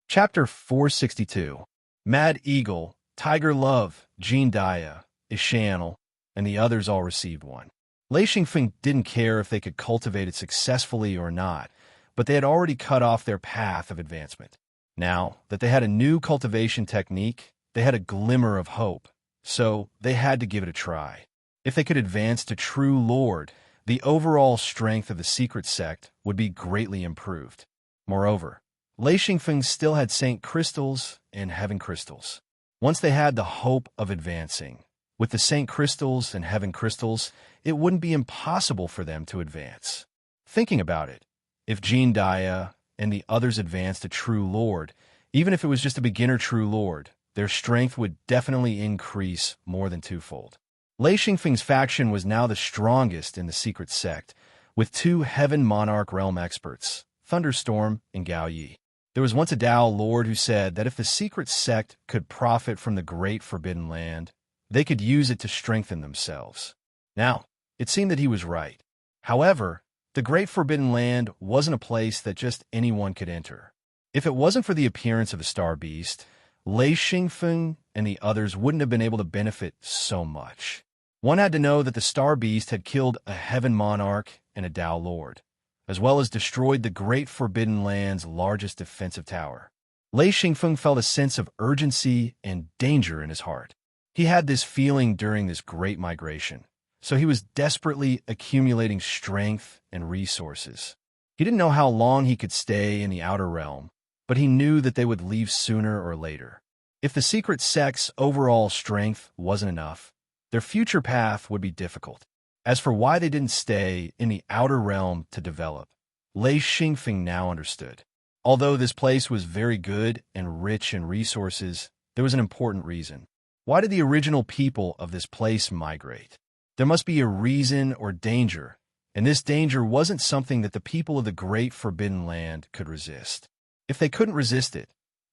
Chapter 462. Mad Eagle, Tiger Love, Jean Dia, Ishanel, and the others all received one. Lei Xingfeng didn't care if they could cultivate it successfully or not, but they had already cut off their path of advancement. Now that they had a new cultivation technique, they had a glimmer of hope, so they had to give it a try. If they could advance to true Lord, the overall strength of the secret sect would be greatly improved. Moreover, Lei Xingfeng still had Saint Crystals and Heaven Crystals. Once they had the hope of advancing, with the Saint Crystals and Heaven Crystals, it wouldn't be impossible for them to advance. Thinking about it, if Jean Dia and the others advanced to True Lord, even if it was just a beginner True Lord, their strength would definitely increase more than twofold. Lei Xingfeng's faction was now the strongest in the secret sect, with two Heaven Monarch Realm experts, Thunderstorm and Gao Yi. There was once a Tao Lord who said that if the secret sect could profit from the Great Forbidden Land, they could use it to strengthen themselves. Now, it seemed that he was right. However, the Great Forbidden Land wasn't a place that just anyone could enter. If it wasn't for the appearance of the Star Beast, Lei Xingfeng and the others wouldn't have been able to benefit so much. One had to know that the Star Beast had killed a Heaven Monarch and a Tao Lord, as well as destroyed the Great Forbidden Land's largest defensive tower. Lei Xingfeng felt a sense of urgency and danger in his heart. He had this feeling during this great migration, so he was desperately accumulating strength and resources. He didn't know how long he could stay in the outer realm, but he knew that they would leave sooner or later. If the secret sect's overall strength wasn't enough, their future path would be difficult. As for why they didn't stay in the outer realm to develop, Lei Xingfeng now understood. Although this place was very good and rich in resources, there was an important reason. Why did the original people of this place migrate? There must be a reason or danger, and this danger wasn't something that the people of the Great Forbidden Land could resist. If they couldn't resist it,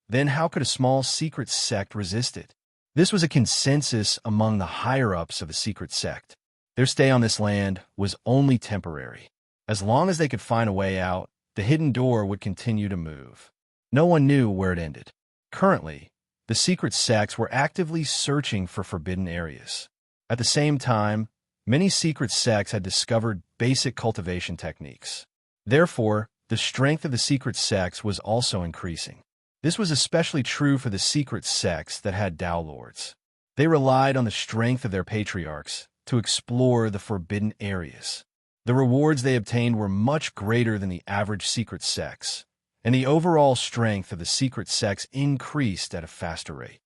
then how could a small secret sect resist it? This was a consensus among the higher-ups of the secret sect. Their stay on this land was only temporary. As long as they could find a way out, the hidden door would continue to move. No one knew where it ended. Currently, the secret sects were actively searching for forbidden areas. At the same time, many secret sects had discovered basic cultivation techniques. Therefore, the strength of the secret sects was also increasing. This was especially true for the secret sects that had Tao Lords. They relied on the strength of their patriarchs to explore the forbidden areas. The rewards they obtained were much greater than the average secret sects, and the overall strength of the secret sects increased at a faster rate.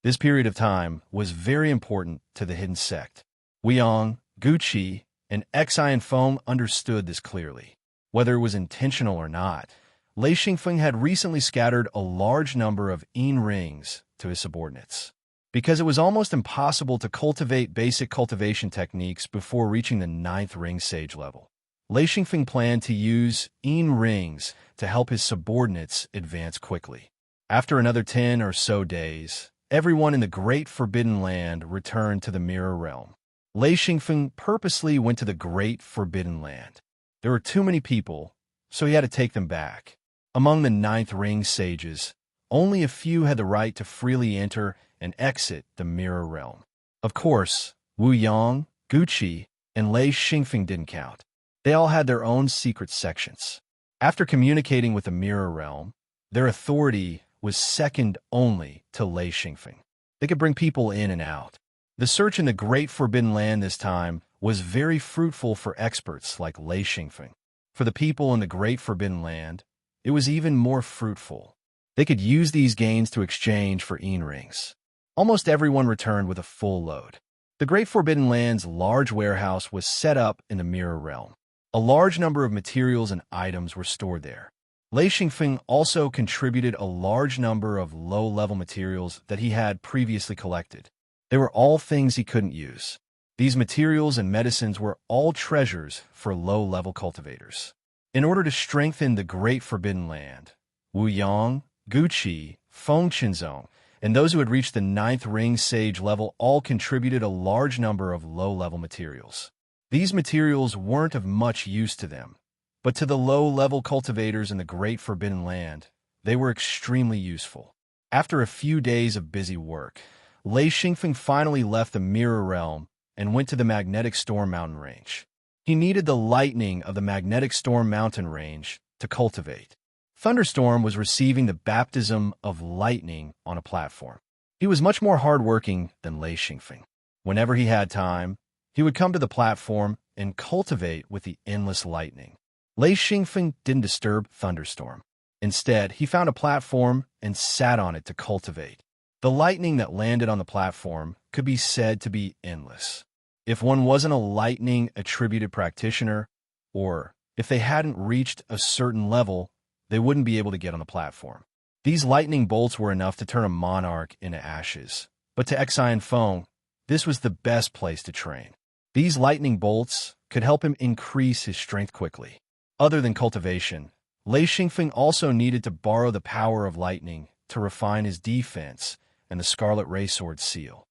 This period of time was very important to the hidden sect. Weiyang, Guqi, and Xi and Feng understood this clearly. Whether it was intentional or not, Lei Xingfeng had recently scattered a large number of yin rings to his subordinates. Because it was almost impossible to cultivate basic cultivation techniques before reaching the 9th ring sage level, Lei Xingfeng planned to use yin rings to help his subordinates advance quickly. After another 10 or so days, everyone in the Great Forbidden Land returned to the Mirror Realm. Lei Xingfeng purposely went to the Great Forbidden Land. There were too many people, so he had to take them back. Among the 9th ring sages, only a few had the right to freely enter and exit the Mirror Realm. Of course, Wu Yang, Guqi, and Lei Xingfeng didn't count. They all had their own secret sections. After communicating with the Mirror Realm, their authority was second only to Lei Xingfeng. They could bring people in and out. The search in the Great Forbidden Land this time was very fruitful for experts like Lei Xingfeng. For the people in the Great Forbidden Land, it was even more fruitful. They could use these gains to exchange for yin rings. Almost everyone returned with a full load. The Great Forbidden Land's large warehouse was set up in the Mirror Realm. A large number of materials and items were stored there. Lei Xingfeng also contributed a large number of low-level materials that he had previously collected. They were all things he couldn't use. These materials and medicines were all treasures for low-level cultivators. In order to strengthen the Great Forbidden Land, Wu Yang, Guqi, Feng Qinzong, and those who had reached the 9th ring sage level all contributed a large number of low-level materials. These materials weren't of much use to them, but to the low-level cultivators in the Great Forbidden Land, they were extremely useful. After a few days of busy work, Lei Xingfeng finally left the Mirror Realm and went to the Magnetic Storm Mountain Range. He needed the lightning of the Magnetic Storm Mountain Range to cultivate. Thunderstorm was receiving the baptism of lightning on a platform. He was much more hardworking than Lei Xingfeng. Whenever he had time, he would come to the platform and cultivate with the endless lightning. Lei Xingfeng didn't disturb Thunderstorm. Instead, he found a platform and sat on it to cultivate. The lightning that landed on the platform could be said to be endless. If one wasn't a lightning-attributed practitioner, or if they hadn't reached a certain level, they wouldn't be able to get on the platform. These lightning bolts were enough to turn a monarch into ashes. But to Xian Feng, this was the best place to train. These lightning bolts could help him increase his strength quickly. Other than cultivation, Lei Xingfeng also needed to borrow the power of lightning to refine his defense and the Scarlet Ray Sword Seal.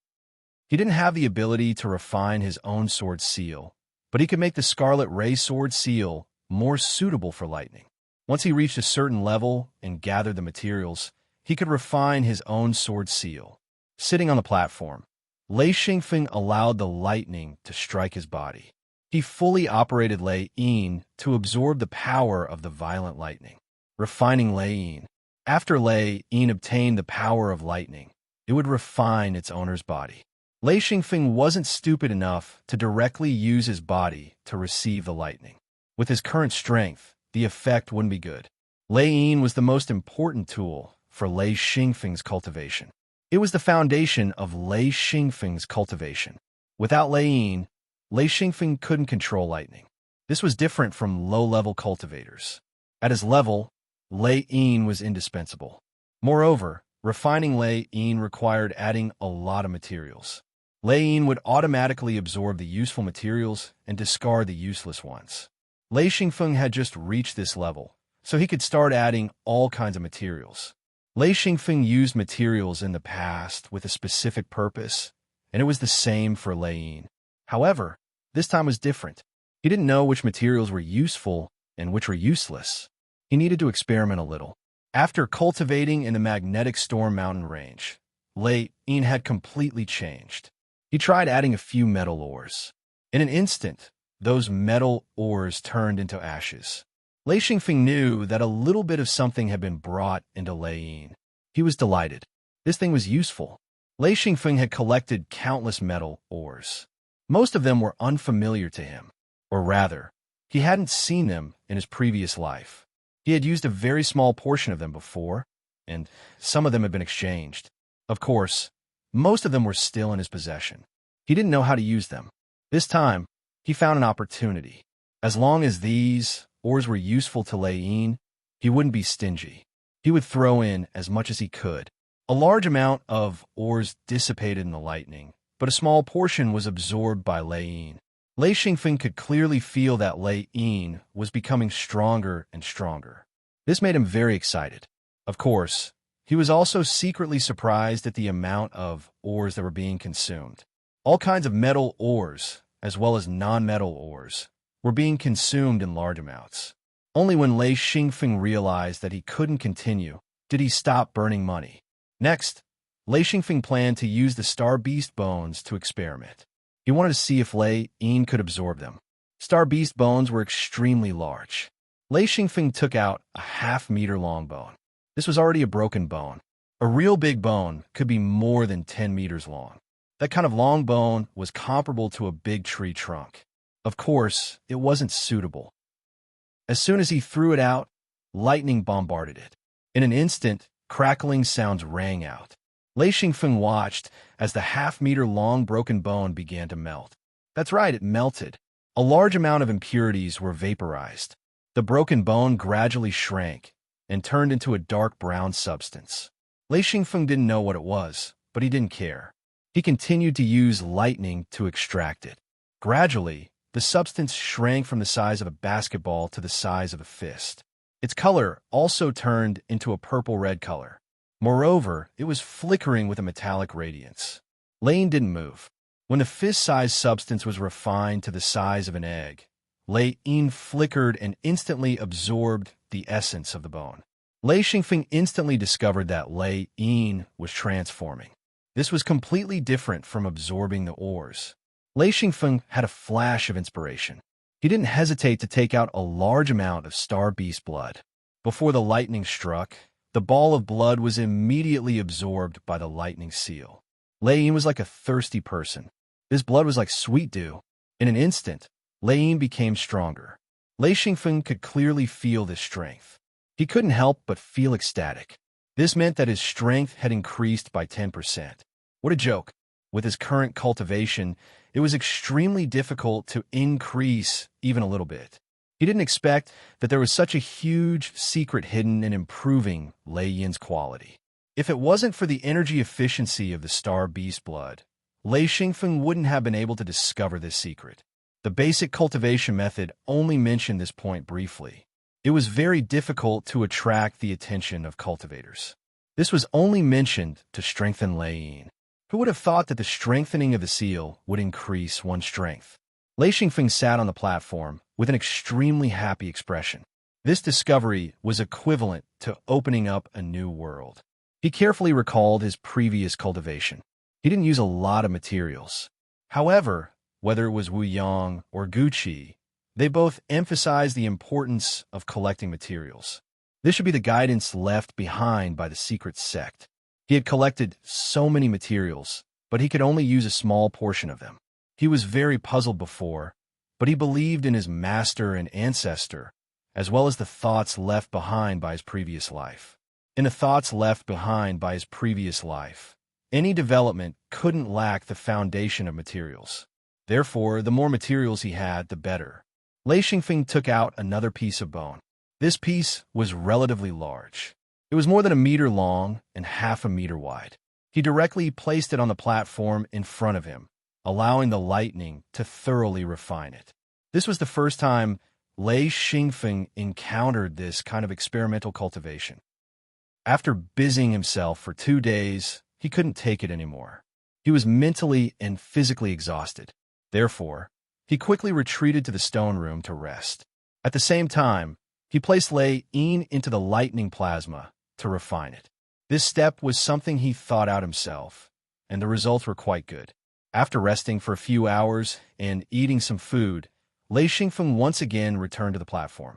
He didn't have the ability to refine his own sword seal, but he could make the Scarlet Ray Sword Seal more suitable for lightning. Once he reached a certain level and gathered the materials, he could refine his own sword seal. Sitting on the platform, Lei Xingfeng allowed the lightning to strike his body. He fully operated Lei Yin to absorb the power of the violent lightning. Refining Lei Yin. After Lei Yin obtained the power of lightning, it would refine its owner's body. Lei Xingfeng wasn't stupid enough to directly use his body to receive the lightning. With his current strength, the effect wouldn't be good. Lei Yin was the most important tool for Lei Xingfeng's cultivation. It was the foundation of Lei Xingfeng's cultivation. Without Lei Yin, Lei Xingfeng couldn't control lightning. This was different from low-level cultivators. At his level, Lei Yin was indispensable. Moreover, refining Lei Yin required adding a lot of materials. Lei Yin would automatically absorb the useful materials and discard the useless ones. Lei Xingfeng had just reached this level, so he could start adding all kinds of materials. Lei Xingfeng used materials in the past with a specific purpose, and it was the same for Lei Yin. However, this time was different. He didn't know which materials were useful and which were useless. He needed to experiment a little. After cultivating in the Magnetic Storm Mountain Range, Lei Yin had completely changed. He tried adding a few metal ores. In an instant, those metal ores turned into ashes. Lei Xingfeng knew that a little bit of something had been brought into Lei Yin. He was delighted. This thing was useful. Lei Xingfeng had collected countless metal ores. Most of them were unfamiliar to him, or rather, he hadn't seen them in his previous life. He had used a very small portion of them before, and some of them had been exchanged. Of course, most of them were still in his possession. He didn't know how to use them. This time, he found an opportunity. As long as these ores were useful to Lei Yin, he wouldn't be stingy. He would throw in as much as he could. A large amount of ores dissipated in the lightning, but a small portion was absorbed by Lei Yin. Lei Xingfeng could clearly feel that Lei Yin was becoming stronger and stronger. This made him very excited. Of course, he was also secretly surprised at the amount of ores that were being consumed. All kinds of metal ores, as well as non-metal ores, were being consumed in large amounts. Only when Lei Xingfeng realized that he couldn't continue did he stop burning money. Next, Lei Xingfeng planned to use the Star Beast bones to experiment. He wanted to see if Lei Yin could absorb them. Star Beast bones were extremely large. Lei Xingfeng took out a half-meter-long bone. This was already a broken bone. A real big bone could be more than 10 meters long. That kind of long bone was comparable to a big tree trunk. Of course, it wasn't suitable. As soon as he threw it out, lightning bombarded it. In an instant, crackling sounds rang out. Lei Xingfeng watched as the half-meter-long broken bone began to melt. That's right, it melted. A large amount of impurities were vaporized. The broken bone gradually shrank and turned into a dark brown substance. Lei Xingfeng didn't know what it was, but he didn't care. He continued to use lightning to extract it. Gradually, the substance shrank from the size of a basketball to the size of a fist. Its color also turned into a purple-red color. Moreover, it was flickering with a metallic radiance. Lei Yin didn't move. When the fist-sized substance was refined to the size of an egg, Lei Yin flickered and instantly absorbed the essence of the bone. Lei Xingfeng instantly discovered that Lei Yin was transforming. This was completely different from absorbing the ores. Lei Xingfeng had a flash of inspiration. He didn't hesitate to take out a large amount of star beast blood. Before the lightning struck, the ball of blood was immediately absorbed by the lightning seal. Lei Yin was like a thirsty person. His blood was like sweet dew. In an instant, Lei Yin became stronger. Lei Xingfeng could clearly feel this strength. He couldn't help but feel ecstatic. This meant that his strength had increased by 10%. What a joke. With his current cultivation, it was extremely difficult to increase even a little bit. He didn't expect that there was such a huge secret hidden in improving Lei Yin's quality. If it wasn't for the energy efficiency of the star beast blood, Lei Xingfeng wouldn't have been able to discover this secret. The basic cultivation method only mentioned this point briefly. It was very difficult to attract the attention of cultivators. This was only mentioned to strengthen Lei Yin. Who would have thought that the strengthening of the seal would increase one's strength? Lei Xingfeng sat on the platform with an extremely happy expression. This discovery was equivalent to opening up a new world. He carefully recalled his previous cultivation. He didn't use a lot of materials. However, whether it was Wu Yang or Guqi, they both emphasized the importance of collecting materials. This should be the guidance left behind by the secret sect. He had collected so many materials, but he could only use a small portion of them. He was very puzzled before, but he believed in his master and ancestor, as well as the thoughts left behind by his previous life. In the thoughts left behind by his previous life, any development couldn't lack the foundation of materials. Therefore, the more materials he had, the better. Lei Xingfeng took out another piece of bone. This piece was relatively large. It was more than a meter long and half a meter wide. He directly placed it on the platform in front of him, allowing the lightning to thoroughly refine it. This was the first time Lei Xingfeng encountered this kind of experimental cultivation. After busying himself for 2 days, he couldn't take it anymore. He was mentally and physically exhausted. Therefore, he quickly retreated to the stone room to rest. At the same time, he placed Lei Yin into the lightning plasma to refine it. This step was something he thought out himself, and the results were quite good. After resting for a few hours and eating some food, Lei Xingfeng once again returned to the platform.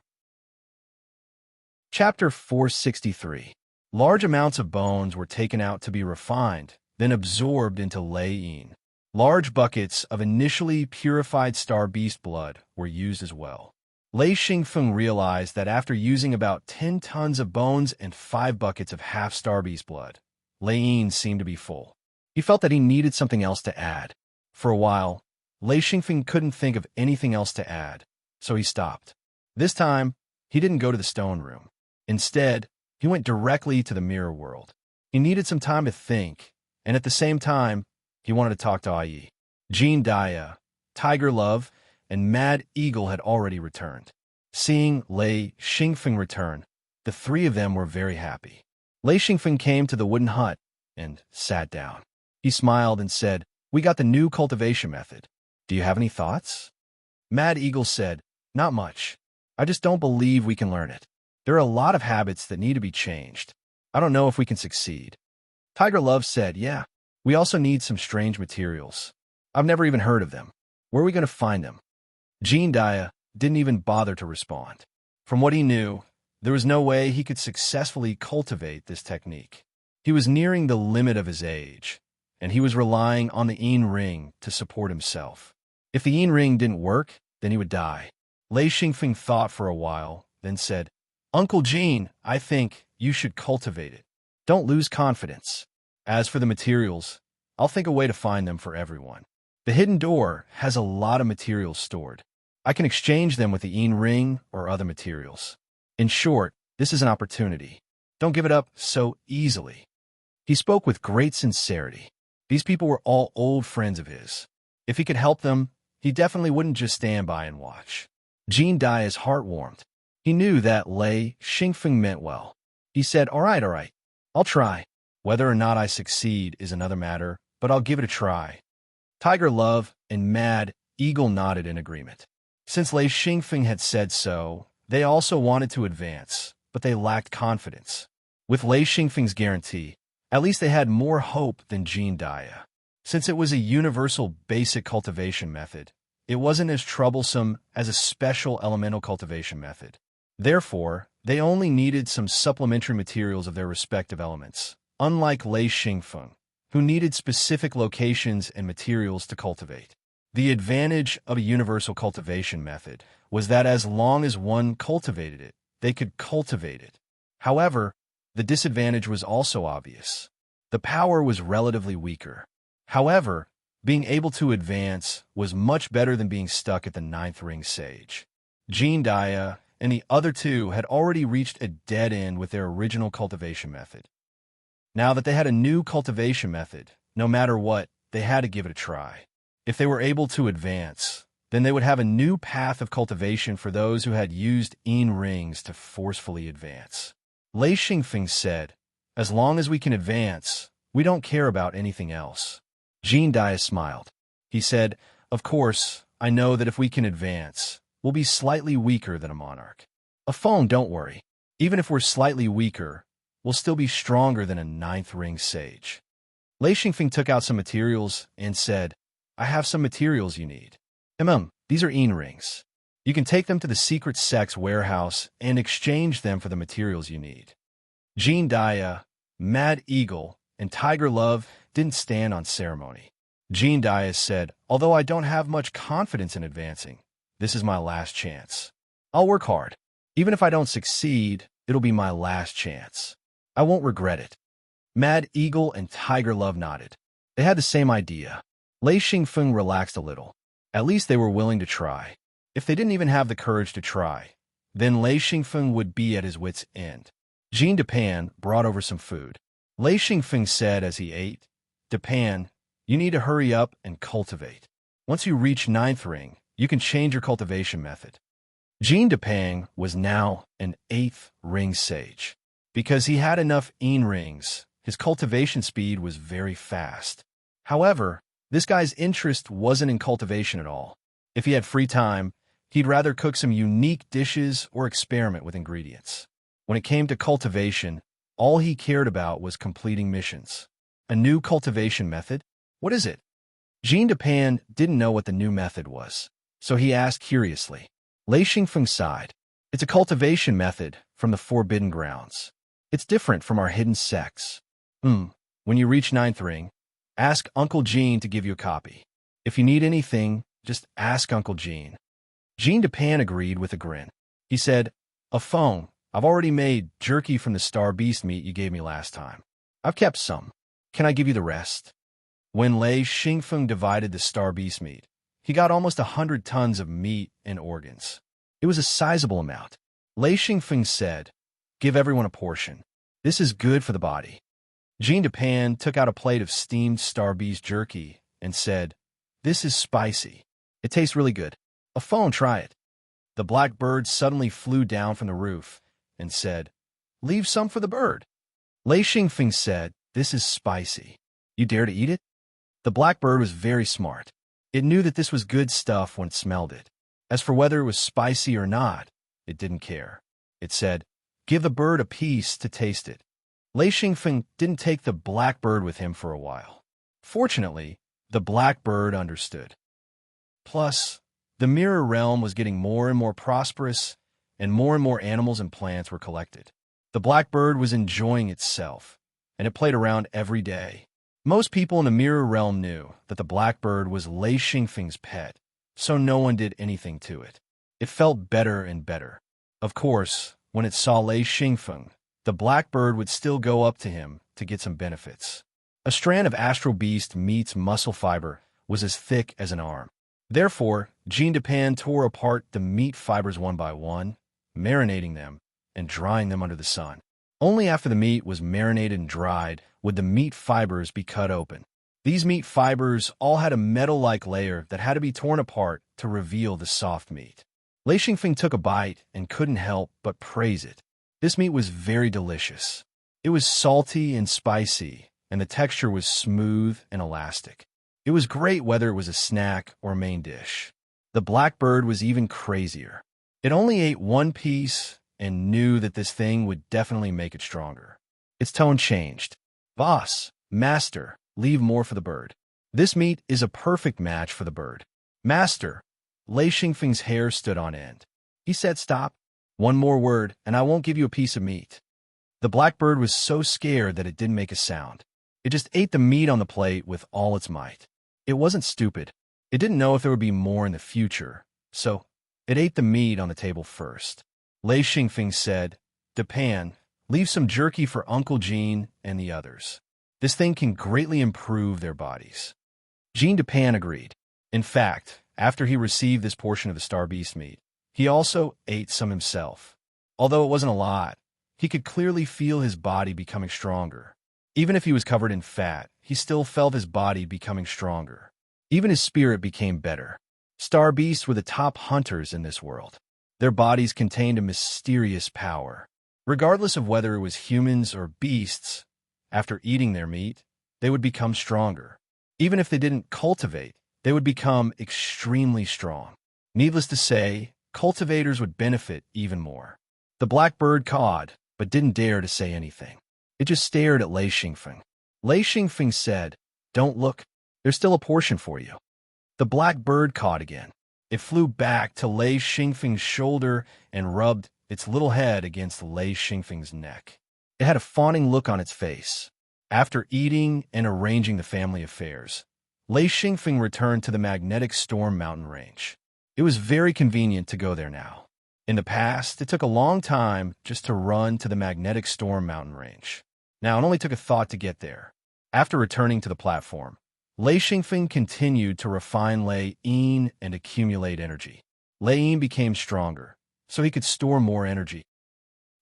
Chapter 463. Large amounts of bones were taken out to be refined, then absorbed into Lei Yin. Large buckets of initially purified star beast blood were used as well. Lei Xingfeng realized that after using about 10 tons of bones and 5 buckets of half star beast blood, Lei Yin seemed to be full. He felt that he needed something else to add. For a while, Lei Xingfeng couldn't think of anything else to add, so he stopped. This time, he didn't go to the stone room. Instead, he went directly to the mirror world. He needed some time to think, and at the same time, he wanted to talk to Ai. Jean Daya, Tiger Love, and Mad Eagle had already returned. Seeing Lei Xingfeng return, the 3 of them were very happy. Lei Xingfeng came to the wooden hut and sat down. He smiled and said, "We got the new cultivation method. Do you have any thoughts?" Mad Eagle said, "Not much. I just don't believe we can learn it. There are a lot of habits that need to be changed. I don't know if we can succeed." Tiger Love said, "Yeah, we also need some strange materials. I've never even heard of them. Where are we going to find them?" Jean Daya didn't even bother to respond. From what he knew, there was no way he could successfully cultivate this technique. He was nearing the limit of his age, and he was relying on the Yin ring to support himself. If the Yin ring didn't work, then he would die. Lei Xingfeng thought for a while, then said, "Uncle Jean, I think you should cultivate it. Don't lose confidence. As for the materials, I'll think a way to find them for everyone. The hidden door has a lot of materials stored. I can exchange them with the Yin ring or other materials. In short, this is an opportunity. Don't give it up so easily." He spoke with great sincerity. These people were all old friends of his. If he could help them, he definitely wouldn't just stand by and watch. Jean Daya's heart warmed. He knew that Lei Xingfeng meant well. He said, all right, I'll try. Whether or not I succeed is another matter, but I'll give it a try." Tiger Love and Mad Eagle nodded in agreement. Since Lei Xingfeng had said so, they also wanted to advance, but they lacked confidence. With Lei Xingfeng's guarantee, at least they had more hope than Jean Daya. Since it was a universal basic cultivation method, it wasn't as troublesome as a special elemental cultivation method. Therefore, they only needed some supplementary materials of their respective elements, unlike Lei Xingfeng, who needed specific locations and materials to cultivate. The advantage of a universal cultivation method was that as long as one cultivated it, they could cultivate it. However, the disadvantage was also obvious. The power was relatively weaker. However, being able to advance was much better than being stuck at the 9th ring sage. Jean Daya and the other two had already reached a dead end with their original cultivation method. Now that they had a new cultivation method, no matter what, they had to give it a try. If they were able to advance, then they would have a new path of cultivation for those who had used yin rings to forcefully advance. Lei Xingfeng said, "As long as we can advance, we don't care about anything else." Jean Daya smiled. He said, "Of course, I know that if we can advance, we'll be slightly weaker than a monarch. A phone, don't worry. Even if we're slightly weaker, we'll still be stronger than a 9th ring sage." Lei Xingfeng took out some materials and said, "I have some materials you need. These are yin rings. You can take them to the secret sex warehouse and exchange them for the materials you need." Jean Daya, Mad Eagle, and Tiger Love didn't stand on ceremony. Jean Daya said, "Although I don't have much confidence in advancing, this is my last chance. I'll work hard. Even if I don't succeed, it'll be my last chance. I won't regret it." Mad Eagle and Tiger Love nodded. They had the same idea. Lei Xingfeng relaxed a little. At least they were willing to try. If they didn't even have the courage to try, then Lei Xingfeng would be at his wit's end. Jean Depan brought over some food. Lei Xingfeng said as he ate, "Depan, you need to hurry up and cultivate. Once you reach 9th ring, you can change your cultivation method." Jean Depang was now an 8th ring sage. Because he had enough yin rings, his cultivation speed was very fast. However, this guy's interest wasn't in cultivation at all. If he had free time, he'd rather cook some unique dishes or experiment with ingredients. When it came to cultivation, all he cared about was completing missions. A new cultivation method? What is it? Jean Depan didn't know what the new method was, so he asked curiously. Lei Xingfeng sighed. "It's a cultivation method from the Forbidden Grounds. It's different from our hidden sects. When you reach 9th ring, ask Uncle Jean to give you a copy. If you need anything, just ask Uncle Jean." Jean Depan agreed with a grin. He said, "A phone. I've already made jerky from the star beast meat you gave me last time. I've kept some. Can I give you the rest?" When Lei Xingfeng divided the star beast meat, he got almost 100 tons of meat and organs. It was a sizable amount. Lei Xingfeng said, "Give everyone a portion. This is good for the body." Jean Depan took out a plate of steamed star beast jerky and said, "This is spicy. It tastes really good. A phone, try it." The black bird suddenly flew down from the roof and said, "Leave some for the bird." Lei Xingfeng said, "This is spicy. You dare to eat it?" The black bird was very smart. It knew that this was good stuff when it smelled it. As for whether it was spicy or not, it didn't care. It said, "Give the bird a piece to taste it." Lei Xingfeng didn't take the black bird with him for a while. Fortunately, the black bird understood. Plus, the mirror realm was getting more and more prosperous, and more animals and plants were collected. The black bird was enjoying itself, and it played around every day. Most people in the mirror realm knew that the black bird was Lei Xingfeng's pet, so no one did anything to it. It felt better and better. Of course, when it saw Lei Xingfeng, the black bird would still go up to him to get some benefits. A strand of astral beast meat's muscle fiber was as thick as an arm. Therefore, Jean Depan tore apart the meat fibers one by one, marinating them and drying them under the sun. Only after the meat was marinated and dried would the meat fibers be cut open. These meat fibers all had a metal-like layer that had to be torn apart to reveal the soft meat. Lei Xingfeng took a bite and couldn't help but praise it. This meat was very delicious. It was salty and spicy, and the texture was smooth and elastic. It was great whether it was a snack or main dish. The black bird was even crazier. It only ate one piece and knew that this thing would definitely make it stronger. Its tone changed. Boss, master, leave more for the bird. This meat is a perfect match for the bird. Master, Lei Xingfeng's hair stood on end. He said, stop. One more word, and I won't give you a piece of meat. The blackbird was so scared that it didn't make a sound. It just ate the meat on the plate with all its might. It wasn't stupid. It didn't know if there would be more in the future, so it ate the meat on the table first. Lei Xingfeng said, Depan, leave some jerky for Uncle Jean and the others. This thing can greatly improve their bodies. Jean Depan agreed. In fact, after he received this portion of the star beast meat, he also ate some himself. Although it wasn't a lot, he could clearly feel his body becoming stronger. Even if he was covered in fat, he still felt his body becoming stronger. Even his spirit became better. Star beasts were the top hunters in this world. Their bodies contained a mysterious power. Regardless of whether it was humans or beasts, after eating their meat, they would become stronger. Even if they didn't cultivate, they would become extremely strong. Needless to say, cultivators would benefit even more. The blackbird cawed, but didn't dare to say anything. It just stared at Lei Xingfeng. Lei Xingfeng said, Don't look. There's still a portion for you. The blackbird cawed again. It flew back to Lei Xingfeng's shoulder and rubbed its little head against Lei Xingfeng's neck. It had a fawning look on its face. After eating and arranging the family affairs, Lei Xingfeng returned to the magnetic storm mountain range. It was very convenient to go there now. In the past, it took a long time just to run to the magnetic storm mountain range. Now it only took a thought to get there. After returning to the platform, Lei Xingfeng continued to refine Lei Yin and accumulate energy. Lei Yin became stronger, so he could store more energy.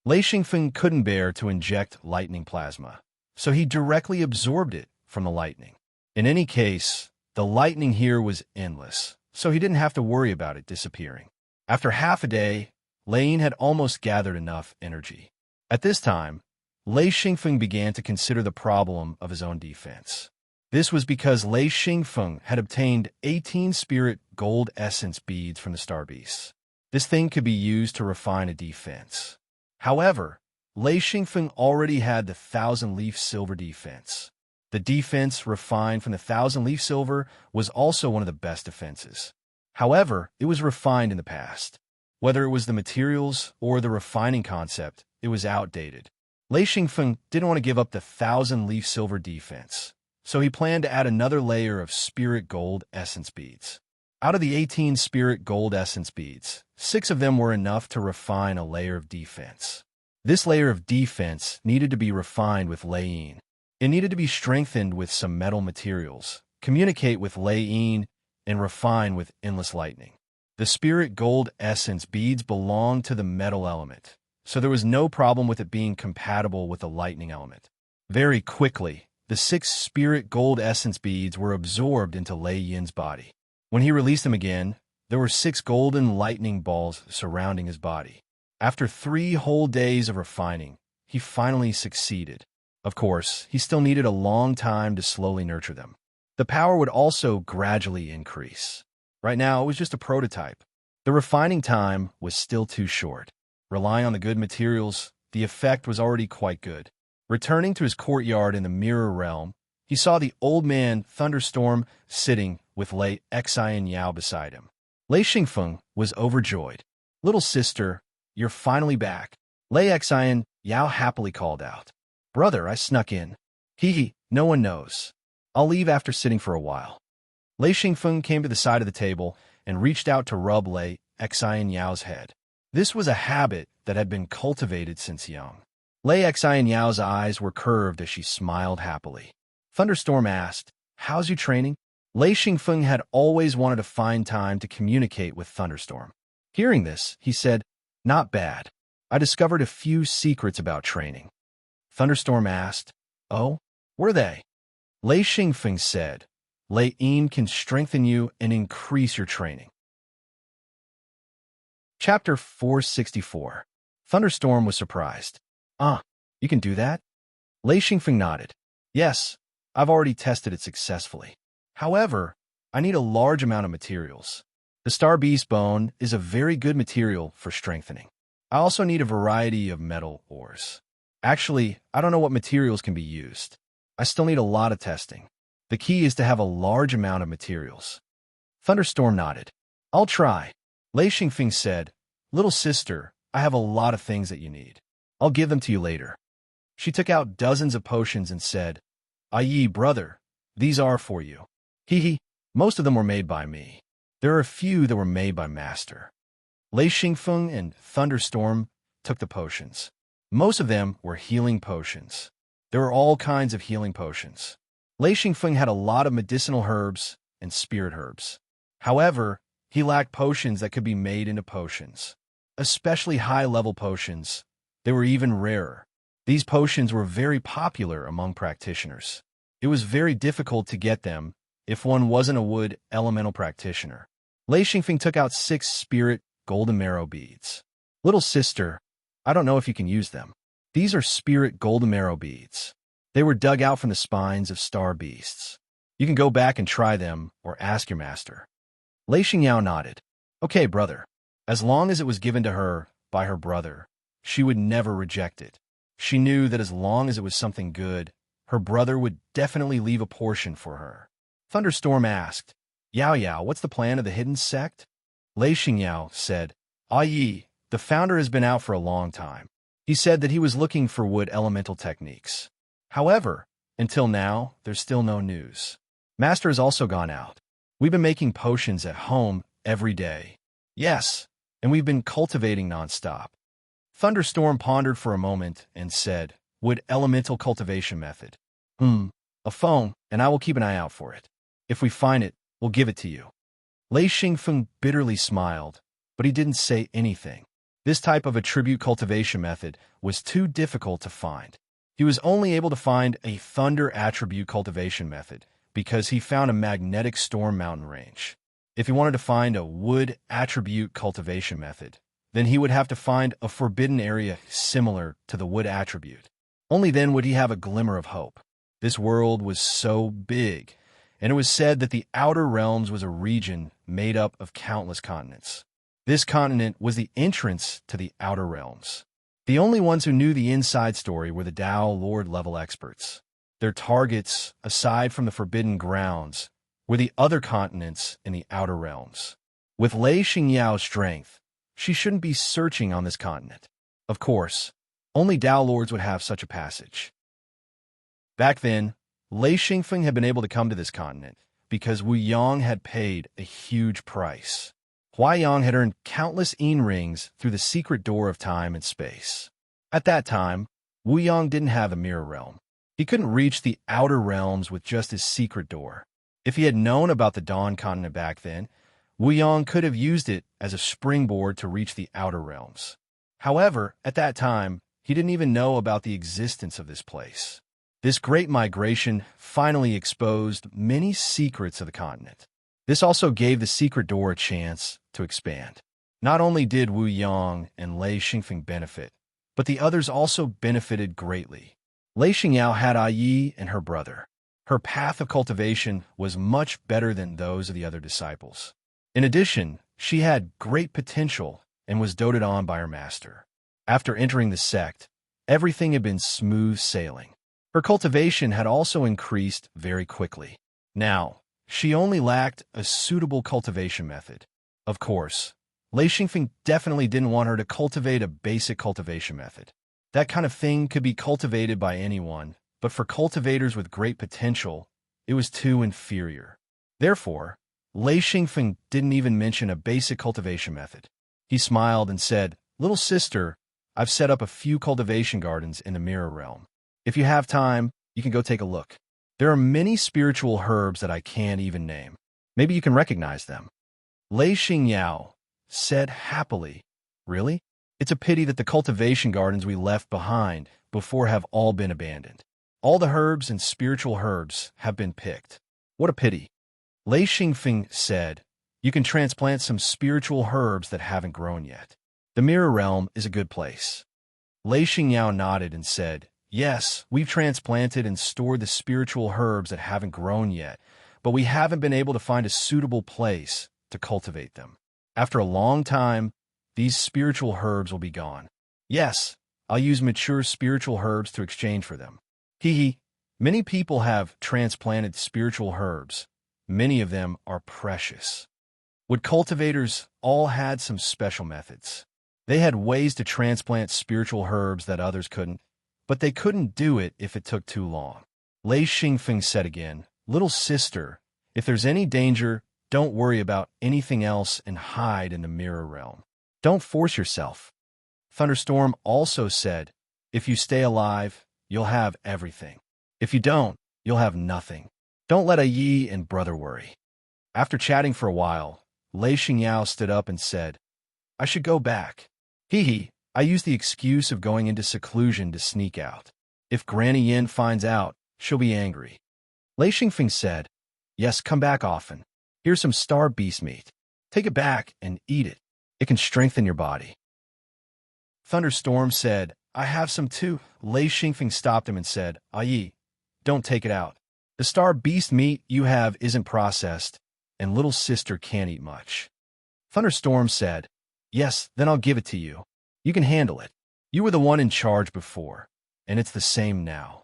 Lei Xingfeng couldn't bear to inject lightning plasma, so he directly absorbed it from the lightning. In any case, the lightning here was endless, so he didn't have to worry about it disappearing. After half a day, Lei Yin had almost gathered enough energy. At this time, Lei Xingfeng began to consider the problem of his own defense. This was because Lei Xingfeng had obtained 18 spirit gold essence beads from the star beasts. This thing could be used to refine a defense. However, Lei Xingfeng already had the 1,000-leaf silver defense. The defense refined from the 1,000-leaf silver was also one of the best defenses. However, it was refined in the past. Whether it was the materials or the refining concept, it was outdated. Lei Xingfeng didn't want to give up the 1,000-leaf silver defense, so he planned to add another layer of spirit gold essence beads. Out of the 18 spirit gold essence beads, 6 of them were enough to refine a layer of defense. This layer of defense needed to be refined with Lei Yin. It needed to be strengthened with some metal materials, communicate with Lei Yin, and refine with endless lightning. The spirit gold essence beads belonged to the metal element, so there was no problem with it being compatible with the lightning element. Very quickly, the 6 spirit gold essence beads were absorbed into Lei Yin's body. When he released them again, there were 6 golden lightning balls surrounding his body. After 3 whole days of refining, he finally succeeded. Of course, he still needed a long time to slowly nurture them. The power would also gradually increase. Right now, it was just a prototype. The refining time was still too short. Relying on the good materials, the effect was already quite good. Returning to his courtyard in the Mirror Realm, he saw the old man Thunderstorm sitting with Lei Xian Yao beside him. Lei Xingfeng was overjoyed. Little sister, you're finally back. Lei Xian Yao happily called out. Brother, I snuck in. Hee, no one knows. I'll leave after sitting for a while. Lei Xingfeng came to the side of the table and reached out to rub Lei Xian Yao's head. This was a habit that had been cultivated since young. Lei Xian Yao's eyes were curved as she smiled happily. Thunderstorm asked, How's your training? Lei Xingfeng had always wanted to find time to communicate with Thunderstorm. Hearing this, he said, Not bad. I discovered a few secrets about training. Thunderstorm asked, Oh, were they? Lei Xingfeng said, Lei Yin can strengthen you and increase your training. Chapter 464. Thunderstorm was surprised. You can do that? Lei Xingfeng nodded. Yes, I've already tested it successfully. However, I need a large amount of materials. The star beast bone is a very good material for strengthening. I also need a variety of metal ores. Actually, I don't know what materials can be used. I still need a lot of testing. The key is to have a large amount of materials. Thunderstorm nodded. I'll try. Lei Xingfeng said, Little sister, I have a lot of things that you need. I'll give them to you later. She took out dozens of potions and said, Aye, brother, these are for you. Hee. Most of them were made by me. There are a few that were made by Master. Lei Xingfeng and Thunderstorm took the potions. Most of them were healing potions. There were all kinds of healing potions. Lei Xingfeng had a lot of medicinal herbs and spirit herbs. However, he lacked potions that could be made into potions. Especially high-level potions. They were even rarer. These potions were very popular among practitioners. It was very difficult to get them if one wasn't a wood elemental practitioner. Lei Xingfeng took out 6 spirit golden marrow beads. Little sister, I don't know if you can use them. These are spirit golden marrow beads. They were dug out from the spines of star beasts. You can go back and try them or ask your master. Lei Xingyao nodded. Okay, brother. As long as it was given to her by her brother, she would never reject it. She knew that as long as it was something good, her brother would definitely leave a portion for her. Thunderstorm asked, Yao, what's the plan of the hidden sect? Lei Xingyao said, Yi, the founder has been out for a long time. He said that he was looking for wood elemental techniques. However, until now, there's still no news. Master has also gone out. We've been making potions at home every day. Yes, and we've been cultivating nonstop. Thunderstorm pondered for a moment and said, Wood elemental cultivation method. A phone, and I will keep an eye out for it. If we find it, we'll give it to you. Lei Xingfeng bitterly smiled, but he didn't say anything. This type of attribute cultivation method was too difficult to find. He was only able to find a thunder attribute cultivation method because he found a magnetic storm mountain range. If he wanted to find a wood attribute cultivation method, then he would have to find a forbidden area similar to the wood attribute. Only then would he have a glimmer of hope. This world was so big, and it was said that the Outer Realms was a region made up of countless continents. This continent was the entrance to the Outer Realms. The only ones who knew the inside story were the Dao Lord level experts. Their targets, aside from the Forbidden Grounds, were the other continents in the Outer Realms. With Lei Xingyao's strength, she shouldn't be searching on this continent. Of course, only Dao Lords would have such a passage. Back then, Lei Xingfeng had been able to come to this continent because Wu Yang had paid a huge price. Huai Yang had earned countless yin rings through the secret door of time and space. At that time, Wu Yang didn't have a mirror realm. He couldn't reach the outer realms with just his secret door. If he had known about the Dawn continent back then, Wu Yang could have used it as a springboard to reach the outer realms. However, at that time, he didn't even know about the existence of this place. This great migration finally exposed many secrets of the continent. This also gave the secret door a chance to expand. Not only did Wu Yang and Lei Xingfeng benefit, but the others also benefited greatly. Lei Xingyao had Yi and her brother. Her path of cultivation was much better than those of the other disciples. In addition, she had great potential and was doted on by her master. After entering the sect, everything had been smooth sailing. Her cultivation had also increased very quickly. Now, she only lacked a suitable cultivation method. Of course, Lei Xingfeng definitely didn't want her to cultivate a basic cultivation method. That kind of thing could be cultivated by anyone, but for cultivators with great potential, it was too inferior. Therefore, Lei Xingfeng didn't even mention a basic cultivation method. He smiled and said, Little sister, I've set up a few cultivation gardens in the Mirror Realm. If you have time, you can go take a look. There are many spiritual herbs that I can't even name. Maybe you can recognize them. Lei Xingyao said happily, Really? It's a pity that the cultivation gardens we left behind before have all been abandoned. All the herbs and spiritual herbs have been picked. What a pity. Lei Xingfeng said, You can transplant some spiritual herbs that haven't grown yet. The Mirror Realm is a good place. Lei Xingyao nodded and said, Yes, we've transplanted and stored the spiritual herbs that haven't grown yet, but we haven't been able to find a suitable place to cultivate them. After a long time, these spiritual herbs will be gone. Yes, I'll use mature spiritual herbs to exchange for them. Hee. Many people have transplanted spiritual herbs. Many of them are precious. Wood cultivators all had some special methods. They had ways to transplant spiritual herbs that others couldn't, but they couldn't do it if it took too long. Lei Xingfeng said again, "Little sister, if there's any danger, don't worry about anything else and hide in the mirror realm. Don't force yourself." Thunderstorm also said, "If you stay alive, you'll have everything. If you don't, you'll have nothing. Don't let a Yi and brother worry." After chatting for a while, Lei Xingyao stood up and said, "I should go back. I used the excuse of going into seclusion to sneak out. If Granny Yin finds out, she'll be angry." Lei Xingfeng said, "Yes, come back often. Here's some star beast meat. Take it back and eat it. It can strengthen your body." Thunderstorm said, "I have some too." Lei Xingfeng stopped him and said, "Yi, don't take it out. The star beast meat you have isn't processed, and little sister can't eat much." Thunderstorm said, "Yes, then I'll give it to you. You can handle it. You were the one in charge before, and it's the same now."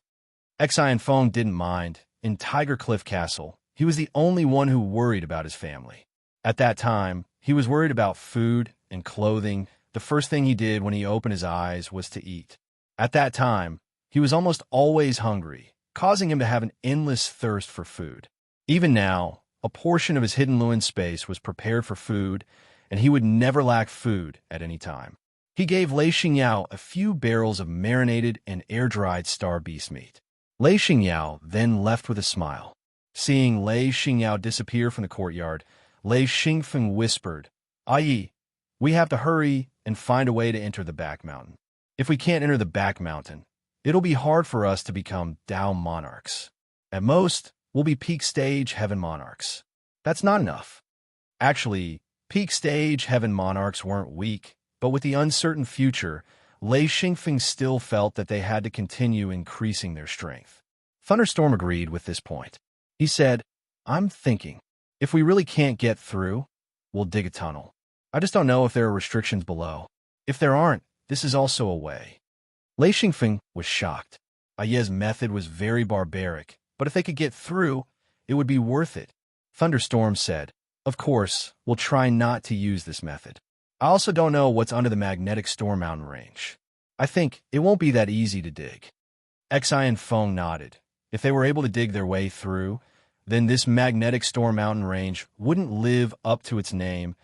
Xian Feng didn't mind. In Tiger Cliff Castle, he was the only one who worried about his family. At that time, he was worried about food and clothing. The first thing he did when he opened his eyes was to eat. At that time, he was almost always hungry, causing him to have an endless thirst for food. Even now, a portion of his hidden Luin space was prepared for food, and he would never lack food at any time. He gave Lei Xingyao a few barrels of marinated and air-dried star beast meat. Lei Xingyao then left with a smile. Seeing Lei Xingyao disappear from the courtyard, Lei Xingfeng whispered, "Yi, we have to hurry and find a way to enter the back mountain. If we can't enter the back mountain, it'll be hard for us to become Dao monarchs. At most, we'll be peak stage heaven monarchs. That's not enough." Actually, peak stage heaven monarchs weren't weak, but with the uncertain future, Lei Xingfeng still felt that they had to continue increasing their strength. Thunderstorm agreed with this point. He said, "I'm thinking, if we really can't get through, we'll dig a tunnel. I just don't know if there are restrictions below. If there aren't, this is also a way." Lei Xingfeng was shocked. Ye's method was very barbaric, but if they could get through, it would be worth it. Thunderstorm said, "Of course, we'll try not to use this method. I also don't know what's under the magnetic storm mountain range. I think it won't be that easy to dig." Xian Feng nodded. If they were able to dig their way through, then this magnetic storm mountain range wouldn't live up to its name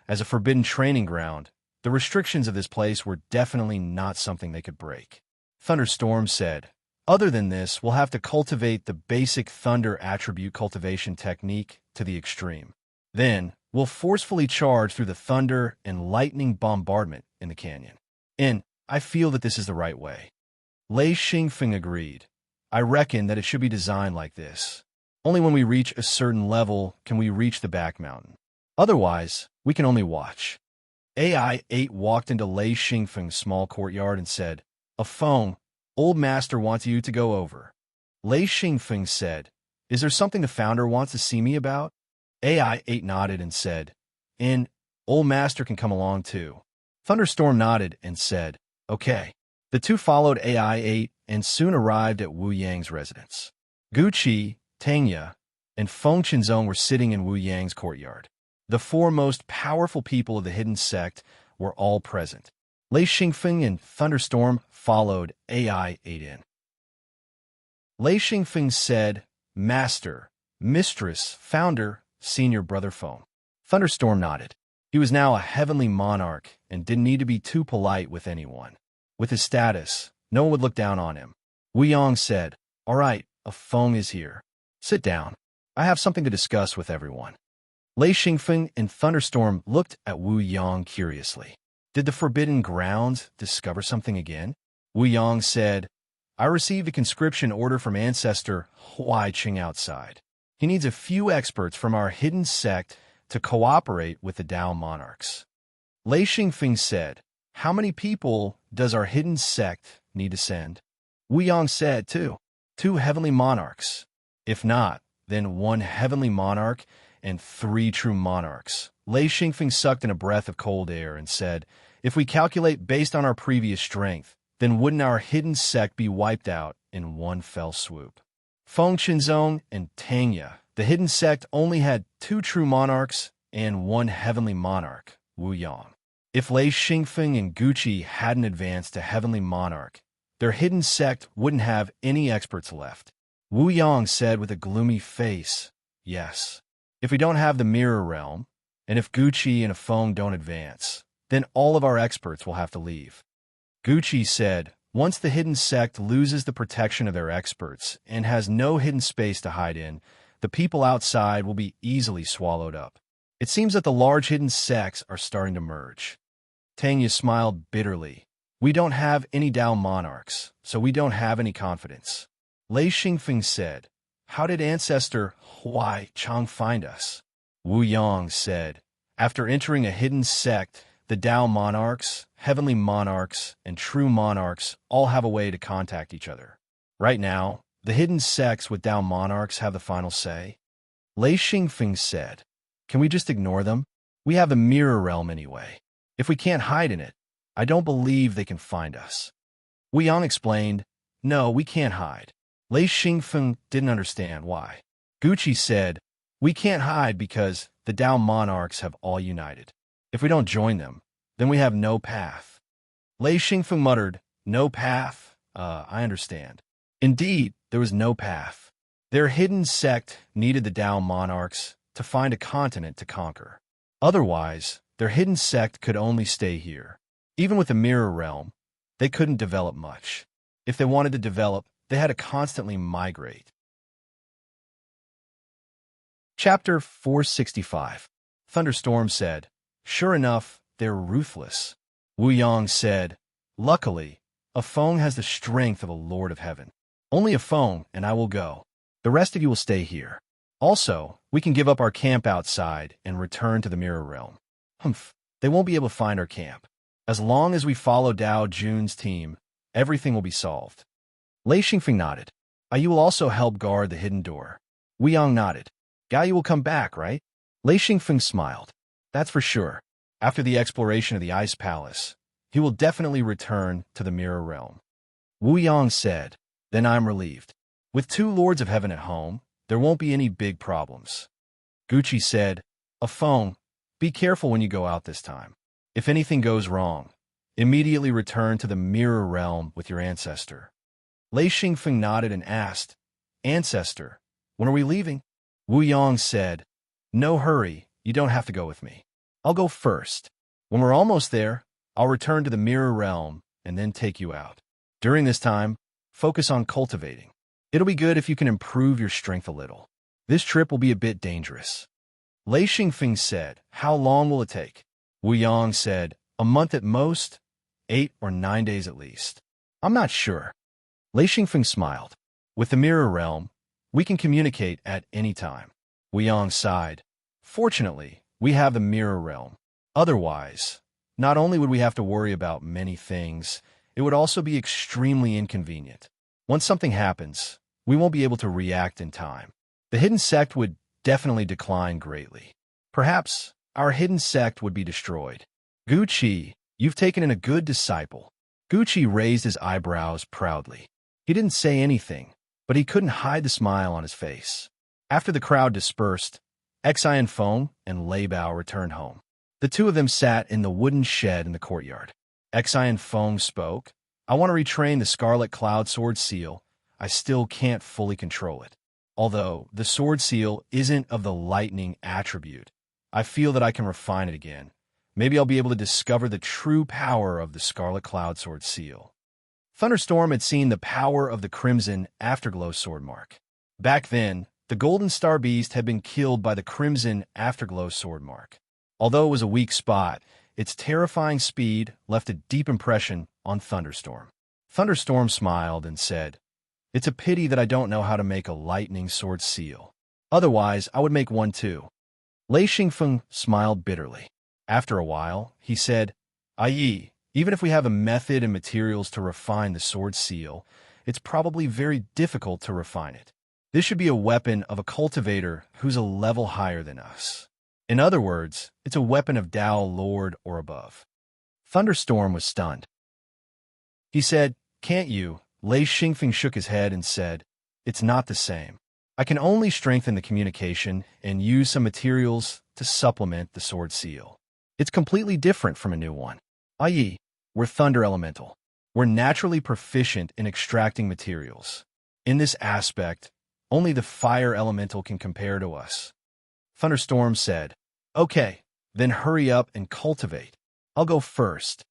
as a forbidden training ground. The restrictions of this place were definitely not something they could break. Thunderstorm said, "Other than this, we'll have to cultivate the basic thunder attribute cultivation technique to the extreme. Then, we'll forcefully charge through the thunder and lightning bombardment in the canyon. And I feel that this is the right way." Lei Xingfeng agreed. "I reckon that it should be designed like this. Only when we reach a certain level can we reach the back mountain. Otherwise, we can only watch." AI-8 walked into Lei Xingfeng's small courtyard and said, "A phone. Old Master wants you to go over." Lei Xingfeng said, "Is there something the founder wants to see me about?" AI-8 nodded and said, "And Old Master can come along too." Thunderstorm nodded and said, "Okay." The two followed AI-8 and soon arrived at Wu Yang's residence. Guqi, Tangya, and Feng Qinzong were sitting in Wu Yang's courtyard. The four most powerful people of the hidden sect were all present. Lei Xingfeng and Thunderstorm followed AI-8 in. Lei Xingfeng said, "Master, Mistress, Founder, Senior Brother Feng." Thunderstorm nodded. He was now a heavenly monarch and didn't need to be too polite with anyone. With his status, no one would look down on him. Wu Yang said, "All right, a Feng is here. Sit down. I have something to discuss with everyone." Lei Xingfeng and Thunderstorm looked at Wu Yang curiously. Did the Forbidden Grounds discover something again? Wu Yang said, "I received a conscription order from Ancestor Huai Qing outside. He needs a few experts from our hidden sect to cooperate with the Dao monarchs." Lei Xingfeng said, "How many people does our hidden sect need to send?" Wu Yang said, two heavenly monarchs. If not, then one heavenly monarch and 3 true monarchs. Lei Xingfeng sucked in a breath of cold air and said, if we calculate based on our previous strength, then wouldn't our hidden sect be wiped out in one fell swoop? Feng Qinzong and Tangya, the hidden sect, only had 2 true monarchs and 1 heavenly monarch, Wu Yang. If Lei Xingfeng and Guqi hadn't advanced to heavenly monarch, their hidden sect wouldn't have any experts left. Wu Yang said with a gloomy face, yes. If we don't have the mirror realm, and if Guqi and Feng don't advance, then all of our experts will have to leave. Guqi said, once the hidden sect loses the protection of their experts and has no hidden space to hide in, the people outside will be easily swallowed up. It seems that the large hidden sects are starting to merge. Tangya smiled bitterly. We don't have any Dao monarchs, so we don't have any confidence. Lei Xingfeng said, how did Ancestor Huai Chang find us? Wu Yang said, after entering a hidden sect, the Dao monarchs, heavenly monarchs, and true monarchs all have a way to contact each other. Right now, the hidden sects with Dao monarchs have the final say. Lei Xingfeng said, can we just ignore them? We have the mirror realm anyway. If we can't hide in it, I don't believe they can find us. Wu Yang explained, no, we can't hide. Lei Xingfeng didn't understand why. Guqi said, we can't hide because the Dao monarchs have all united. If we don't join them, then we have no path. Lei Xingfeng muttered, no path? I understand. Indeed, there was no path. Their hidden sect needed the Dao monarchs to find a continent to conquer. Otherwise, their hidden sect could only stay here. Even with the mirror realm, they couldn't develop much. If they wanted to develop, they had to constantly migrate. Chapter 465. Thunderstorm said, sure enough, they're ruthless. Wu Yang said, luckily, a Feng has the strength of a Lord of Heaven. Only a Feng and I will go. The rest of you will stay here. Also, we can give up our camp outside and return to the mirror realm. Humph, they won't be able to find our camp. As long as we follow Dao Jun's team, everything will be solved. Lei Xingfeng nodded. You will also help guard the hidden door. Wu Yang nodded. Guy, you will come back, right? Lei Xingfeng smiled. That's for sure. After the exploration of the Ice Palace, he will definitely return to the Mirror Realm. Wu Yang said, then I'm relieved. With 2 Lords of Heaven at home, there won't be any big problems. Guqi said, Feng, be careful when you go out this time. If anything goes wrong, immediately return to the Mirror Realm with your ancestor. Lei Xingfeng nodded and asked, Ancestor, when are we leaving? Wu Yang said, no hurry, you don't have to go with me. I'll go first. When we're almost there, I'll return to the Mirror Realm and then take you out. During this time, focus on cultivating. It'll be good if you can improve your strength a little. This trip will be a bit dangerous. Lei Xingfeng said, how long will it take? Wu Yang said, a month at most, 8 or 9 days at least. I'm not sure. Lei Xingfeng smiled. With the Mirror Realm, we can communicate at any time. Wu Yang sighed. Fortunately, we have the Mirror Realm. Otherwise, not only would we have to worry about many things, it would also be extremely inconvenient. Once something happens, we won't be able to react in time. The hidden sect would definitely decline greatly. Perhaps our hidden sect would be destroyed. Guqi, you've taken in a good disciple. Guqi raised his eyebrows proudly. He didn't say anything, but he couldn't hide the smile on his face. After the crowd dispersed, Xian Feng and Lei Bao returned home. The 2 of them sat in the wooden shed in the courtyard. Xian Feng spoke, I want to retrain the Scarlet Cloud Sword Seal. I still can't fully control it. Although the Sword Seal isn't of the lightning attribute, I feel that I can refine it again. Maybe I'll be able to discover the true power of the Scarlet Cloud Sword Seal. Thunderstorm had seen the power of the Crimson Afterglow Sword Mark. Back then, the Golden Star Beast had been killed by the Crimson Afterglow Sword Mark. Although it was a weak spot, its terrifying speed left a deep impression on Thunderstorm. Thunderstorm smiled and said, it's a pity that I don't know how to make a lightning sword seal. Otherwise, I would make one too. Lei Xingfeng smiled bitterly. After a while, he said, Yi, even if we have a method and materials to refine the sword seal, it's probably very difficult to refine it. This should be a weapon of a cultivator who's a level higher than us. In other words, it's a weapon of Tao Lord or above. Thunderstorm was stunned. He said, "Can't you?" Lei Xingfeng shook his head and said, "It's not the same. I can only strengthen the communication and use some materials to supplement the sword seal. It's completely different from a new one. I.e., we're thunder elemental. We're naturally proficient in extracting materials. In this aspect, only the fire elemental can compare to us." Thunderstorm said, "Okay, then hurry up and cultivate. I'll go first."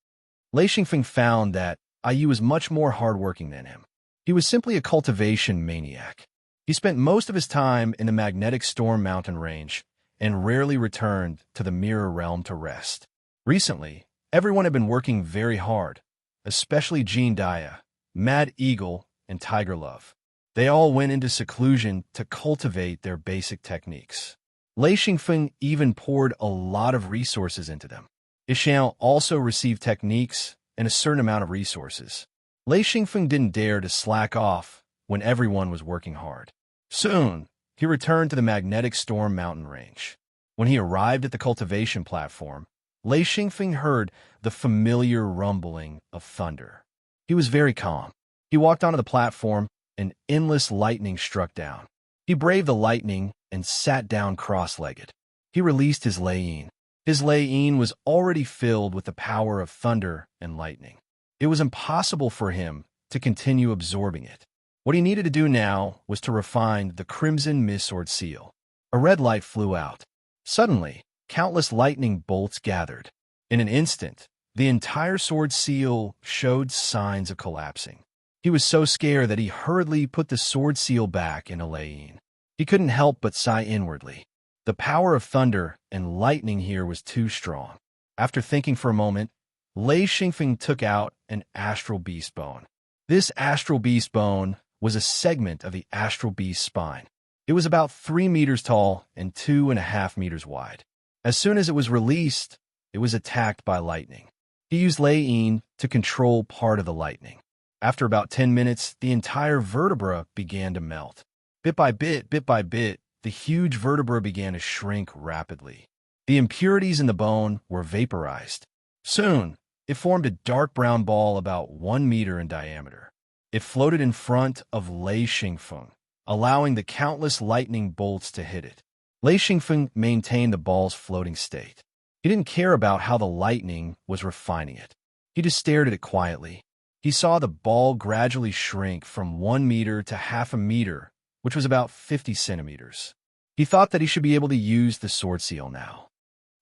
Lei Xingfeng found that IU was much more hardworking than him. He was simply a cultivation maniac. He spent most of his time in the magnetic storm mountain range and rarely returned to the mirror realm to rest. Recently, everyone had been working very hard, especially Jean Daya, Mad Eagle, and Tiger Love. They all went into seclusion to cultivate their basic techniques. Lei Xingfeng even poured a lot of resources into them. Ishan also received techniques and a certain amount of resources. Lei Xingfeng didn't dare to slack off when everyone was working hard. Soon, he returned to the magnetic storm mountain range. When he arrived at the cultivation platform, Lei Xingfeng heard the familiar rumbling of thunder. He was very calm. He walked onto the platform, and endless lightning struck down. He braved the lightning and sat down cross-legged. He released his Lei-yin. His Lei-yin was already filled with the power of thunder and lightning. It was impossible for him to continue absorbing it. What he needed to do now was to refine the crimson mist sword seal. A red light flew out. Suddenly, countless lightning bolts gathered. In an instant, the entire sword seal showed signs of collapsing. He was so scared that he hurriedly put the sword seal back in a Lei-yin. He couldn't help but sigh inwardly. The power of thunder and lightning here was too strong. After thinking for a moment, Lei Xingfeng took out an astral beast bone. This astral beast bone was a segment of the astral beast spine. It was about 3 meters tall and 2.5 meters wide. As soon as it was released, it was attacked by lightning. He used Lei-yin to control part of the lightning. After about 10 minutes, the entire vertebra began to melt. Bit by bit, the huge vertebra began to shrink rapidly. The impurities in the bone were vaporized. Soon, it formed a dark brown ball about 1 meter in diameter. It floated in front of Lei Xingfeng, allowing the countless lightning bolts to hit it. Lei Xingfeng maintained the ball's floating state. He didn't care about how the lightning was refining it. He just stared at it quietly. He saw the ball gradually shrink from 1 meter to half a meter, which was about 50 centimeters. He thought that he should be able to use the sword seal now.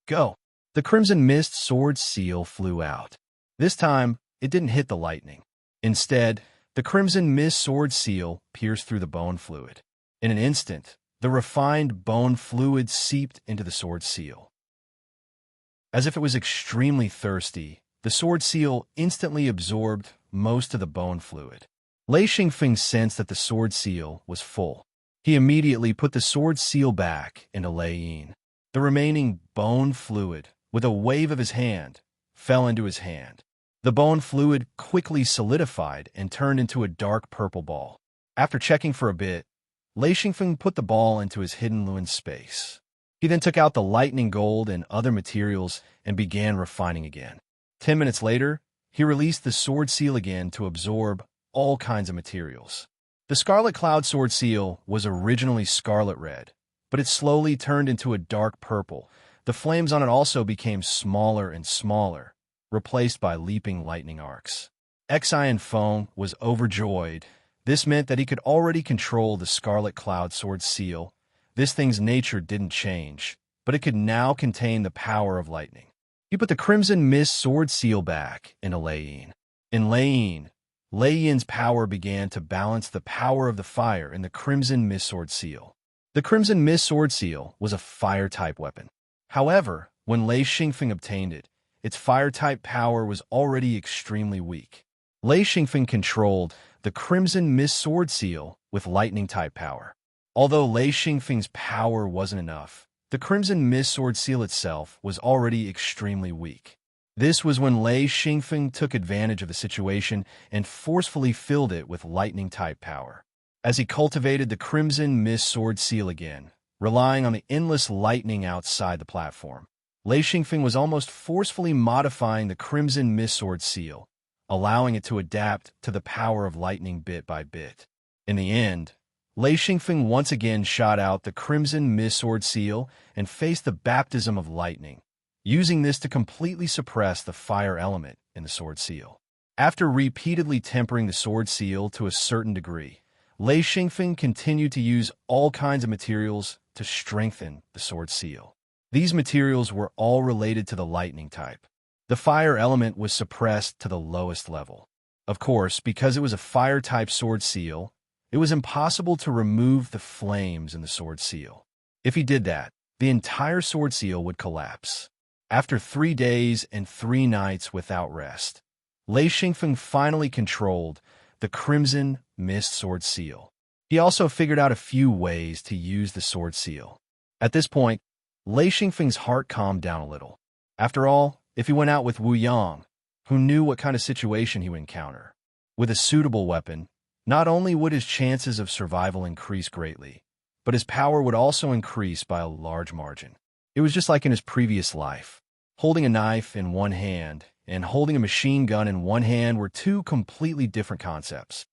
Go! The crimson mist sword seal flew out. This time, it didn't hit the lightning. Instead, the crimson mist sword seal pierced through the bone fluid. In an instant, the refined bone fluid seeped into the sword seal. As if it was extremely thirsty, the sword seal instantly absorbed most of the bone fluid. Lei Xingfeng sensed that the sword seal was full. He immediately put the sword seal back into Lei-yin. The remaining bone fluid, with a wave of his hand, fell into his hand. The bone fluid quickly solidified and turned into a dark purple ball. After checking for a bit, Lei Xingfeng put the ball into his hidden Luin space. He then took out the lightning gold and other materials and began refining again. 10 minutes later, he released the sword seal again to absorb all kinds of materials. The Scarlet Cloud sword seal was originally scarlet red, but it slowly turned into a dark purple. The flames on it also became smaller and smaller, replaced by leaping lightning arcs. Xian Feng was overjoyed. This meant that he could already control the Scarlet Cloud sword seal. This thing's nature didn't change, but it could now contain the power of lightning. He put the Crimson Mist sword seal back in Lei-yin. In Lei-yin, Lei-yin's power began to balance the power of the fire in the Crimson Mist sword seal. The Crimson Mist sword seal was a fire-type weapon. However, when Lei Xingfeng obtained it, its fire-type power was already extremely weak. Lei Xingfeng controlled the Crimson Mist sword seal with lightning-type power. Although Lei Xingfeng's power wasn't enough, the Crimson Mist sword seal itself was already extremely weak. This was when Lei Xingfeng took advantage of the situation and forcefully filled it with lightning-type power. as he cultivated the Crimson Mist Sword Seal again, relying on the endless lightning outside the platform. Lei Xingfeng was almost forcefully modifying the Crimson Mist Sword Seal, allowing it to adapt to the power of lightning bit by bit. In the end, Lei Xingfeng once again shot out the Crimson Mist Sword Seal and faced the baptism of lightning, using this to completely suppress the fire element in the Sword Seal. After repeatedly tempering the Sword Seal to a certain degree, Lei Xingfeng continued to use all kinds of materials to strengthen the Sword Seal. These materials were all related to the lightning type. The fire element was suppressed to the lowest level. Of course, because it was a fire-type Sword Seal, it was impossible to remove the flames in the Sword Seal. If he did that, the entire Sword Seal would collapse. After 3 days and 3 nights without rest, Lei Xingfeng finally controlled the Crimson Mist Sword Seal. He also figured out a few ways to use the Sword Seal. At this point, Lei Xingfeng's heart calmed down a little. After all, if he went out with Wu Yang, who knew what kind of situation he would encounter, with a suitable weapon, not only would his chances of survival increase greatly, but his power would also increase by a large margin. It was just like in his previous life. Holding a knife in one hand and holding a machine gun in one hand were 2 completely different concepts.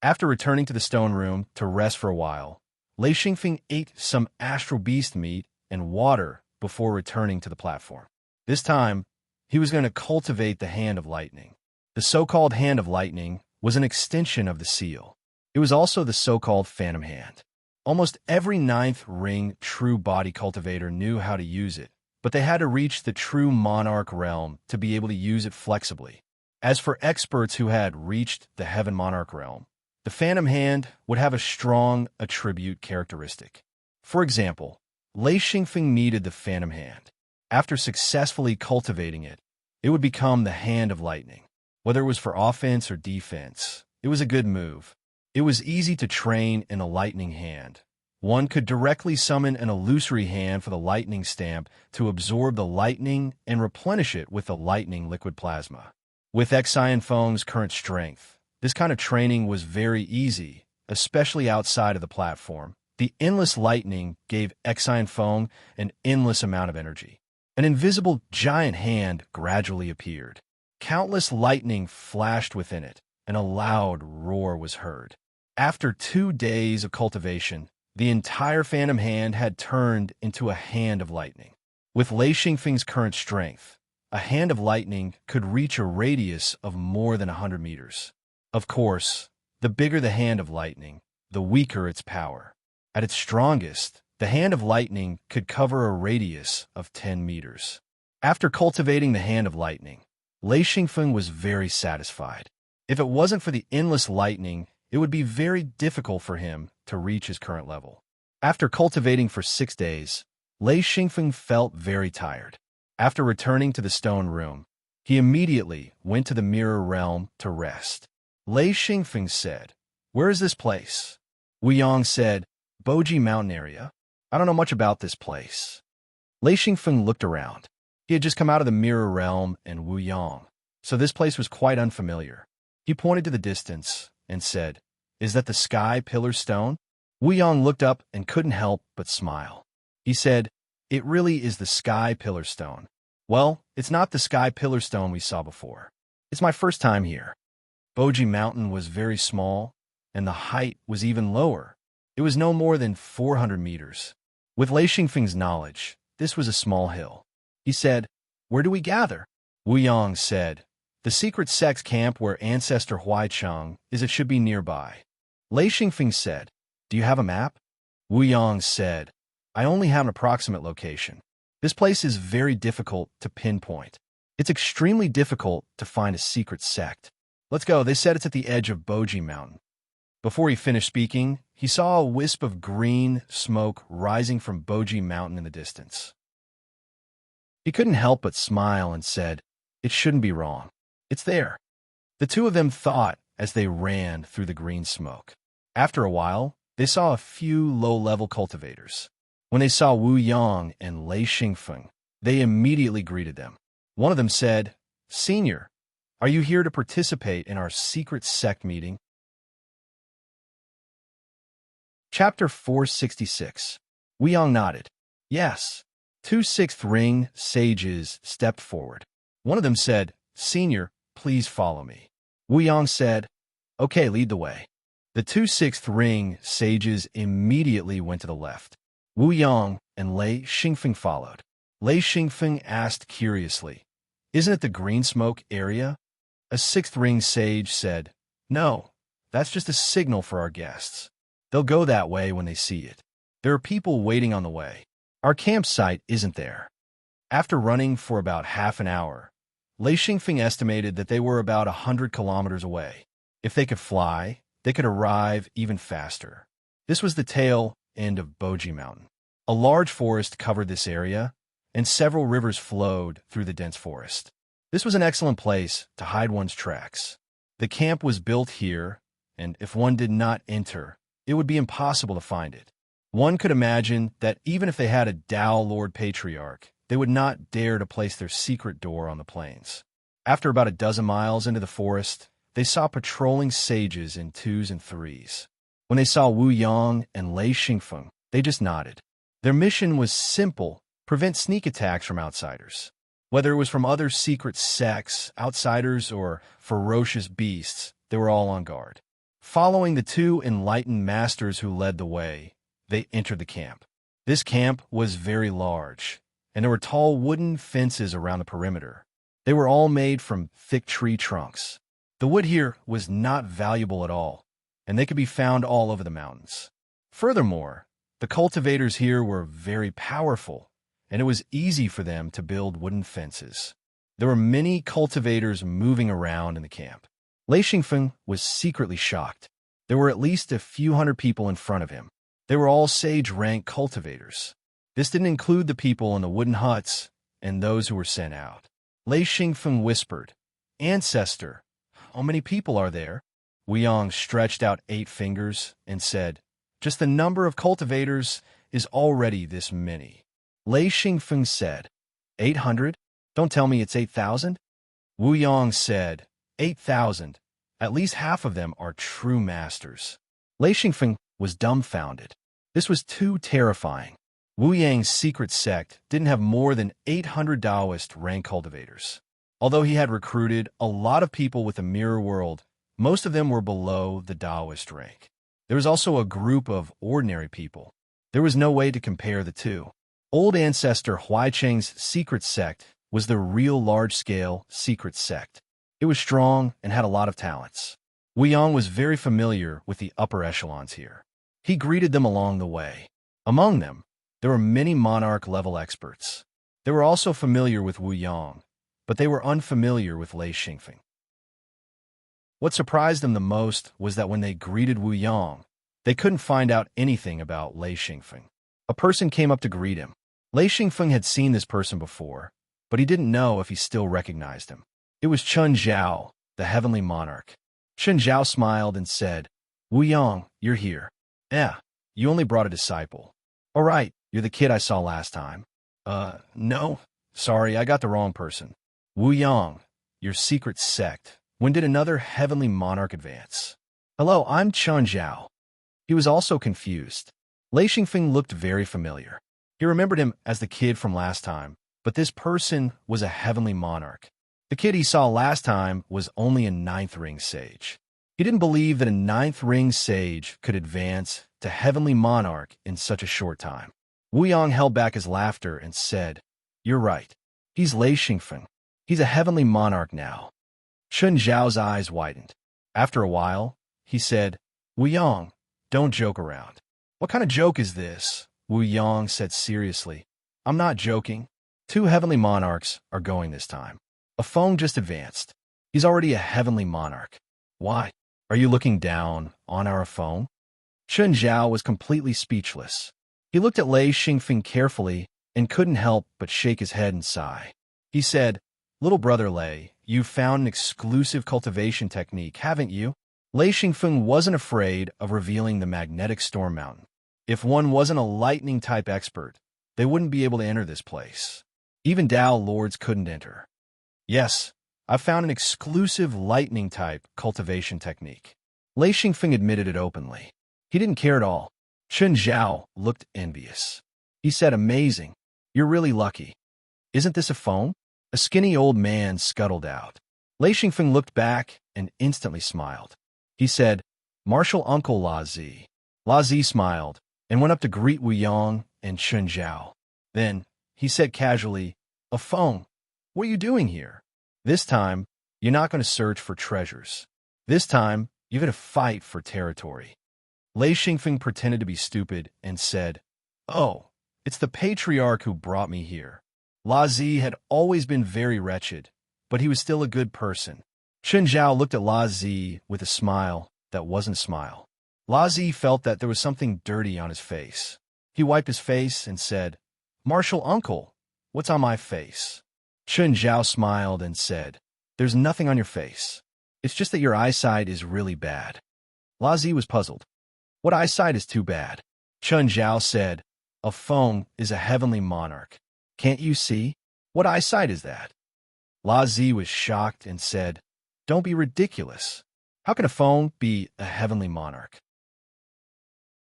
After returning to the stone room to rest for a while, Lei Xingfeng ate some astral beast meat and water before returning to the platform. This time, he was going to cultivate the Hand of Lightning. The so-called Hand of Lightning was an extension of the seal. It was also the so-called Phantom Hand. Almost every 9th ring true body cultivator knew how to use it, but they had to reach the true monarch realm to be able to use it flexibly. As for experts who had reached the heaven monarch realm, the Phantom Hand would have a strong attribute characteristic. For example, Lei Xingfeng needed the Phantom Hand. After successfully cultivating it, it would become the Hand of Lightning. Whether it was for offense or defense, it was a good move. It was easy to train in a lightning hand. One could directly summon an illusory hand for the lightning stamp to absorb the lightning and replenish it with the lightning liquid plasma. With Xian Feng's current strength, this kind of training was very easy, especially outside of the platform. The endless lightning gave Xian Feng an endless amount of energy. An invisible giant hand gradually appeared. Countless lightning flashed within it, and a loud roar was heard. After 2 days of cultivation, the entire Phantom Hand had turned into a Hand of Lightning. With Lei Xingfeng's current strength, a Hand of Lightning could reach a radius of more than 100 meters. Of course, the bigger the Hand of Lightning, the weaker its power. At its strongest, the Hand of Lightning could cover a radius of 10 meters. After cultivating the Hand of Lightning, Lei Xingfeng was very satisfied. If it wasn't for the endless lightning, it would be very difficult for him to reach his current level. After cultivating for 6 days, Lei Xingfeng felt very tired. After returning to the stone room, he immediately went to the mirror realm to rest. Lei Xingfeng said, "Where is this place?" Wu Yang said, "Boji Mountain area. I don't know much about this place." Lei Xingfeng looked around. He had just come out of the mirror realm and Wu Yang, so this place was quite unfamiliar. He pointed to the distance and said, "Is that the Sky Pillar Stone?" Wu Yang looked up and couldn't help but smile. He said, "It really is the Sky Pillar Stone." "Well, it's not the Sky Pillar Stone we saw before. It's my first time here." Boji Mountain was very small, and the height was even lower. It was no more than 400 meters. With Lei Xingfeng's knowledge, this was a small hill. He said, "Where do we gather?" Wu Yang said, "The secret sex camp where Ancestor Huaicheng is. It should be nearby." Lei Xingfeng said, "Do you have a map?" Wu Yang said, "I only have an approximate location. This place is very difficult to pinpoint. It's extremely difficult to find a secret sect. Let's go. They said it's at the edge of Boji Mountain." Before he finished speaking, he saw a wisp of green smoke rising from Boji Mountain in the distance. He couldn't help but smile and said, "It shouldn't be wrong. It's there." The 2 of them thought as they ran through the green smoke. After a while, they saw a few low-level cultivators. When they saw Wu Yang and Lei Xingfeng, they immediately greeted them. One of them said, "Senior, are you here to participate in our secret sect meeting?" Chapter 466. Wuyong nodded. Yes. 2 sixth ring sages stepped forward. One of them said, Senior, please follow me. Wuyong said, Okay, lead the way. The 2 sixth ring sages immediately went to the left. Wuyong and Lei Xingfeng followed. Lei Xingfeng asked curiously, Isn't it the green smoke area? A 6th ring sage said, No, that's just a signal for our guests. They'll go that way when they see it. There are people waiting on the way. Our campsite isn't there. After running for about half an hour, Lei Xingfeng estimated that they were about 100 kilometers away. If they could fly, they could arrive even faster. This was the tail end of Boji Mountain. A large forest covered this area, and several rivers flowed through the dense forest. This was an excellent place to hide one's tracks. The camp was built here, and if one did not enter, it would be impossible to find it. One could imagine that even if they had a Tao Lord Patriarch, they would not dare to place their secret door on the plains. After about a dozen miles into the forest, they saw patrolling sages in 2s and 3s. When they saw Wuyong and Lei Xingfeng, they just nodded. Their mission was simple: prevent sneak attacks from outsiders. Whether it was from other secret sects, outsiders, or ferocious beasts, they were all on guard. Following the 2 enlightened masters who led the way, they entered the camp. This camp was very large, and there were tall wooden fences around the perimeter. They were all made from thick tree trunks. The wood here was not valuable at all, and they could be found all over the mountains. Furthermore, the cultivators here were very powerful, and it was easy for them to build wooden fences. There were many cultivators moving around in the camp. Lei Xingfeng was secretly shocked. There were at least a few hundred people in front of him. They were all sage-rank cultivators. This didn't include the people in the wooden huts and those who were sent out. Lei Xingfeng whispered, Ancestor, how many people are there? Wuyong stretched out 8 fingers and said, Just the number of cultivators is already this many. Lei Xingfeng said, 800? Don't tell me it's 8,000? Wuyong said, 8,000. At least half of them are true masters. Lei Xingfeng was dumbfounded. This was too terrifying. Wu Yang's secret sect didn't have more than 800 Taoist rank cultivators. Although he had recruited a lot of people with the mirror world, most of them were below the Taoist rank. There was also a group of ordinary people. There was no way to compare the two. Old ancestor Huaicheng's secret sect was the real large-scale secret sect. It was strong and had a lot of talents. Wuyong was very familiar with the upper echelons here. He greeted them along the way. Among them, there were many monarch-level experts. They were also familiar with Wuyong, but they were unfamiliar with Lei Xingfeng. What surprised them the most was that when they greeted Wuyong, they couldn't find out anything about Lei Xingfeng. A person came up to greet him. Lei Xingfeng had seen this person before, but he didn't know if he still recognized him. It was Chun Zhao, the heavenly monarch. Chun Zhao smiled and said, Wuyong, you're here. You only brought a disciple. All right, you're the kid I saw last time. No. Sorry, I got the wrong person. Wuyong, your secret sect. When did another heavenly monarch advance? Hello, I'm Chun Zhao. He was also confused. Lei Xingfeng looked very familiar. He remembered him as the kid from last time, but this person was a heavenly monarch. The kid he saw last time was only a 9th ring sage. He didn't believe that a 9th ring sage could advance to heavenly monarch in such a short time. Wuyong held back his laughter and said, You're right. He's Lei Xingfeng. He's a heavenly monarch now. Chun Zhao's eyes widened. After a while, he said, Wuyong, don't joke around. What kind of joke is this? Wuyong said seriously. I'm not joking. 2 heavenly monarchs are going this time. A Feng just advanced. He's already a heavenly monarch. Why? Are you looking down on our Feng? Chun Zhao was completely speechless. He looked at Lei Xingfeng carefully and couldn't help but shake his head and sigh. He said, Little brother Lei, you've found an exclusive cultivation technique, haven't you? Lei Xingfeng wasn't afraid of revealing the magnetic storm mountain. If one wasn't a lightning-type expert, they wouldn't be able to enter this place. Even Tao Lords couldn't enter. Yes, I've found an exclusive lightning-type cultivation technique. Lei Xingfeng admitted it openly. He didn't care at all. Chen Zhao looked envious. He said, amazing. You're really lucky. Isn't this a phone? A skinny old man scuttled out. Lei Xingfeng looked back and instantly smiled. He said, Martial Uncle La Zi. La Zi smiled and went up to greet Wu Yong and Chen Zhao. Then, he said casually, a phone? What are you doing here? This time, you're not going to search for treasures. This time, you're going to fight for territory. Lei Xingfeng pretended to be stupid and said, oh, it's the patriarch who brought me here. La Zi had always been very wretched, but he was still a good person. Chen Zhao looked at La Zi with a smile that wasn't a smile. La Zi felt that there was something dirty on his face. He wiped his face and said, Martial Uncle, what's on my face? Chen Zhao smiled and said, there's nothing on your face. It's just that your eyesight is really bad. La Zi was puzzled. What eyesight is too bad? Chen Zhao said, a phone is a heavenly monarch. Can't you see? What eyesight is that? La Zi was shocked and said, don't be ridiculous. How can a phone be a heavenly monarch?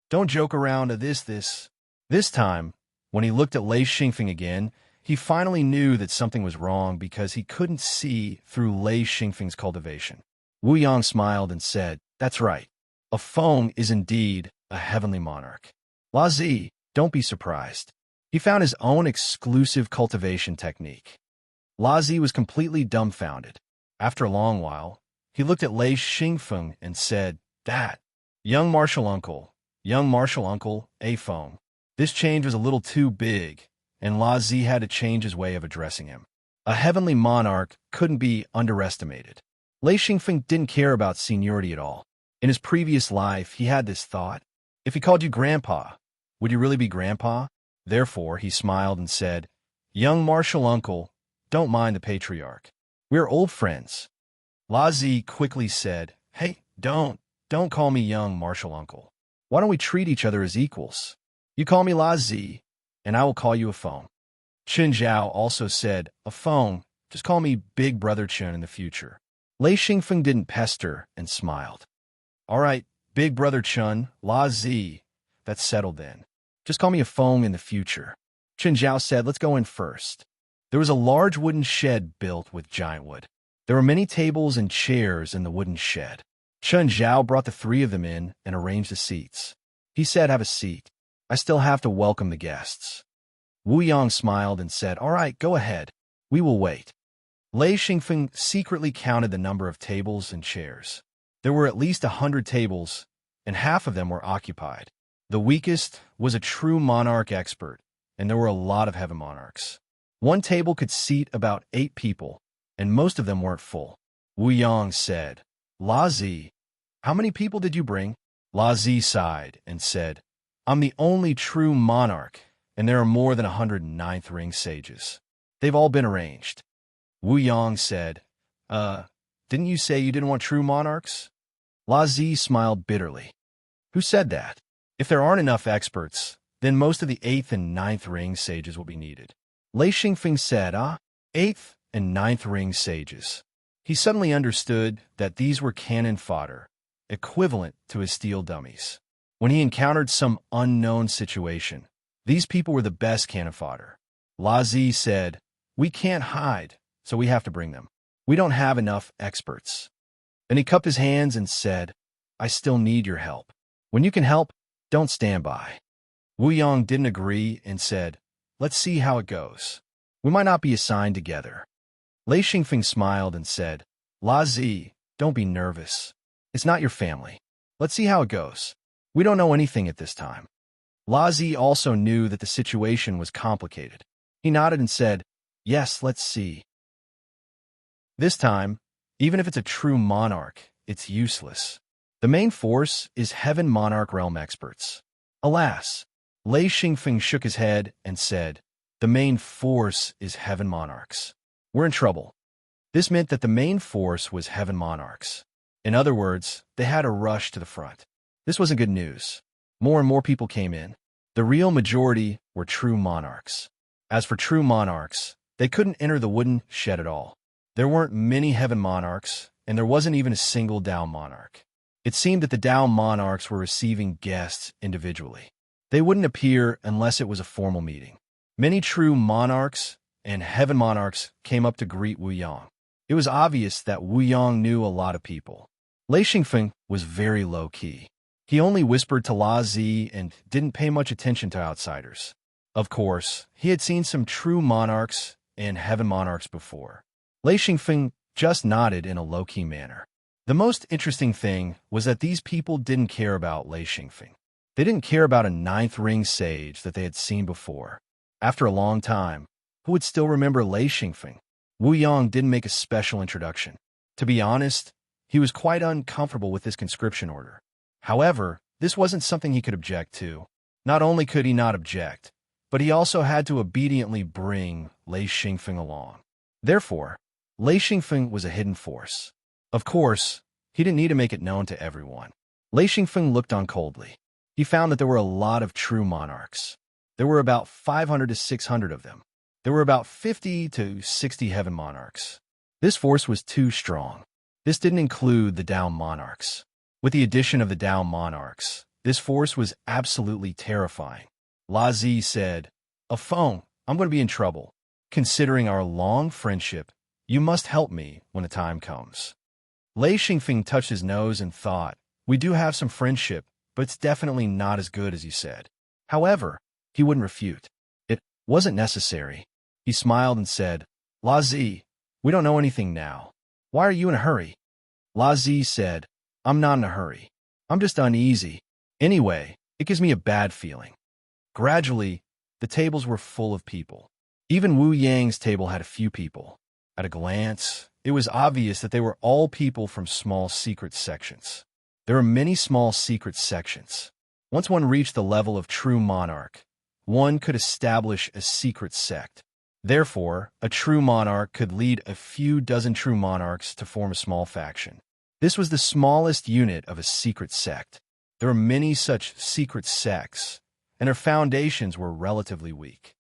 Don't joke around to this. This time, when he looked at Lei Xingfeng again, he finally knew that something was wrong because he couldn't see through Lei Xingfeng's cultivation. Wu Yang smiled and said, that's right. A phone is indeed a heavenly monarch. La Zi, don't be surprised. He found his own exclusive cultivation technique. La Zi was completely dumbfounded. After a long while, he looked at Lei Xingfeng and said, that, young martial uncle, a phone. This change was a little too big, and La Zi had to change his way of addressing him. A heavenly monarch couldn't be underestimated. Lei Xingfeng didn't care about seniority at all. In his previous life, he had this thought. If he called you grandpa, would you really be grandpa? Therefore, he smiled and said, young martial uncle, don't mind the patriarch. We're old friends. La Zi quickly said, hey, don't call me young martial uncle. Why don't we treat each other as equals? You call me La Zi, and I will call you a phone. Chen Zhao also said, a phone, just call me Big Brother Chen in the future. Lei Xingfeng didn't pester and smiled. All right, Big Brother Chen, La Zi, that's settled then. Just call me a phone in the future. Chen Zhao said, let's go in first. There was a large wooden shed built with giant wood. There were many tables and chairs in the wooden shed. Chen Zhao brought the three of them in and arranged the seats. He said, have a seat. I still have to welcome the guests. Wu Yang smiled and said, all right, go ahead. We will wait. Lei Xingfeng secretly counted the number of tables and chairs. There were at least 100 tables, and half of them were occupied. The weakest was a true monarch expert, and there were a lot of heaven monarchs. One table could seat about 8 people, and most of them weren't full. Wu Yang said, La Zi, how many people did you bring? La Zi sighed and said, I'm the only true monarch, and there are more than 109th ring sages. They've all been arranged. Wu Yang said, didn't you say you didn't want true monarchs? La Zi smiled bitterly. Who said that? If there aren't enough experts, then most of the 8th and 9th ring sages will be needed. Lei Xingfeng said, 8th and 9th ring sages. He suddenly understood that these were cannon fodder, equivalent to his steel dummies. When he encountered some unknown situation, these people were the best cannon fodder. La Zi said, we can't hide, so we have to bring them. We don't have enough experts. Then he cupped his hands and said, I still need your help. When you can help, don't stand by. Wu Yang didn't agree and said, let's see how it goes. We might not be assigned together. Lei Xingfeng smiled and said, La Zi, don't be nervous. It's not your family. Let's see how it goes. We don't know anything at this time. La Zi also knew that the situation was complicated. He nodded and said, yes, let's see. This time, even if it's a true monarch, it's useless. The main force is Heaven Monarch Realm experts. Alas, Lei Xingfeng shook his head and said, the main force is Heaven Monarchs. We're in trouble. This meant that the main force was Heaven Monarchs. In other words, they had to rush to the front. This wasn't good news. More and more people came in. The real majority were true monarchs. As for true monarchs, they couldn't enter the wooden shed at all. There weren't many Heaven Monarchs, and there wasn't even a single Dao Monarch. It seemed that the Tao monarchs were receiving guests individually. They wouldn't appear unless it was a formal meeting. Many true monarchs and heaven monarchs came up to greet Wu Yang. It was obvious that Wu Yang knew a lot of people. Lei Xingfeng was very low-key. He only whispered to La Zi and didn't pay much attention to outsiders. Of course, he had seen some true monarchs and heaven monarchs before. Lei Xingfeng just nodded in a low-key manner. The most interesting thing was that these people didn't care about Lei Xingfeng. They didn't care about a ninth ring sage that they had seen before. After a long time, who would still remember Lei Xingfeng? Wu Yang didn't make a special introduction. To be honest, he was quite uncomfortable with this conscription order. However, this wasn't something he could object to. Not only could he not object, but he also had to obediently bring Lei Xingfeng along. Therefore, Lei Xingfeng was a hidden force. Of course, he didn't need to make it known to everyone. Lei Xingfeng looked on coldly. He found that there were a lot of true monarchs. There were about 500 to 600 of them. There were about 50 to 60 heaven monarchs. This force was too strong. This didn't include the Tao monarchs. With the addition of the Tao monarchs, this force was absolutely terrifying. La Zi said, "Afeng, I'm going to be in trouble. Considering our long friendship, you must help me when the time comes." Lei Xingfeng touched his nose and thought, "We do have some friendship, but it's definitely not as good as you said." However, he wouldn't refute. It wasn't necessary. He smiled and said, "La Zi, we don't know anything now. Why are you in a hurry?" La Zi said, "I'm not in a hurry. I'm just uneasy. Anyway, it gives me a bad feeling." Gradually, the tables were full of people. Even Wu Yang's table had a few people. At a glance, it was obvious that they were all people from small secret sections. There are many small secret sections. Once one reached the level of true monarch, one could establish a secret sect. Therefore, a true monarch could lead a few dozen true monarchs to form a small faction. This was the smallest unit of a secret sect. There are many such secret sects, and their foundations were relatively weak.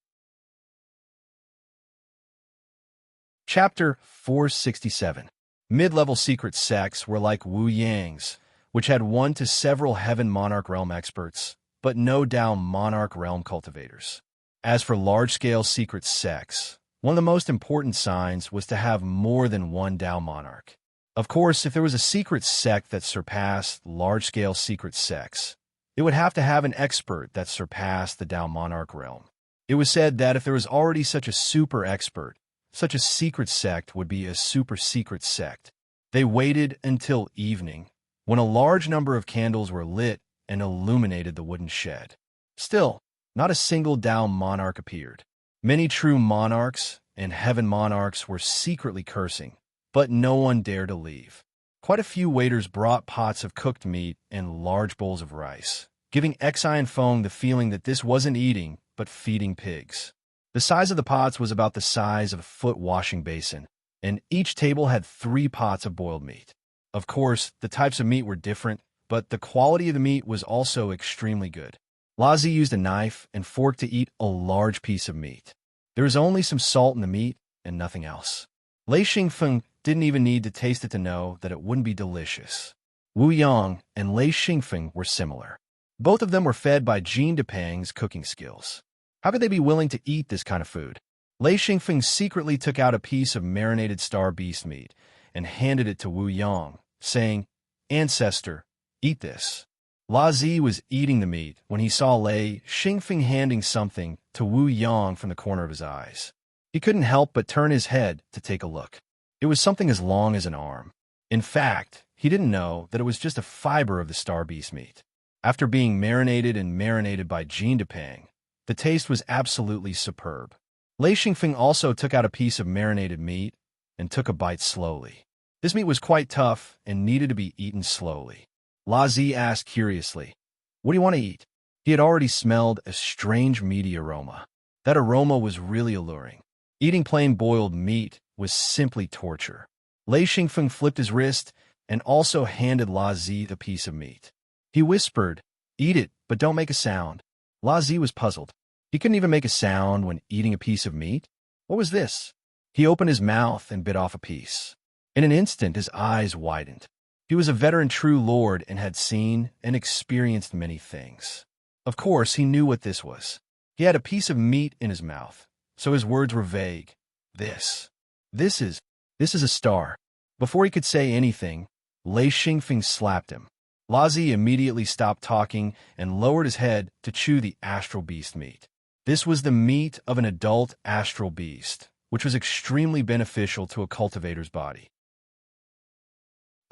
Chapter 467. Mid-level secret sects were like Wu Yang's, which had one to several heaven monarch realm experts, but no Tao monarch realm cultivators. As for large-scale secret sects, one of the most important signs was to have more than one Tao monarch. Of course, if there was a secret sect that surpassed large-scale secret sects, it would have to have an expert that surpassed the Tao monarch realm. It was said that if there was already such a super expert, such a secret sect would be a super secret sect. They waited until evening, when a large number of candles were lit and illuminated the wooden shed. Still, not a single Tao monarch appeared. Many true monarchs and heaven monarchs were secretly cursing, but no one dared to leave. Quite a few waiters brought pots of cooked meat and large bowls of rice, giving Xi and Feng the feeling that this wasn't eating, but feeding pigs. The size of the pots was about the size of a foot washing basin, and each table had 3 pots of boiled meat. Of course, the types of meat were different, but the quality of the meat was also extremely good. La Zi used a knife and fork to eat a large piece of meat. There was only some salt in the meat and nothing else. Lei Xingfeng didn't even need to taste it to know that it wouldn't be delicious. Wu Yang and Lei Xingfeng were similar. Both of them were fed by Jean Depang's cooking skills. How could they be willing to eat this kind of food? Lei Xingfeng secretly took out a piece of marinated star beast meat and handed it to Wu Yang, saying, "Ancestor, eat this." La Zi was eating the meat when he saw Lei Xingfeng handing something to Wu Yang from the corner of his eyes. He couldn't help but turn his head to take a look. It was something as long as an arm. In fact, he didn't know that it was just a fiber of the star beast meat. After being marinated by Jean Depang, the taste was absolutely superb. Lei Xingfeng also took out a piece of marinated meat and took a bite slowly. This meat was quite tough and needed to be eaten slowly. La Zi asked curiously, "What do you want to eat?" He had already smelled a strange meaty aroma. That aroma was really alluring. Eating plain boiled meat was simply torture. Lei Xingfeng flipped his wrist and also handed La Zi the piece of meat. He whispered, "Eat it, but don't make a sound." La Zi was puzzled. He couldn't even make a sound when eating a piece of meat. What was this? He opened his mouth and bit off a piece. In an instant, his eyes widened. He was a veteran true lord and had seen and experienced many things. Of course, he knew what this was. He had a piece of meat in his mouth, so his words were vague. This is a star. Before he could say anything, Lei Xingfeng slapped him. Lazi immediately stopped talking and lowered his head to chew the astral beast meat. This was the meat of an adult astral beast, which was extremely beneficial to a cultivator's body.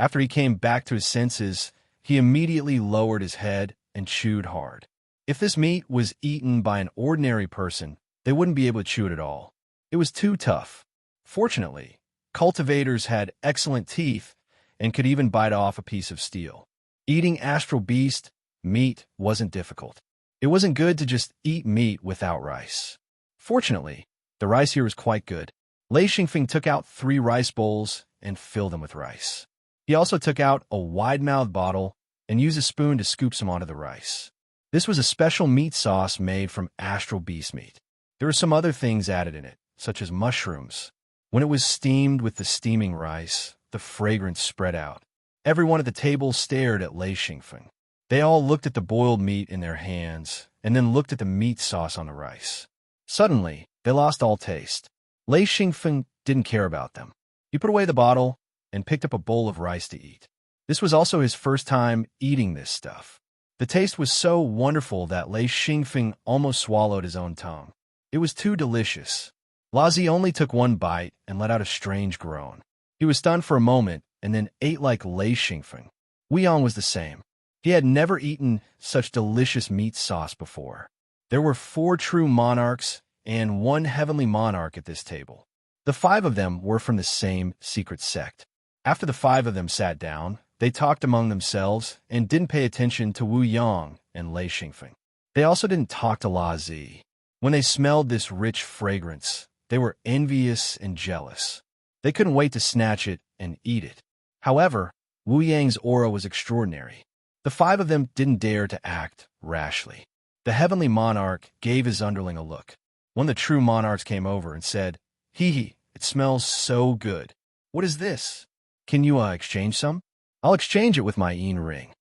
After he came back to his senses, he immediately lowered his head and chewed hard. If this meat was eaten by an ordinary person, they wouldn't be able to chew it at all. It was too tough. Fortunately, cultivators had excellent teeth and could even bite off a piece of steel. Eating astral beast meat wasn't difficult. It wasn't good to just eat meat without rice. Fortunately, the rice here was quite good. Lei Xingfeng took out 3 rice bowls and filled them with rice. He also took out a wide-mouthed bottle and used a spoon to scoop some onto the rice. This was a special meat sauce made from astral beast meat. There were some other things added in it, such as mushrooms. When it was steamed with the steaming rice, the fragrance spread out. Everyone at the table stared at Lei Xingfeng. They all looked at the boiled meat in their hands and then looked at the meat sauce on the rice. Suddenly, they lost all taste. Lei Xingfeng didn't care about them. He put away the bottle and picked up a bowl of rice to eat. This was also his first time eating this stuff. The taste was so wonderful that Lei Xingfeng almost swallowed his own tongue. It was too delicious. Lazi only took 1 bite and let out a strange groan. He was stunned for a moment and then ate like Lei Xingfeng. Wu Yang was the same. He had never eaten such delicious meat sauce before. There were 4 true monarchs and 1 heavenly monarch at this table. The 5 of them were from the same secret sect. After the 5 of them sat down, they talked among themselves and didn't pay attention to Wu Yang and Lei Xingfeng. They also didn't talk to Lazi. When they smelled this rich fragrance, they were envious and jealous. They couldn't wait to snatch it and eat it. However, Wu Yang's aura was extraordinary. The 5 of them didn't dare to act rashly. The heavenly monarch gave his underling a look. One of the true monarchs came over and said, "Hee, it smells so good. What is this? Can you exchange some? I'll exchange it with my yin ring."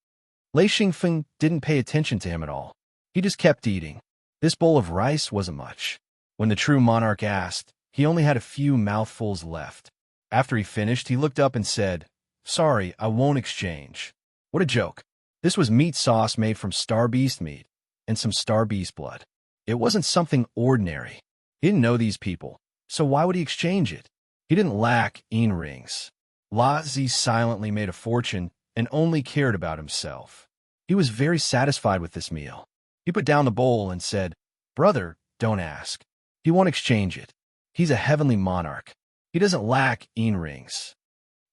Lei Xingfeng didn't pay attention to him at all. He just kept eating. This bowl of rice wasn't much. When the true monarch asked, he only had a few mouthfuls left. After he finished, he looked up and said, "Sorry, I won't exchange." What a joke. This was meat sauce made from star beast meat and some star beast blood. It wasn't something ordinary. He didn't know these people, so why would he exchange it? He didn't lack yin rings. Lazi silently made a fortune and only cared about himself. He was very satisfied with this meal. He put down the bowl and said, "Brother, don't ask. He won't exchange it. He's a heavenly monarch. He doesn't lack yin rings."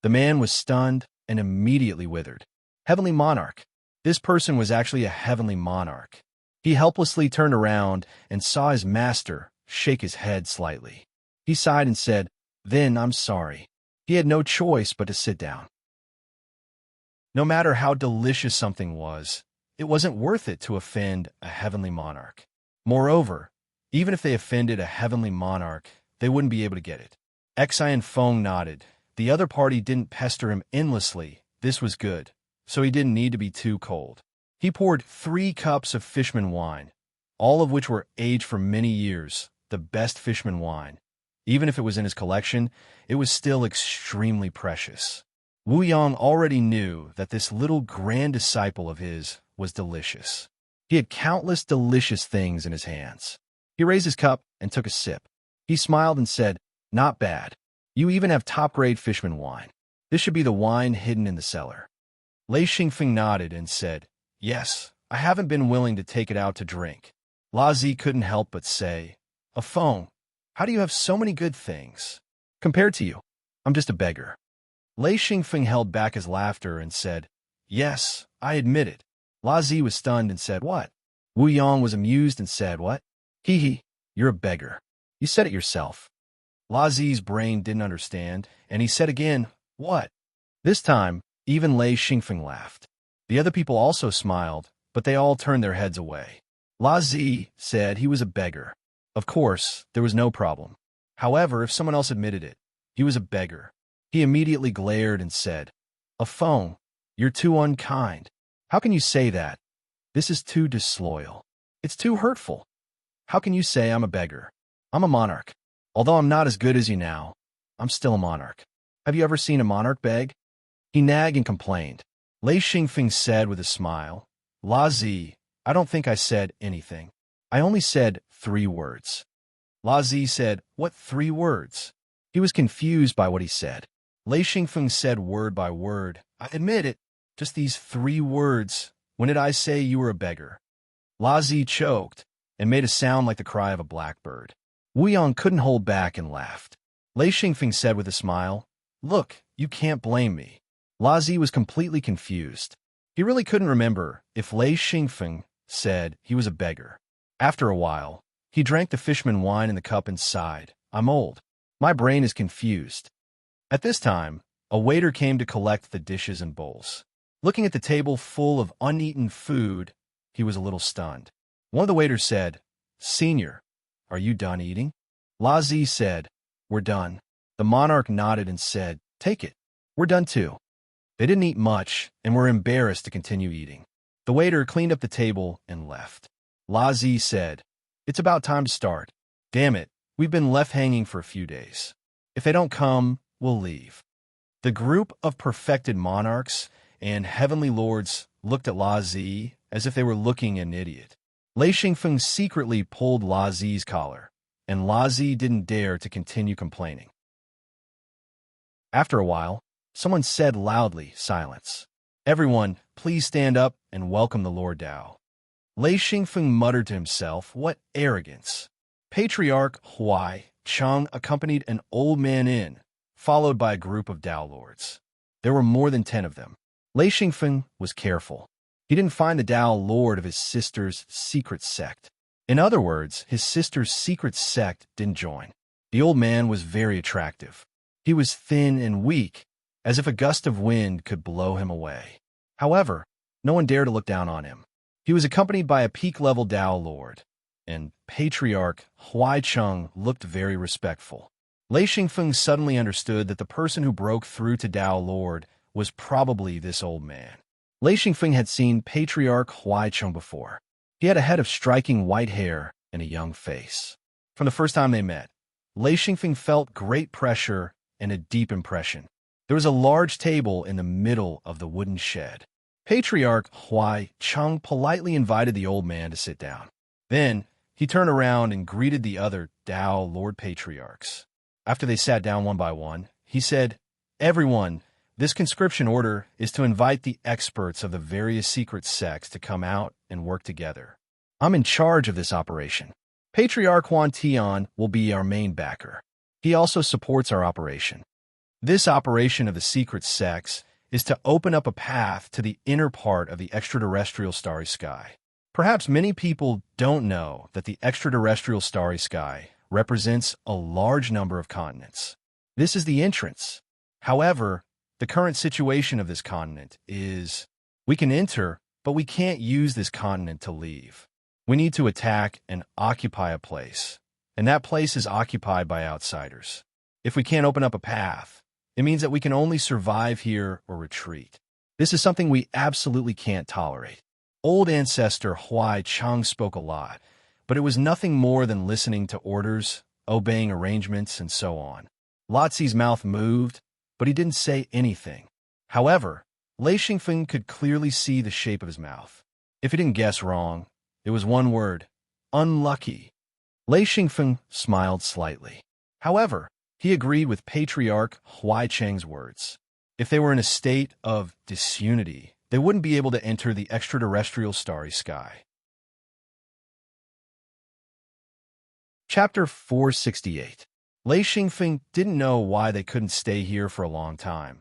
The man was stunned and immediately withered. Heavenly monarch. This person was actually a heavenly monarch. He helplessly turned around and saw his master shake his head slightly. He sighed and said, "Then I'm sorry." He had no choice but to sit down. No matter how delicious something was, it wasn't worth it to offend a heavenly monarch. Moreover, even if they offended a heavenly monarch, they wouldn't be able to get it. Xi and Feng nodded. The other party didn't pester him endlessly. This was good, so he didn't need to be too cold. He poured 3 cups of fishman wine, all of which were aged for many years, the best fishman wine. Even if it was in his collection, it was still extremely precious. Wu Yang already knew that this little grand disciple of his was delicious. He had countless delicious things in his hands. He raised his cup and took a sip. He smiled and said, "Not bad. You even have top-grade fishman wine. This should be the wine hidden in the cellar." Lei Xingfeng nodded and said, "Yes, I haven't been willing to take it out to drink." Lazi couldn't help but say, "A Feng, how do you have so many good things? Compared to you, I'm just a beggar." Lei Xingfeng held back his laughter and said, "Yes, I admit it." Lazi was stunned and said, "What?" Wu Yang was amused and said, "What? Hee, you're a beggar. You said it yourself." Lazi's brain didn't understand, and he said again, "What?" This time, even Lei Xingfeng laughed. The other people also smiled, but they all turned their heads away. Lazi said he was a beggar. Of course, there was no problem. However, if someone else admitted it, he was a beggar. He immediately glared and said, "A Feng, You're too unkind. How can you say that? This is too disloyal. It's too hurtful. How can you say I'm a beggar? I'm a monarch. Although I'm not as good as you now, I'm still a monarch. Have you ever seen a monarch beg? He nagged and complained. Lei Xingfeng said with a smile, La Zi, I don't think I said anything. I only said 3 words. La Zi said, What 3 words? He was confused by what he said. Lei Xingfeng said word by word, I admit it, just these 3 words. When did I say you were a beggar? La Zi choked and made a sound like the cry of a blackbird. Wu Yang couldn't hold back and laughed. Lei Xingfeng said with a smile, Look, you can't blame me. La Zi was completely confused. He really couldn't remember if Lei Xingfeng said he was a beggar. After a while, he drank the fishman wine in the cup and sighed, I'm old. My brain is confused. At this time, a waiter came to collect the dishes and bowls. Looking at the table full of uneaten food, he was a little stunned. One of the waiters said, Senior, are you done eating? La Zi said, We're done. The monarch nodded and said, Take it. We're done too. They didn't eat much and were embarrassed to continue eating. The waiter cleaned up the table and left. La Zi said, It's about time to start. Damn it, we've been left hanging for a few days. If they don't come, we'll leave. The group of perfected monarchs and heavenly lords looked at La Zi as if they were looking at an idiot. Lei Xingfeng secretly pulled La Zi's collar, and La Zi didn't dare to continue complaining. After a while, someone said loudly, Silence. Everyone, please stand up and welcome the Lord Tao. Lei Xingfeng muttered to himself, What arrogance! Patriarch Huai Chang accompanied an old man in, followed by a group of Tao lords. There were more than 10 of them. Lei Xingfeng was careful. He didn't find the Tao lord of his sister's secret sect. In other words, his sister's secret sect didn't join. The old man was very attractive. He was thin and weak, as if a gust of wind could blow him away. However, no one dared to look down on him. He was accompanied by a peak-level Tao lord, and Patriarch Huai Cheng looked very respectful. Lei Xingfeng suddenly understood that the person who broke through to Tao lord was probably this old man. Lei Xingfeng had seen Patriarch Huai Cheng before. He had a head of striking white hair and a young face. From the first time they met, Lei Xingfeng felt great pressure and a deep impression. There was a large table in the middle of the wooden shed. Patriarch Huai Cheng politely invited the old man to sit down. Then, he turned around and greeted the other Tao Lord Patriarchs. After they sat down one by one, he said, Everyone, this conscription order is to invite the experts of the various secret sects to come out and work together. I'm in charge of this operation. Patriarch Huan Tian will be our main backer. He also supports our operation. This operation of the secret sects is to open up a path to the inner part of the extraterrestrial starry sky. Perhaps many people don't know that the extraterrestrial starry sky represents a large number of continents. This is the entrance. However, the current situation of this continent is, we can enter, but we can't use this continent to leave. We need to attack and occupy a place, and that place is occupied by outsiders. If we can't open up a path, it means that we can only survive here or retreat. This is something we absolutely can't tolerate. Old ancestor Huai Chang spoke a lot, but it was nothing more than listening to orders, obeying arrangements, and so on. Lotzi's mouth moved, but he didn't say anything. However, Lei Xingfeng could clearly see the shape of his mouth. If he didn't guess wrong, it was one word, unlucky. Lei Xingfeng smiled slightly. However, he agreed with Patriarch Huai Cheng's words. If they were in a state of disunity, they wouldn't be able to enter the extraterrestrial starry sky. Chapter 468. Lei Xingfeng didn't know why they couldn't stay here for a long time,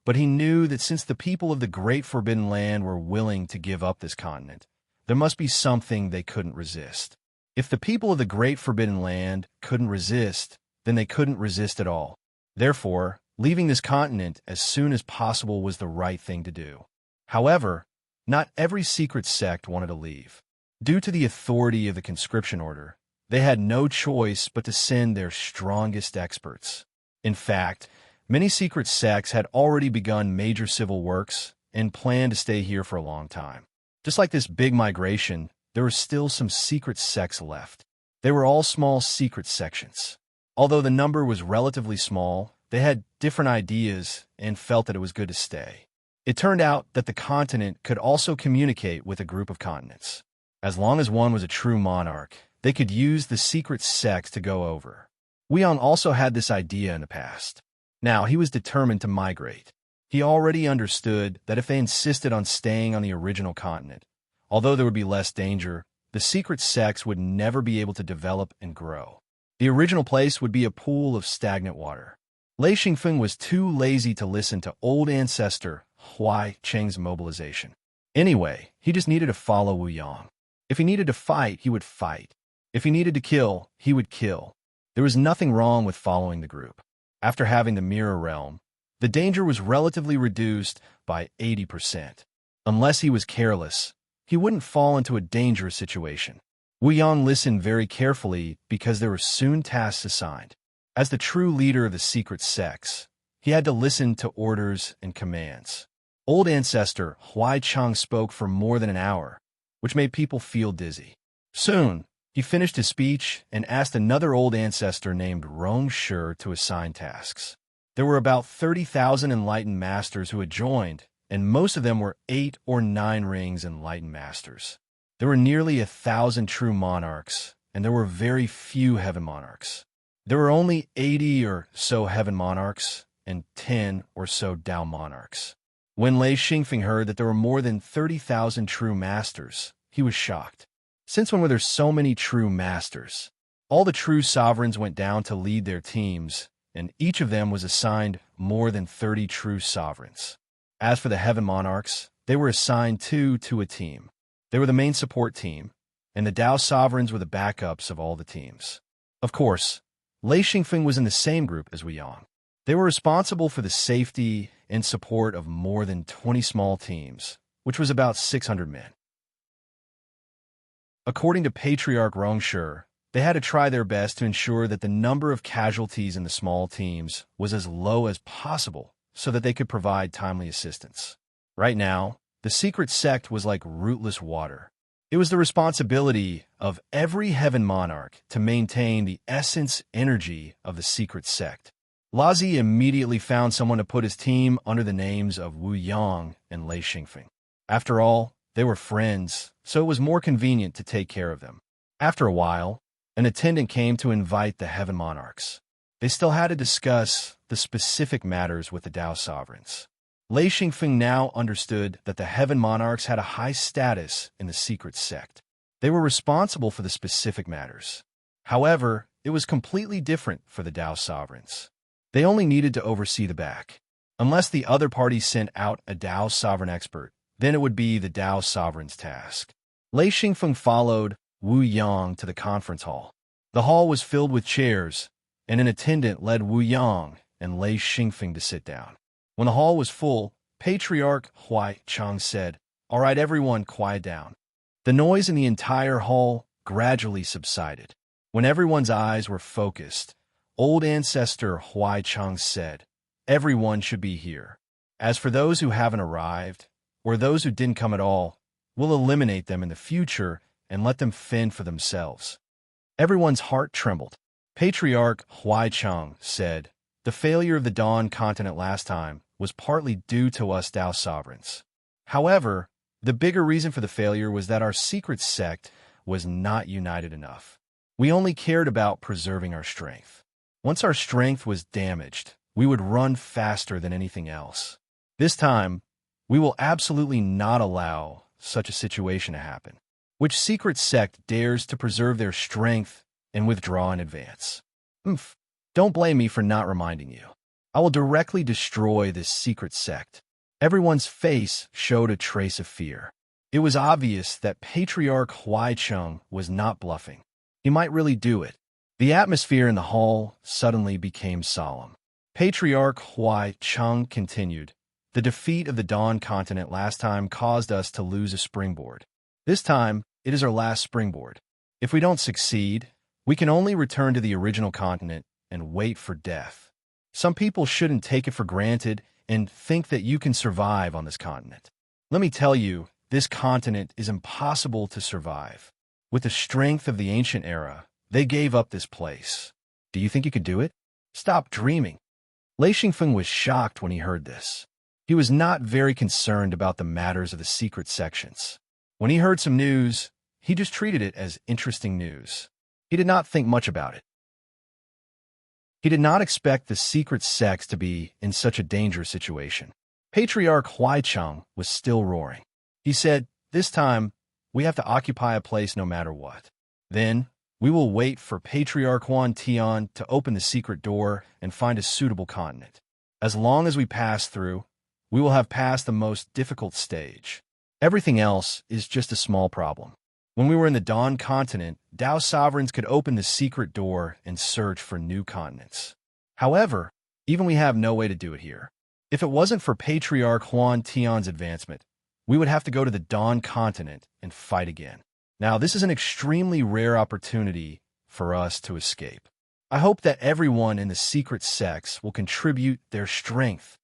but he knew that since the people of the Great Forbidden Land were willing to give up this continent, there must be something they couldn't resist. If the people of the Great Forbidden Land couldn't resist, then they couldn't resist at all. Therefore, leaving this continent as soon as possible was the right thing to do. However, not every secret sect wanted to leave. Due to the authority of the conscription order, they had no choice but to send their strongest experts. In fact, many secret sects had already begun major civil works and planned to stay here for a long time. Just like this big migration, there were still some secret sects left. They were all small secret sections. Although the number was relatively small, they had different ideas and felt that it was good to stay. It turned out that the continent could also communicate with a group of continents. As long as one was a true monarch, they could use the secret sects to go over. Wuyong also had this idea in the past. Now, he was determined to migrate. He already understood that if they insisted on staying on the original continent, although there would be less danger, the secret sects would never be able to develop and grow. The original place would be a pool of stagnant water. Lei Xingfeng was too lazy to listen to old ancestor Huai Cheng's mobilization. Anyway, he just needed to follow Wuyong. If he needed to fight, he would fight. If he needed to kill, he would kill. There was nothing wrong with following the group. After having the mirror realm, the danger was relatively reduced by 80%. Unless he was careless, he wouldn't fall into a dangerous situation. Wuyong listened very carefully because there were soon tasks assigned. As the true leader of the secret sects, he had to listen to orders and commands. Old ancestor Huai Cheng spoke for more than an hour, which made people feel dizzy. Soon, he finished his speech and asked another old ancestor named Rong Shi to assign tasks. There were about 30,000 enlightened masters who had joined, and most of them were 8 or 9 rings enlightened masters. There were nearly 1,000 true monarchs, and there were very few heaven monarchs. There were only 80 or so heaven monarchs and 10 or so Tao monarchs. When Lei Xingfeng heard that there were more than 30,000 true masters, he was shocked. Since when were there so many true masters? All the true sovereigns went down to lead their teams, and each of them was assigned more than 30 true sovereigns. As for the heaven monarchs, they were assigned 2 to a team. They were the main support team, and the Tao sovereigns were the backups of all the teams. Of course, Lei Xingfeng was in the same group as Wuyong. They were responsible for the safety and support of more than 20 small teams, which was about 600 men. According to Patriarch Rong Shi, they had to try their best to ensure that the number of casualties in the small teams was as low as possible so that they could provide timely assistance. Right now, the secret sect was like rootless water. It was the responsibility of every heaven monarch to maintain the essence energy of the secret sect. Lazi immediately found someone to put his team under the names of Wuyong and Lei Xingfeng. After all, they were friends, so it was more convenient to take care of them. After a while, an attendant came to invite the heaven monarchs. They still had to discuss the specific matters with the Tao sovereigns. Lei Xingfeng now understood that the heaven monarchs had a high status in the secret sect. They were responsible for the specific matters. However, it was completely different for the Tao sovereigns. They only needed to oversee the back. Unless the other party sent out a Tao sovereign expert, then it would be the Tao sovereign's task. Lei Xingfeng followed Wuyong to the conference hall. The hall was filled with chairs, and an attendant led Wuyong and Lei Xingfeng to sit down. When the hall was full, Patriarch Huai Cheng said, "All right, everyone, quiet down." The noise in the entire hall gradually subsided. When everyone's eyes were focused, old ancestor Huai Cheng said, "Everyone should be here. As for those who haven't arrived, or those who didn't come at all, we'll eliminate them in the future and let them fend for themselves." Everyone's heart trembled. Patriarch Huai Cheng said, "The failure of the Dawn continent last time was partly due to us Tao sovereigns. However, the bigger reason for the failure was that our secret sect was not united enough. We only cared about preserving our strength. Once our strength was damaged, we would run faster than anything else. This time, we will absolutely not allow such a situation to happen. Which secret sect dares to preserve their strength and withdraw in advance? Don't blame me for not reminding you. I will directly destroy this secret sect." Everyone's face showed a trace of fear. It was obvious that Patriarch Huai Cheng was not bluffing. He might really do it. The atmosphere in the hall suddenly became solemn. Patriarch Huai Cheng continued, "The defeat of the Dawn continent last time caused us to lose a springboard. This time, it is our last springboard. If we don't succeed, we can only return to the original continent and wait for death. Some people shouldn't take it for granted and think that you can survive on this continent. Let me tell you, this continent is impossible to survive. With the strength of the ancient era, they gave up this place. Do you think you could do it? Stop dreaming. Lei Xingfeng was shocked when he heard this. He was not very concerned about the matters of the secret sections. When he heard some news, he just treated it as interesting news. He did not think much about it. He did not expect the secret sects to be in such a dangerous situation. Patriarch Huaicheng was still roaring. He said, "This time, we have to occupy a place no matter what. Then, we will wait for Patriarch Huan Tian to open the secret door and find a suitable continent. As long as we pass through, we will have passed the most difficult stage. Everything else is just a small problem." When we were in the Dawn continent, Dao sovereigns could open the secret door and search for new continents. However, even we have no way to do it here. If it wasn't for Patriarch Huan Tian's advancement, we would have to go to the Dawn continent and fight again. Now, this is an extremely rare opportunity for us to escape. I hope that everyone in the secret sects will contribute their strength.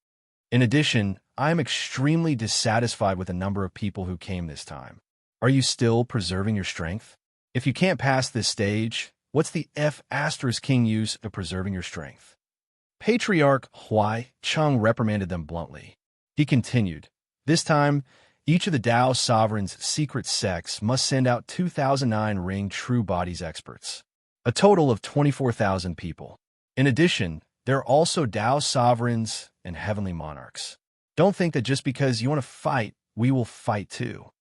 In addition, I am extremely dissatisfied with the number of people who came this time. Are you still preserving your strength? If you can't pass this stage, what's the King use of preserving your strength? Patriarch Huaicheng reprimanded them bluntly. He continued, "This time, each of the Dao sovereigns' secret sects must send out 2009 Ring True Bodies experts, a total of 24,000 people. In addition, there are also Dao sovereigns and heavenly monarchs. Don't think that just because you want to fight, we will fight too."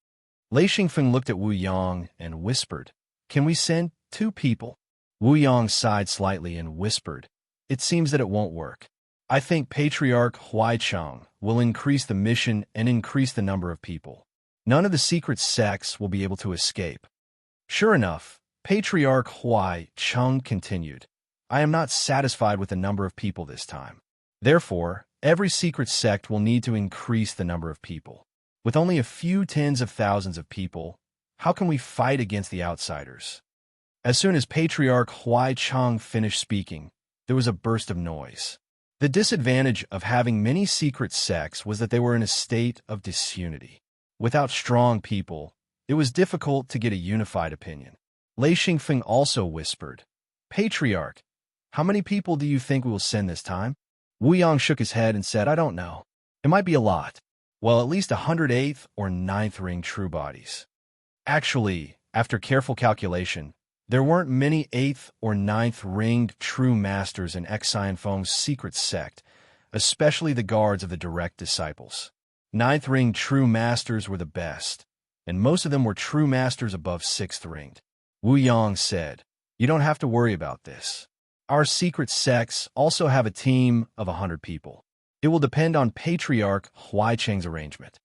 Lei Xingfeng looked at Wu Yang and whispered, "Can we send 2 people?" Wu Yang sighed slightly and whispered, "It seems that it won't work. I think Patriarch Huaicheng will increase the mission and increase the number of people. None of the secret sects will be able to escape." Sure enough, Patriarch Huaicheng continued, "I am not satisfied with the number of people this time. Therefore, every secret sect will need to increase the number of people. With only a few tens of thousands of people, how can we fight against the outsiders?" As soon as Patriarch Huaicheng finished speaking, there was a burst of noise. The disadvantage of having many secret sects was that they were in a state of disunity. Without strong people, it was difficult to get a unified opinion. Lei Xingfeng also whispered, "Patriarch, how many people do you think we will send this time?" Wu Yang shook his head and said, "I don't know. It might be a lot. Well, at least 108th or 9th ring true bodies." Actually, after careful calculation, there weren't many 8th or 9th ringed true masters in Xian Feng's secret sect, especially the guards of the direct disciples. 9th ringed true masters were the best, and most of them were true masters above 6th ringed. Wu Yang said, "You don't have to worry about this. Our secret sects also have a team of 100 people. It will depend on Patriarch Huaicheng's arrangement."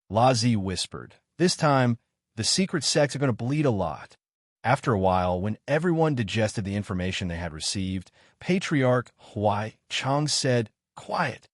La Zi whispered, "This time, the secret sects are going to bleed a lot." After a while, when everyone digested the information they had received, Patriarch Huaicheng said, "Quiet."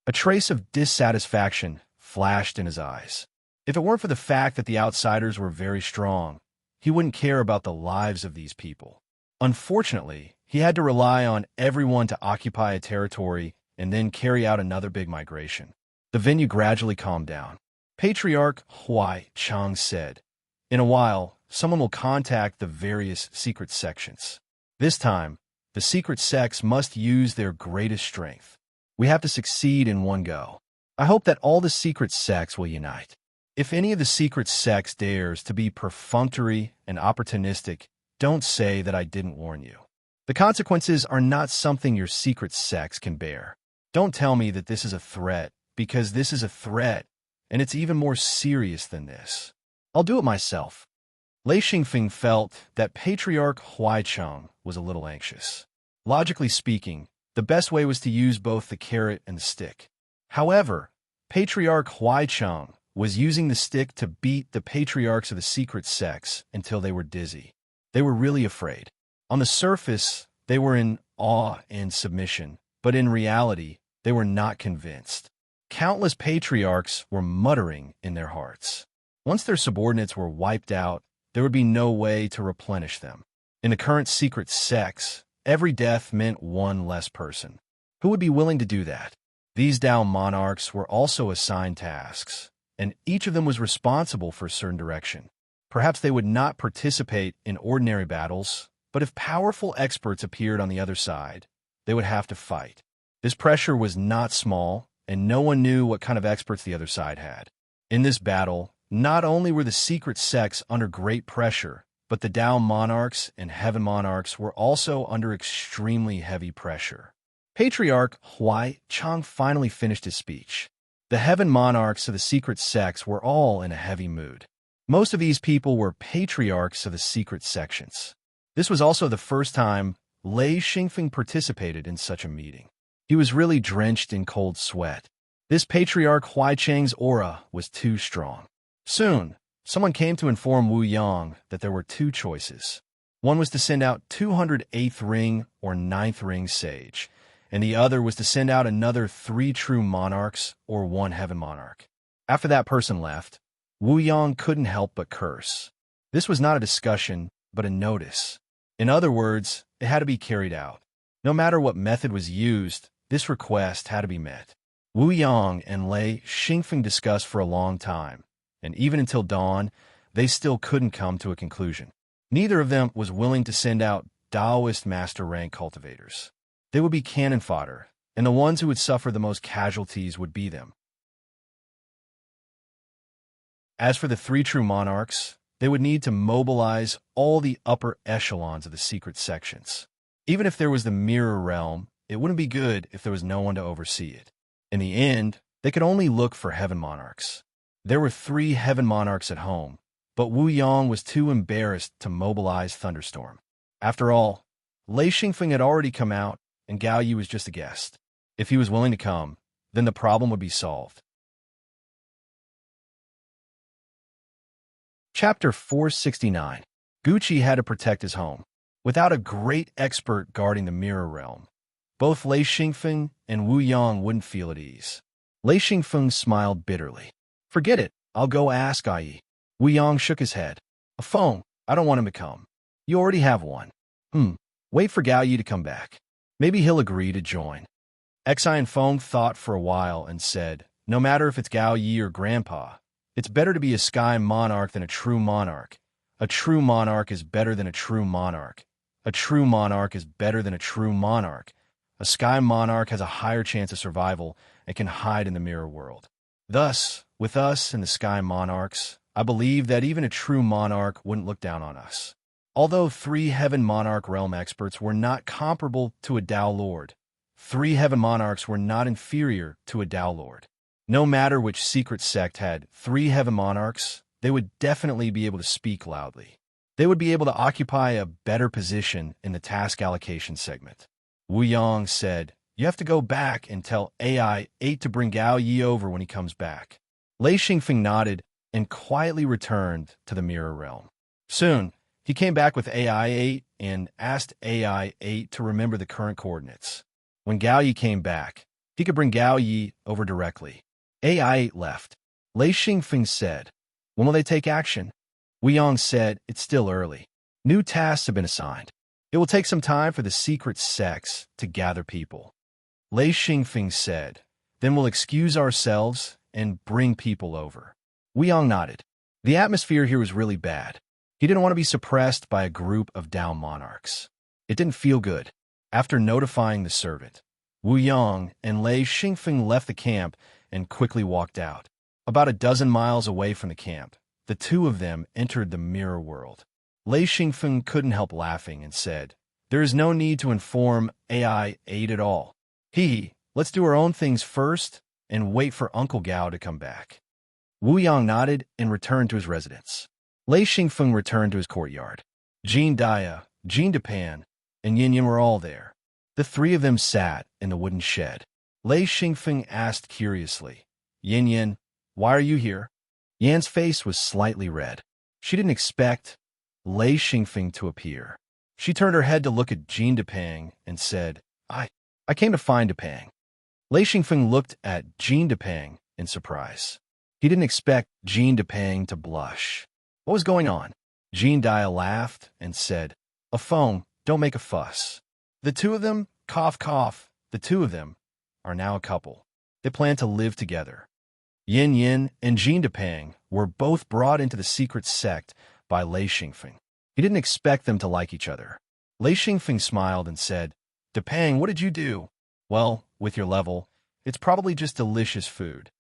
A trace of dissatisfaction flashed in his eyes. If it weren't for the fact that the outsiders were very strong, he wouldn't care about the lives of these people. Unfortunately, he had to rely on everyone to occupy a territory and then carry out another big migration. The venue gradually calmed down. Patriarch Huaicheng said, "In a while, someone will contact the various secret sections. This time, the secret sects must use their greatest strength. We have to succeed in one go. I hope that all the secret sects will unite. If any of the secret sects dares to be perfunctory and opportunistic, don't say that I didn't warn you. The consequences are not something your secret sects can bear. Don't tell me that this is a threat, because this is a threat, and it's even more serious than this. I'll do it myself." Lei Xingfeng felt that Patriarch Huaicheng was a little anxious. Logically speaking, the best way was to use both the carrot and the stick. However, Patriarch Huaicheng was using the stick to beat the patriarchs of the secret sects until they were dizzy. They were really afraid. On the surface, they were in awe and submission, but in reality, they were not convinced. Countless patriarchs were muttering in their hearts. Once their subordinates were wiped out, there would be no way to replenish them. In the current secret sects, every death meant one less person. Who would be willing to do that? These Tao monarchs were also assigned tasks, and each of them was responsible for a certain direction. Perhaps they would not participate in ordinary battles, but if powerful experts appeared on the other side, they would have to fight. This pressure was not small, and no one knew what kind of experts the other side had. In this battle, not only were the secret sects under great pressure, but the Tao monarchs and heaven monarchs were also under extremely heavy pressure. Patriarch Huai Chang finally finished his speech. The heaven monarchs of the secret sects were all in a heavy mood. Most of these people were patriarchs of the secret sections. This was also the first time Lei Xingfeng participated in such a meeting. He was really drenched in cold sweat. This Patriarch Huai Chang's aura was too strong. Soon, someone came to inform Wu Yang that there were two choices. One was to send out 208th ring or 9th ring sage, and the other was to send out another 3 true monarchs or 1 heaven monarch. After that person left, Wu Yang couldn't help but curse. This was not a discussion, but a notice. In other words, it had to be carried out. No matter what method was used, this request had to be met. Wu Yang and Lei Xingfeng discussed for a long time, and even until dawn, they still couldn't come to a conclusion. Neither of them was willing to send out Taoist master rank cultivators. They would be cannon fodder, and the ones who would suffer the most casualties would be them. As for the 3 true monarchs, they would need to mobilize all the upper echelons of the secret sections. Even if there was the mirror realm, it wouldn't be good if there was no one to oversee it. In the end, they could only look for heaven monarchs. There were 3 heaven monarchs at home, but Wu Yang was too embarrassed to mobilize Thunderstorm. After all, Lei Xingfeng had already come out, and Gao Yi was just a guest. If he was willing to come, then the problem would be solved. Chapter 469. Gucci had to protect his home. Without a great expert guarding the mirror realm, both Lei Xingfeng and Wu Yang wouldn't feel at ease. Lei Xingfeng smiled bitterly. Forget it, I'll go ask Ai. Wu Yang shook his head. A phone, I don't want him to come. You already have one. Wait for Gao Yi to come back. Maybe he'll agree to join. Xi and Feng thought for a while and said, no matter if it's Gao Yi or Grandpa, it's better to be a sky monarch than a true monarch. A true monarch is better than a true monarch. A true monarch is better than a true monarch. A sky monarch has a higher chance of survival and can hide in the mirror world. Thus, with us and the sky monarchs, I believe that even a true monarch wouldn't look down on us. Although 3 heaven monarch realm experts were not comparable to a Tao Lord, 3 heaven monarchs were not inferior to a Tao Lord. No matter which secret sect had 3 heaven monarchs, they would definitely be able to speak loudly. They would be able to occupy a better position in the task allocation segment. Wu Yang said, you have to go back and tell AI-8 to bring Gao Yi over when he comes back. Lei Xingfeng nodded and quietly returned to the mirror realm. Soon, he came back with AI-8 and asked AI-8 to remember the current coordinates. When Gao Yi came back, he could bring Gao Yi over directly. AI-8 left. Lei Xingfeng said, when will they take action? Wu Yang said, it's still early. New tasks have been assigned. It will take some time for the secret sects to gather people. Lei Xingfeng said, then we'll excuse ourselves and bring people over. Wu Yang nodded. The atmosphere here was really bad. He didn't want to be suppressed by a group of Tao monarchs. It didn't feel good. After notifying the servant, Wu Yang and Lei Xingfeng left the camp and quickly walked out. About a dozen miles away from the camp, the two of them entered the mirror world. Lei Xingfeng couldn't help laughing and said, there is no need to inform AI-8 at all. Let's do our own things first and wait for Uncle Gao to come back. Wu Yang nodded and returned to his residence. Lei Xingfeng returned to his courtyard. Jean Dia, Jean Depan, and Yin Yin were all there. The 3 of them sat in the wooden shed. Lei Xingfeng asked curiously, Yin Yin, why are you here? Yan's face was slightly red. She didn't expect Lei Xingfeng to appear. She turned her head to look at Jean Depang and said, I came to find Depang. Lei Xingfeng looked at Jean Depang in surprise. He didn't expect Jean Depang to blush. What was going on? Jean Dia laughed and said, a phone, don't make a fuss. The 2 of them, cough, The two of them are now a couple. They plan to live together. Yin Yin and Jean Depang were both brought into the secret sect by Lei Xingfeng. He didn't expect them to like each other. Lei Xingfeng smiled and said, "Depang, what did you do?" "Well, with your level, it's probably just delicious food."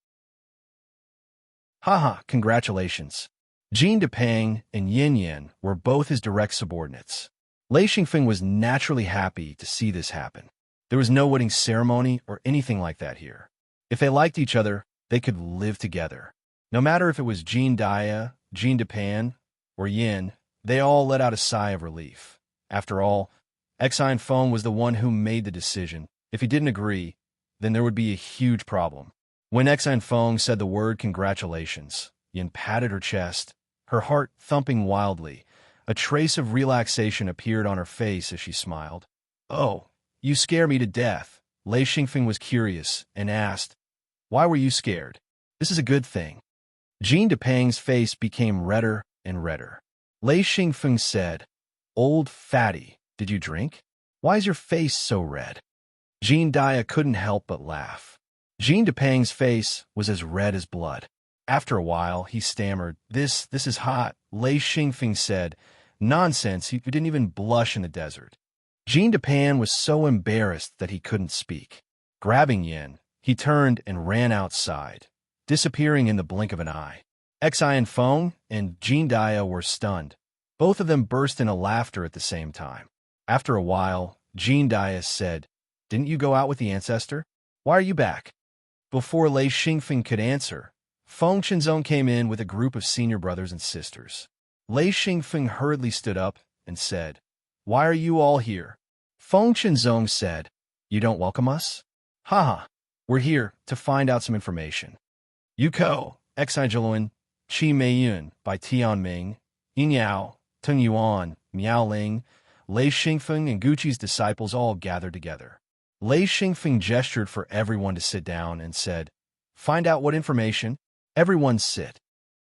Haha, congratulations. Jean Depang and Yin Yin were both his direct subordinates. Lei Xingfeng was naturally happy to see this happen. There was no wedding ceremony or anything like that here. If they liked each other, they could live together. No matter if it was Jean Dia, Jean Depang, or Yin, they all let out a sigh of relief. After all, Exine Feng was the one who made the decision. If he didn't agree, then there would be a huge problem. When Exine Feng said the word congratulations, Yin patted her chest, her heart thumping wildly. A trace of relaxation appeared on her face as she smiled. "Oh, you scare me to death." Lei Xingfeng was curious and asked, "Why were you scared?" "This is a good thing." Jean Depang's face became redder and redder. Lei Xingfeng said, "Old fatty, did you drink? Why is your face so red?" Jean Dia couldn't help but laugh. Jean Depang's face was as red as blood. After a while, he stammered, This is hot." Lei Xingfeng said, "Nonsense, you didn't even blush in the desert." Jean Depang was so embarrassed that he couldn't speak. Grabbing Yin, he turned and ran outside, disappearing in the blink of an eye. Exine Feng and Jean Dia were stunned. Both of them burst into laughter at the same time. After a while, Jean Dia said, "Didn't you go out with the ancestor? Why are you back?" Before Lei Xingfeng could answer, Feng Qinzong came in with a group of senior brothers and sisters. Lei Xingfeng hurriedly stood up and said, "Why are you all here?" Feng Qinzong said, "You don't welcome us?" "Haha, we're here to find out some information." Yuko, Exai Jiluan, Qi Meiyun by Tianming, Yin Yao, Tung Yuan, Miao Ling, Lei Xingfeng and Guqi's disciples all gathered together. Lei Xingfeng gestured for everyone to sit down and said, "Find out what information? Everyone sit."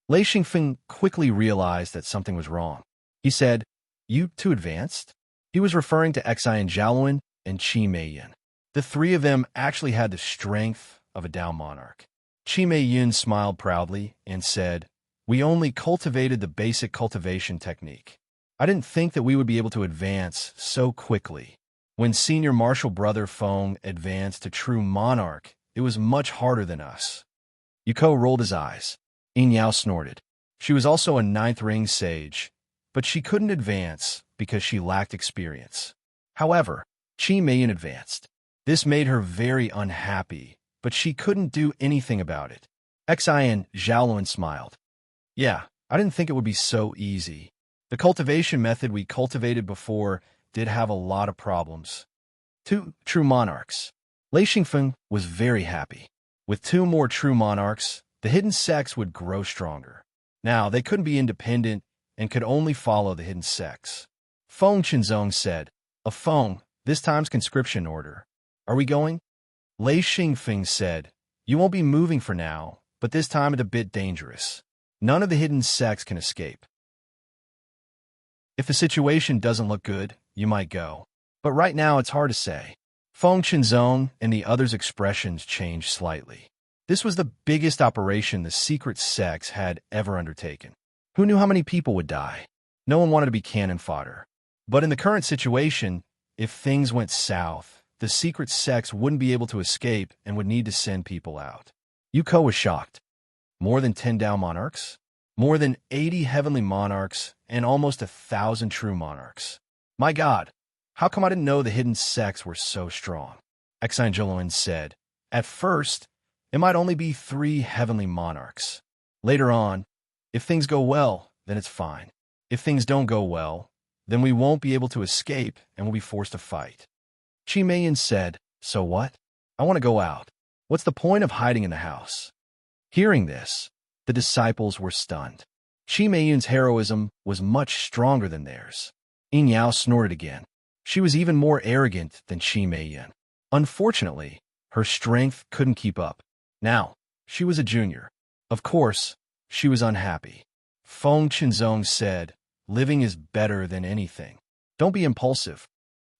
Lei Xingfeng quickly realized that something was wrong. He said, "You too advanced?" He was referring to Exai Jialuan and Qi Meiyun. The three of them actually had the strength of a Dao monarch. Qi Meiyun smiled proudly and said, "We only cultivated the basic cultivation technique. I didn't think that we would be able to advance so quickly. When senior martial brother Feng advanced to true monarch, it was much harder than us." Yuko rolled his eyes. Yin Yao snorted. She was also a ninth ring sage, but she couldn't advance because she lacked experience. However, Qi Meiyun advanced. This made her very unhappy, but she couldn't do anything about it. Xian Zhaoluan smiled. "Yeah, I didn't think it would be so easy. The cultivation method we cultivated before did have a lot of problems." Two true monarchs. Lei Xingfeng was very happy. With two more true monarchs, the hidden sects would grow stronger. Now, they couldn't be independent and could only follow the hidden sects. Feng Qinzong said, "A Feng, this time's conscription order. Are we going?" Lei Xingfeng said, "You won't be moving for now, but this time it's a bit dangerous. None of the hidden sects can escape. If the situation doesn't look good, you might go. But right now it's hard to say." Feng Qinzong and the others' expressions changed slightly. This was the biggest operation the secret sects had ever undertaken. Who knew how many people would die? No one wanted to be cannon fodder. But in the current situation, if things went south, the secret sects wouldn't be able to escape and would need to send people out. Yuko was shocked. More than 10 Dao monarchs? More than 80 heavenly monarchs and almost 1,000 true monarchs. My God, how come I didn't know the hidden sects were so strong? Exine Jiluan said, "At first, it might only be 3 heavenly monarchs. Later on, if things go well, then it's fine. If things don't go well, then we won't be able to escape and we'll be forced to fight." Qi Meiyun said, "So what? I want to go out. What's the point of hiding in the house?" Hearing this, the disciples were stunned. Qi Meiyun's heroism was much stronger than theirs. Yin Yao snorted again. She was even more arrogant than Qi Meiyun. Unfortunately, her strength couldn't keep up. Now, she was a junior. Of course, she was unhappy. Feng Qinzong said, "Living is better than anything. Don't be impulsive."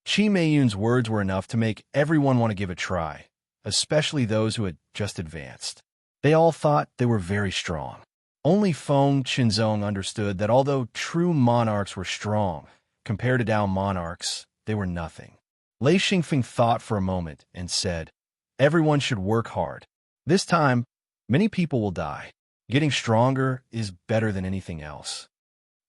Qi Meiyun's words were enough to make everyone want to give a try, especially those who had just advanced. They all thought they were very strong. Only Feng Qinzong understood that although true monarchs were strong, compared to Dao monarchs, they were nothing. Lei Xingfeng thought for a moment and said, "Everyone should work hard. This time, many people will die. Getting stronger is better than anything else."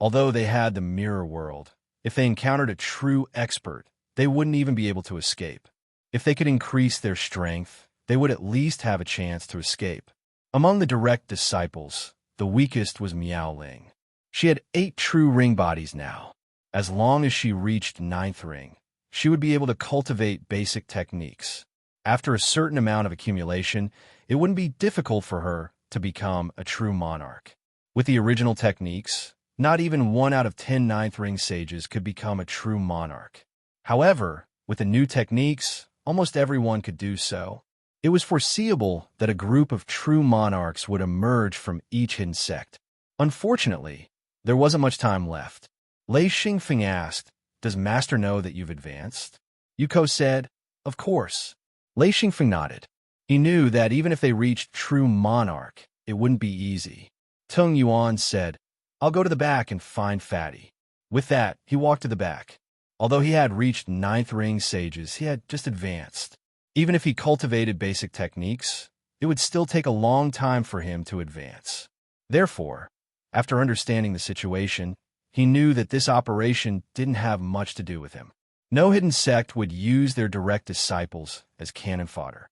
Although they had the mirror world, if they encountered a true expert, they wouldn't even be able to escape. If they could increase their strength, they would at least have a chance to escape. Among the direct disciples, the weakest was Miao Ling. She had 8 true ring bodies now. As long as she reached 9th ring, she would be able to cultivate basic techniques. After a certain amount of accumulation, it wouldn't be difficult for her to become a true monarch. With the original techniques, not even 1 out of 10 9th ring sages could become a true monarch. However, with the new techniques, almost everyone could do so. It was foreseeable that a group of true monarchs would emerge from each hidden sect. Unfortunately, there wasn't much time left. Lei Xingfeng asked, "Does Master know that you've advanced?" Yuko said, "Of course." Lei Xingfeng nodded. He knew that even if they reached true monarch, it wouldn't be easy. Tung Yuan said, "I'll go to the back and find Fatty." With that, he walked to the back. Although he had reached 9th ring sages, he had just advanced. Even if he cultivated basic techniques, it would still take a long time for him to advance. Therefore, after understanding the situation, he knew that this operation didn't have much to do with him. No hidden sect would use their direct disciples as cannon fodder.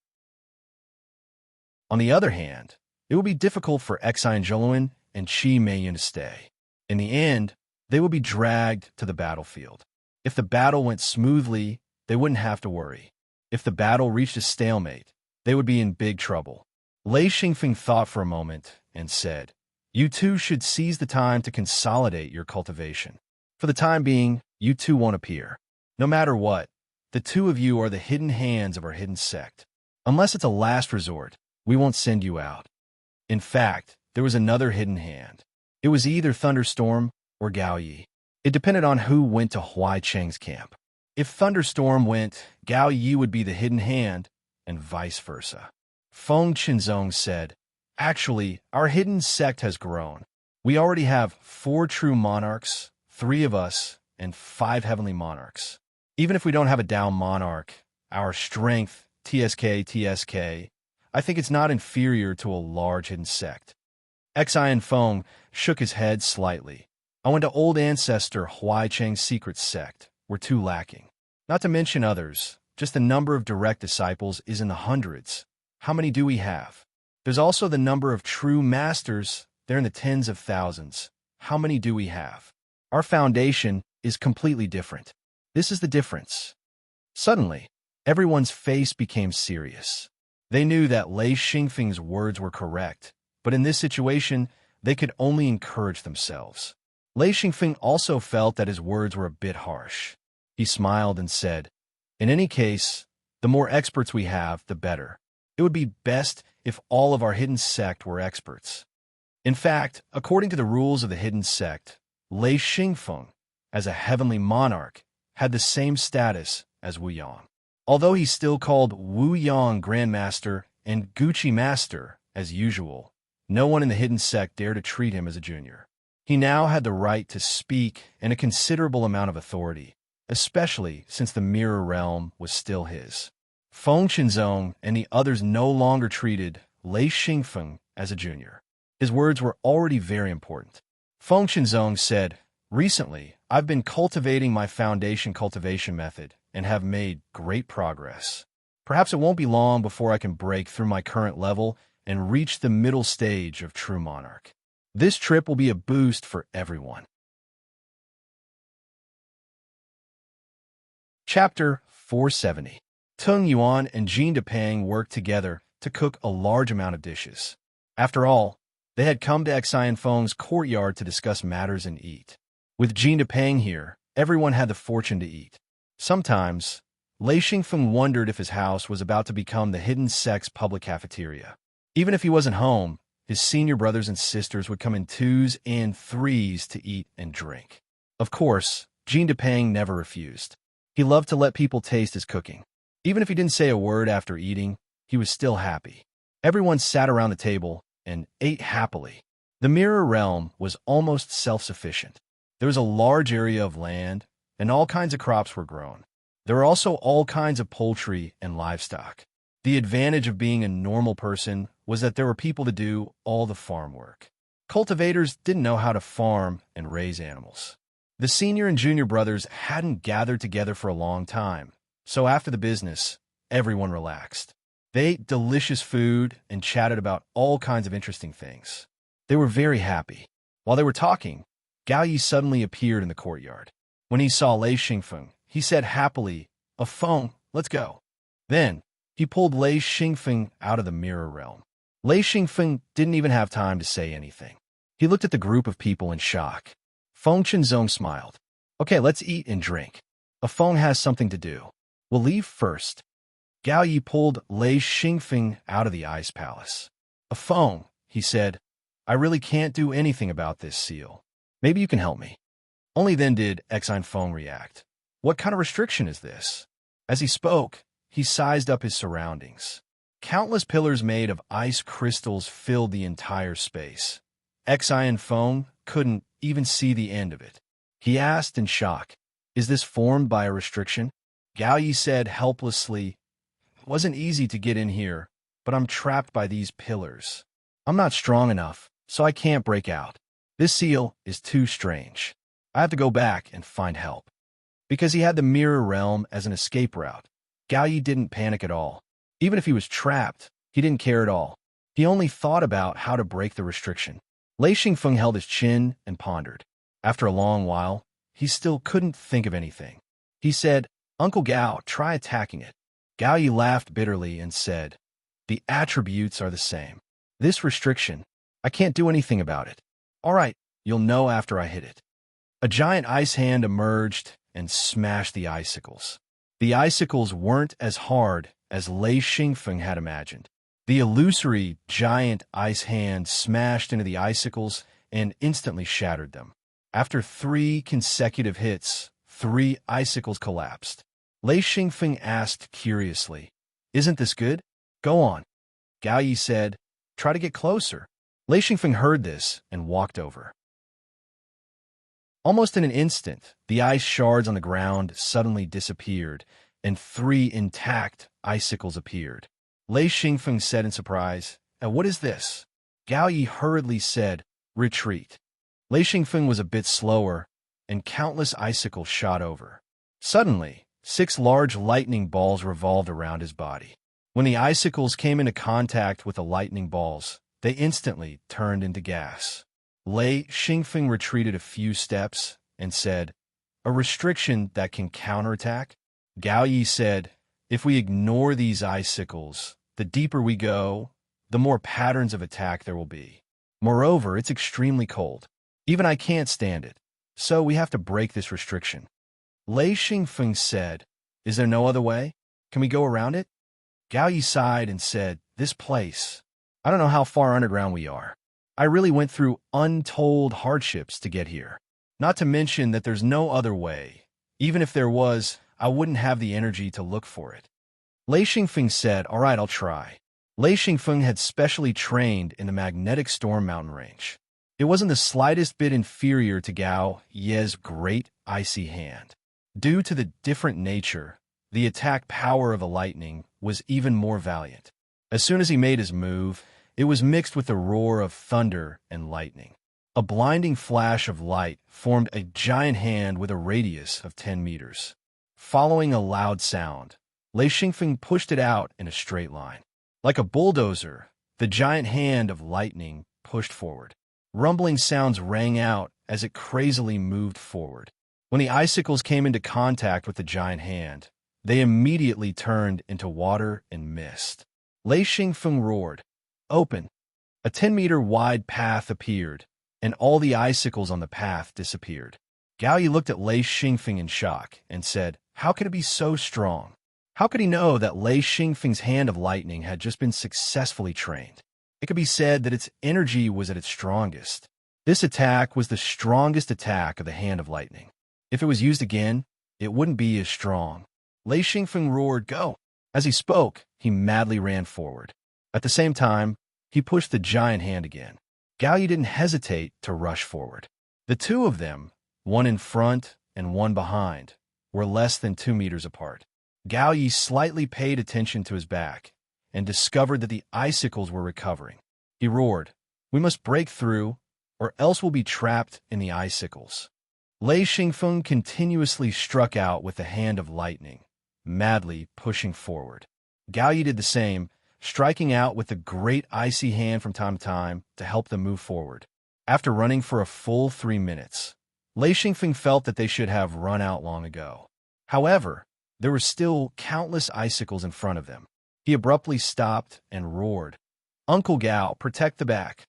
On the other hand, it would be difficult for Xi Zholuan and Qi Meiyun to stay. In the end, they would be dragged to the battlefield. If the battle went smoothly, they wouldn't have to worry. If the battle reached a stalemate, they would be in big trouble. Lei Xingfeng thought for a moment and said, "You two should seize the time to consolidate your cultivation. For the time being, you two won't appear. No matter what, the two of you are the hidden hands of our hidden sect. Unless it's a last resort, we won't send you out." In fact, there was another hidden hand. It was either Thunderstorm or Gao Yi. It depended on who went to Huai Cheng's camp. If Thunderstorm went, Gao Yi would be the hidden hand, and vice versa. Feng Qinzong said, "Actually, our hidden sect has grown. We already have 4 true monarchs, 3 of us, and 5 heavenly monarchs. Even if we don't have a Dao monarch, our strength, TSK, I think it's not inferior to a large hidden sect." Xi Feng shook his head slightly. "I went to old ancestor Huai Cheng's secret sect. We're too lacking. Not to mention others, just the number of direct disciples is in the hundreds. How many do we have? There's also the number of true masters. They're in the tens of thousands. How many do we have? Our foundation is completely different. This is the difference." Suddenly, everyone's face became serious. They knew that Lei Xingfeng's words were correct, but in this situation, they could only encourage themselves. Lei Xingfeng also felt that his words were a bit harsh. He smiled and said, "In any case, the more experts we have, the better. It would be best if all of our hidden sect were experts." In fact, according to the rules of the hidden sect, Lei Xingfeng, as a heavenly monarch, had the same status as Wu Yang. Although he still called Wu Yang Grandmaster and Gucci Master as usual, no one in the hidden sect dared to treat him as a junior. He now had the right to speak and a considerable amount of authority, especially since the mirror realm was still his. Feng Qinzong and the others no longer treated Lei Xingfeng as a junior. His words were already very important. Feng Qinzong said, "Recently, I've been cultivating my foundation cultivation method and have made great progress. Perhaps it won't be long before I can break through my current level and reach the middle stage of True Monarch. This trip will be a boost for everyone." Chapter 470. Tung Yuan and Jean Depang worked together to cook a large amount of dishes. After all, they had come to Xian Feng's courtyard to discuss matters and eat. With Jean Depang here, everyone had the fortune to eat. Sometimes, Lei Xingfeng wondered if his house was about to become the hidden sect's public cafeteria. Even if he wasn't home, his senior brothers and sisters would come in 2s and 3s to eat and drink. Of course, Jean Depang never refused. He loved to let people taste his cooking. Even if he didn't say a word after eating, he was still happy. Everyone sat around the table and ate happily. The mirror realm was almost self-sufficient. There was a large area of land, and all kinds of crops were grown. There were also all kinds of poultry and livestock. The advantage of being a normal person was that there were people to do all the farm work. Cultivators didn't know how to farm and raise animals. The senior and junior brothers hadn't gathered together for a long time, so after the business, everyone relaxed. They ate delicious food and chatted about all kinds of interesting things. They were very happy. While they were talking, Gao Yi suddenly appeared in the courtyard. When he saw Lei Xingfeng, he said happily, "A phone, let's go." Then, he pulled Lei Xingfeng out of the mirror realm. Lei Xingfeng didn't even have time to say anything. He looked at the group of people in shock. Feng Qinzong smiled. "Okay, let's eat and drink. A Feng has something to do. We'll leave first." Gao Yi pulled Lei Xingfeng out of the ice palace. "A Feng," he said, "I really can't do anything about this seal. Maybe you can help me." Only then did Exine Feng react. "What kind of restriction is this?" As he spoke, he sized up his surroundings. Countless pillars made of ice crystals filled the entire space. Exine Feng couldn't even see the end of it. He asked in shock, "Is this formed by a restriction?" Gao Yi said helplessly, "It wasn't easy to get in here, but I'm trapped by these pillars. I'm not strong enough, so I can't break out. This seal is too strange. I have to go back and find help." Because he had the mirror realm as an escape route, Gao Yi didn't panic at all. Even if he was trapped, he didn't care at all. He only thought about how to break the restriction. Lei Xingfeng held his chin and pondered. After a long while, he still couldn't think of anything. He said, "Uncle Gao, try attacking it." Gao Yi laughed bitterly and said, "The attributes are the same. This restriction, I can't do anything about it. All right, you'll know after I hit it." A giant ice hand emerged and smashed the icicles. The icicles weren't as hard as Lei Xingfeng had imagined. The illusory giant ice hand smashed into the icicles and instantly shattered them. After 3 consecutive hits, 3 icicles collapsed. Lei Xingfeng asked curiously, "Isn't this good? Go on." Gao Yi said, "Try to get closer." Lei Xingfeng heard this and walked over. Almost in an instant, the ice shards on the ground suddenly disappeared, and 3 intact icicles appeared. Lei Xingfeng said in surprise, "And what is this?" Gao Yi hurriedly said, "Retreat." Lei Xingfeng was a bit slower, and countless icicles shot over. Suddenly, 6 large lightning balls revolved around his body. When the icicles came into contact with the lightning balls, they instantly turned into gas. Lei Xingfeng retreated a few steps and said, "A restriction that can counterattack?" Gao Yi said, "If we ignore these icicles, the deeper we go, the more patterns of attack there will be. Moreover, it's extremely cold. Even I can't stand it. So we have to break this restriction." Lei Xingfeng said, "Is there no other way? Can we go around it?" Gao Yi sighed and said, "This place. I don't know how far underground we are. I really went through untold hardships to get here. Not to mention that there's no other way. Even if there was, I wouldn't have the energy to look for it." Lei Xingfeng said, "All right, I'll try." Lei Xingfeng had specially trained in the magnetic storm mountain range. It wasn't the slightest bit inferior to Gao Ye's great icy hand. Due to the different nature, the attack power of the lightning was even more valiant. As soon as he made his move, it was mixed with the roar of thunder and lightning. A blinding flash of light formed a giant hand with a radius of 10 meters. Following a loud sound, Lei Xingfeng pushed it out in a straight line. Like a bulldozer, the giant hand of lightning pushed forward. Rumbling sounds rang out as it crazily moved forward. When the icicles came into contact with the giant hand, they immediately turned into water and mist. Lei Xingfeng roared, "Open!" A 10-meter wide path appeared, and all the icicles on the path disappeared. Gao Yi looked at Lei Xingfeng in shock and said, "How could it be so strong?" How could he know that Lei Xingfeng's hand of lightning had just been successfully trained? It could be said that its energy was at its strongest. This attack was the strongest attack of the hand of lightning. If it was used again, it wouldn't be as strong. Lei Xingfeng roared, "Go!" As he spoke, he madly ran forward. At the same time, he pushed the giant hand again. Gao Yi didn't hesitate to rush forward. The two of them, one in front and one behind, were less than 2 meters apart. Gao Yi slightly paid attention to his back and discovered that the icicles were recovering. He roared, "We must break through, or else we'll be trapped in the icicles." Lei Xingfeng continuously struck out with the hand of lightning, madly pushing forward. Gao Yi did the same, striking out with the great icy hand from time to time to help them move forward. After running for a full 3 minutes, Lei Xingfeng felt that they should have run out long ago. However, there were still countless icicles in front of them. He abruptly stopped and roared, "Uncle Gao, protect the back."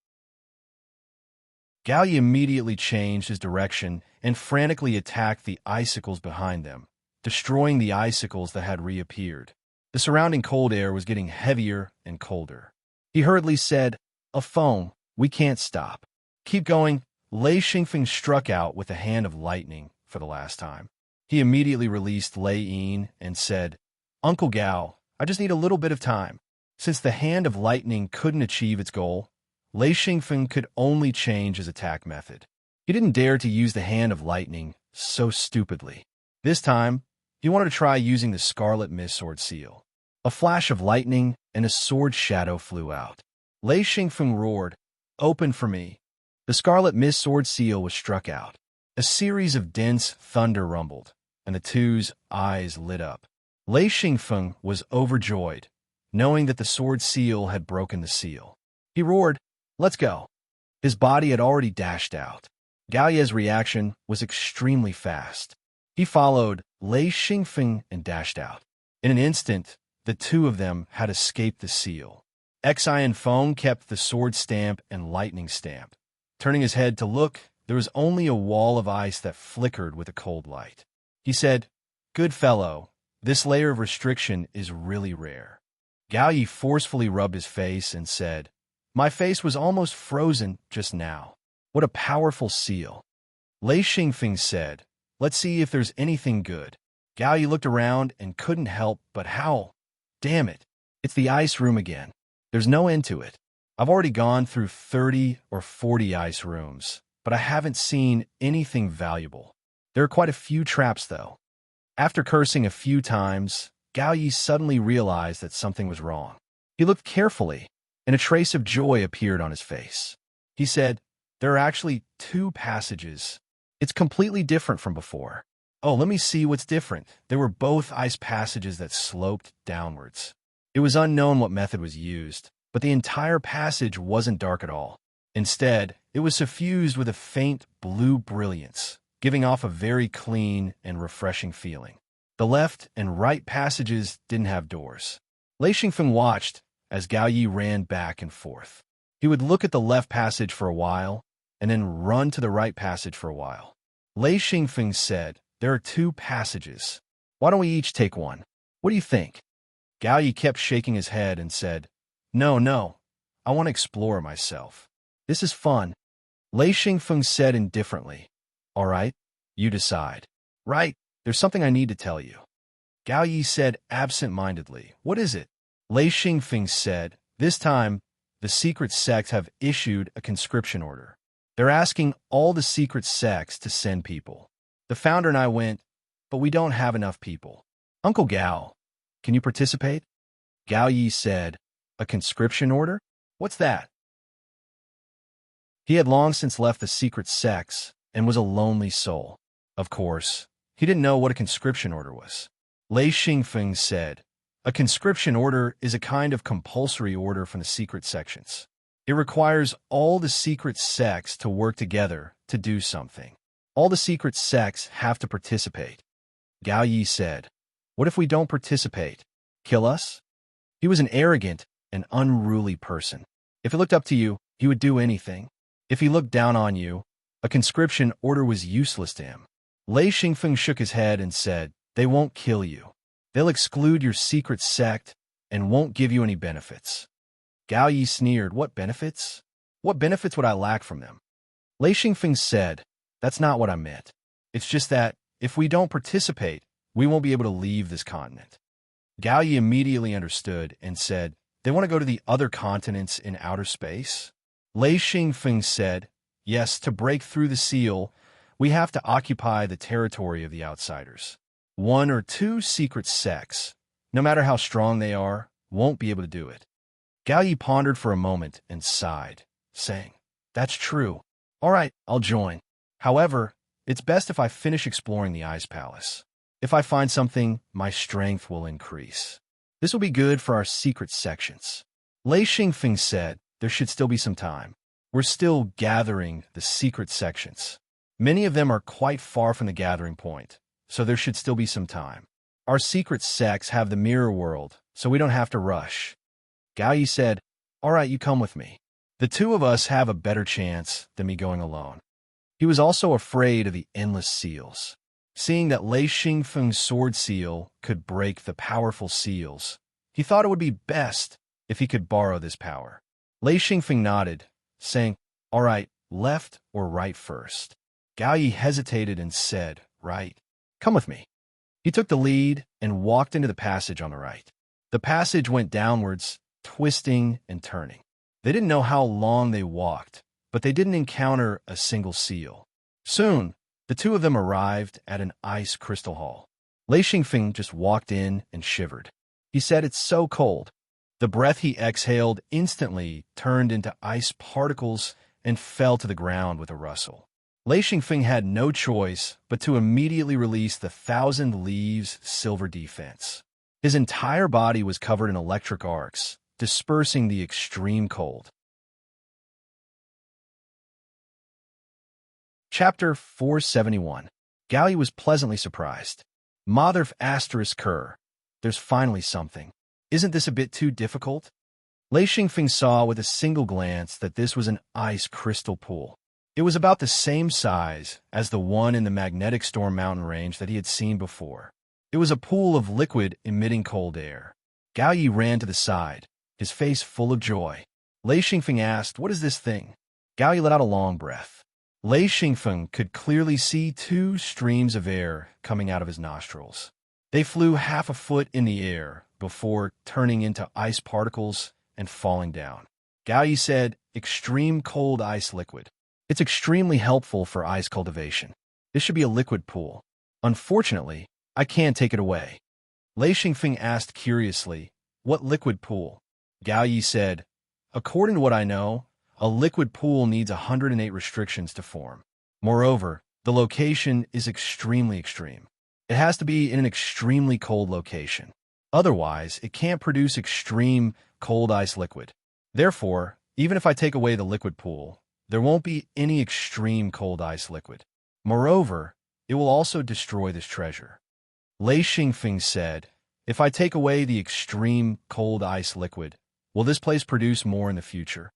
Gao Yi immediately changed his direction and frantically attacked the icicles behind them, destroying the icicles that had reappeared. The surrounding cold air was getting heavier and colder. He hurriedly said, "A foam, we can't stop." "Keep going." Lei Xingfeng struck out with a hand of lightning for the last time. He immediately released Lei Yin and said, "Uncle Gao, I just need a little bit of time." Since the hand of lightning couldn't achieve its goal, Lei Xingfeng could only change his attack method. He didn't dare to use the hand of lightning so stupidly. This time, he wanted to try using the scarlet mist sword seal. A flash of lightning and a sword shadow flew out. Lei Xingfeng roared, "Open for me." The scarlet mist sword seal was struck out. A series of dense thunder rumbled, and the two's eyes lit up. Lei Xingfeng was overjoyed, knowing that the sword seal had broken the seal. He roared, "Let's go." His body had already dashed out. Gao Ye's reaction was extremely fast. He followed Lei Xingfeng and dashed out. In an instant, the two of them had escaped the seal. Xi and Feng kept the sword stamp and lightning stamp. Turning his head to look, there was only a wall of ice that flickered with a cold light. He said, "Good fellow, this layer of restriction is really rare." Gao Yi forcefully rubbed his face and said, "My face was almost frozen just now. What a powerful seal." Lei Xingfeng said, "Let's see if there's anything good." Gao Yi looked around and couldn't help but howl. "Damn it, it's the ice room again. There's no end to it. I've already gone through 30 or 40 ice rooms, but I haven't seen anything valuable. There are quite a few traps, though." After cursing a few times, Gao Yi suddenly realized that something was wrong. He looked carefully, and a trace of joy appeared on his face. He said, "There are actually 2 passages. It's completely different from before." "Oh, let me see what's different." There were both ice passages that sloped downwards. It was unknown what method was used, but the entire passage wasn't dark at all. Instead, it was suffused with a faint blue brilliance, giving off a very clean and refreshing feeling. The left and right passages didn't have doors. Lei Xingfeng watched as Gao Yi ran back and forth. He would look at the left passage for a while, and then run to the right passage for a while. Lei Xingfeng said, "There are 2 passages. Why don't we each take one? What do you think?" Gao Yi kept shaking his head and said, No, I want to explore myself. This is fun." Lei Xingfeng said indifferently, "All right, you decide." "Right, there's something I need to tell you." Gao Yi said absent-mindedly, "What is it?" Lei Xingfeng said, "This time, the secret sects have issued a conscription order. They're asking all the secret sects to send people. The founder and I went, but we don't have enough people. Uncle Gao, can you participate?" Gao Yi said, "A conscription order? What's that?" He had long since left the secret sects and was a lonely soul. Of course, he didn't know what a conscription order was. Lei Xingfeng said, "A conscription order is a kind of compulsory order from the secret sections. It requires all the secret sects to work together to do something. All the secret sects have to participate." Gao Yi said, "What if we don't participate? Kill us?" He was an arrogant and unruly person. If he looked up to you, he would do anything. If he looked down on you, a conscription order was useless to him. Lei Xingfeng shook his head and said, "They won't kill you. They'll exclude your secret sect and won't give you any benefits." Gao Yi sneered, "What benefits? What benefits would I lack from them?" Lei Xingfeng said, "That's not what I meant. It's just that, If we don't participate, we won't be able to leave this continent. Gao Yi immediately understood and said, they want to go to the other continents in outer space? Lei Xingfeng said, yes, to break through the seal, we have to occupy the territory of the outsiders. 1 or 2 secret sects, no matter how strong they are, won't be able to do it. Gao Yi pondered for a moment and sighed, saying, that's true. All right, I'll join. However, it's best if I finish exploring the Ice Palace. If I find something, my strength will increase. This will be good for our secret sections. Lei Xingfeng said, there should still be some time. We're still gathering the secret sections. Many of them are quite far from the gathering point, so there should still be some time. Our secret sects have the mirror world, so we don't have to rush. Gao Yi said, all right, you come with me. The 2 of us have a better chance than me going alone. He was also afraid of the endless seals. Seeing that Lei Xingfeng's sword seal could break the powerful seals, he thought it would be best if he could borrow this power. Lei Xingfeng nodded, saying, all right, left or right first? Gao Yi hesitated and said, right. Come with me. He took the lead and walked into the passage on the right. The passage went downwards, twisting and turning. They didn't know how long they walked, but they didn't encounter a single seal. Soon, the 2 of them arrived at an ice crystal hall. Lei Xingfeng just walked in and shivered. He said, it's so cold. The breath he exhaled instantly turned into ice particles and fell to the ground with a rustle. Lei Xingfeng had no choice but to immediately release the 1,000 Leaves silver defense. His entire body was covered in electric arcs, dispersing the extreme cold. Chapter 471. Gao Yi was pleasantly surprised. Mother asterisk Kerr. There's finally something. Isn't this a bit too difficult? Lei Xingfeng saw with a single glance that this was an ice crystal pool. It was about the same size as the one in the magnetic storm mountain range that he had seen before. It was a pool of liquid emitting cold air. Gao Yi ran to the side, his face full of joy. Lei Xingfeng asked, what is this thing? Gao Yi let out a long breath. Lei Xingfeng could clearly see 2 streams of air coming out of his nostrils. They flew half a foot in the air before turning into ice particles and falling down. Gao Yi said, extreme cold ice liquid. It's extremely helpful for ice cultivation. This should be a liquid pool. Unfortunately, I can't take it away. Lei Xingfeng asked curiously, what liquid pool? Gao Yi said, according to what I know, a liquid pool needs 108 restrictions to form. Moreover, the location is extremely extreme. It has to be in an extremely cold location. Otherwise, it can't produce extreme cold ice liquid. Therefore, even if I take away the liquid pool, there won't be any extreme cold ice liquid. Moreover, it will also destroy this treasure. Lei Xingfeng said, if I take away the extreme cold ice liquid, will this place produce more in the future?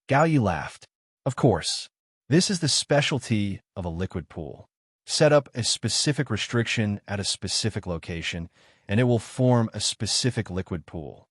Gao Yi laughed. Of course. This is the specialty of a liquid pool. Set up a specific restriction at a specific location, and it will form a specific liquid pool.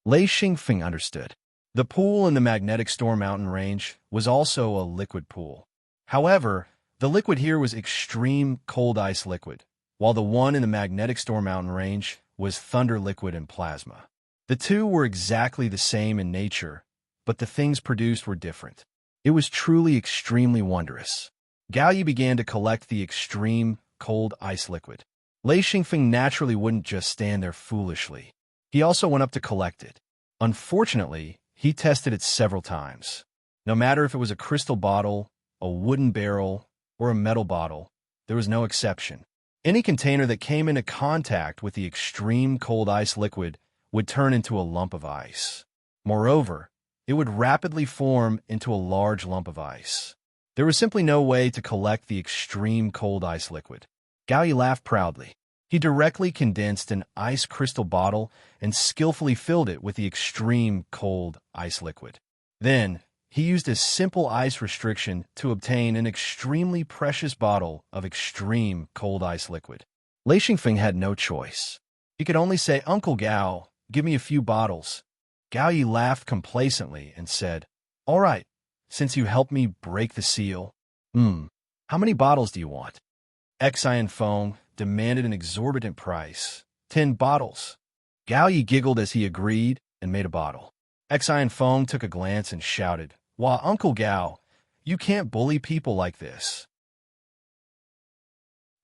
Lei Xingfeng understood. The pool in the magnetic storm mountain range was also a liquid pool. However, the liquid here was extreme cold ice liquid, while the one in the magnetic storm mountain range was thunder liquid and plasma. The 2 were exactly the same in nature, but the things produced were different. It was truly extremely wondrous. Gao Yi began to collect the extreme cold ice liquid. Lei Xingfeng naturally wouldn't just stand there foolishly. He also went up to collect it. Unfortunately, he tested it several times. No matter if it was a crystal bottle, a wooden barrel, or a metal bottle, there was no exception. Any container that came into contact with the extreme cold ice liquid would turn into a lump of ice. Moreover, it would rapidly form into a large lump of ice. There was simply no way to collect the extreme cold ice liquid. Gao Yi laughed proudly. He directly condensed an ice crystal bottle and skillfully filled it with the extreme cold ice liquid. Then, he used a simple ice restriction to obtain an extremely precious bottle of extreme cold ice liquid. Lei Xingfeng had no choice. He could only say, Uncle Gao, give me a few bottles. Gao Yi laughed complacently and said, all right, since you helped me break the seal. How many bottles do you want? Xian Feng demanded an exorbitant price, 10 bottles. Gao Yi giggled as he agreed and made a bottle. Xian Feng took a glance and shouted, "Wah, Uncle Gao, you can't bully people like this."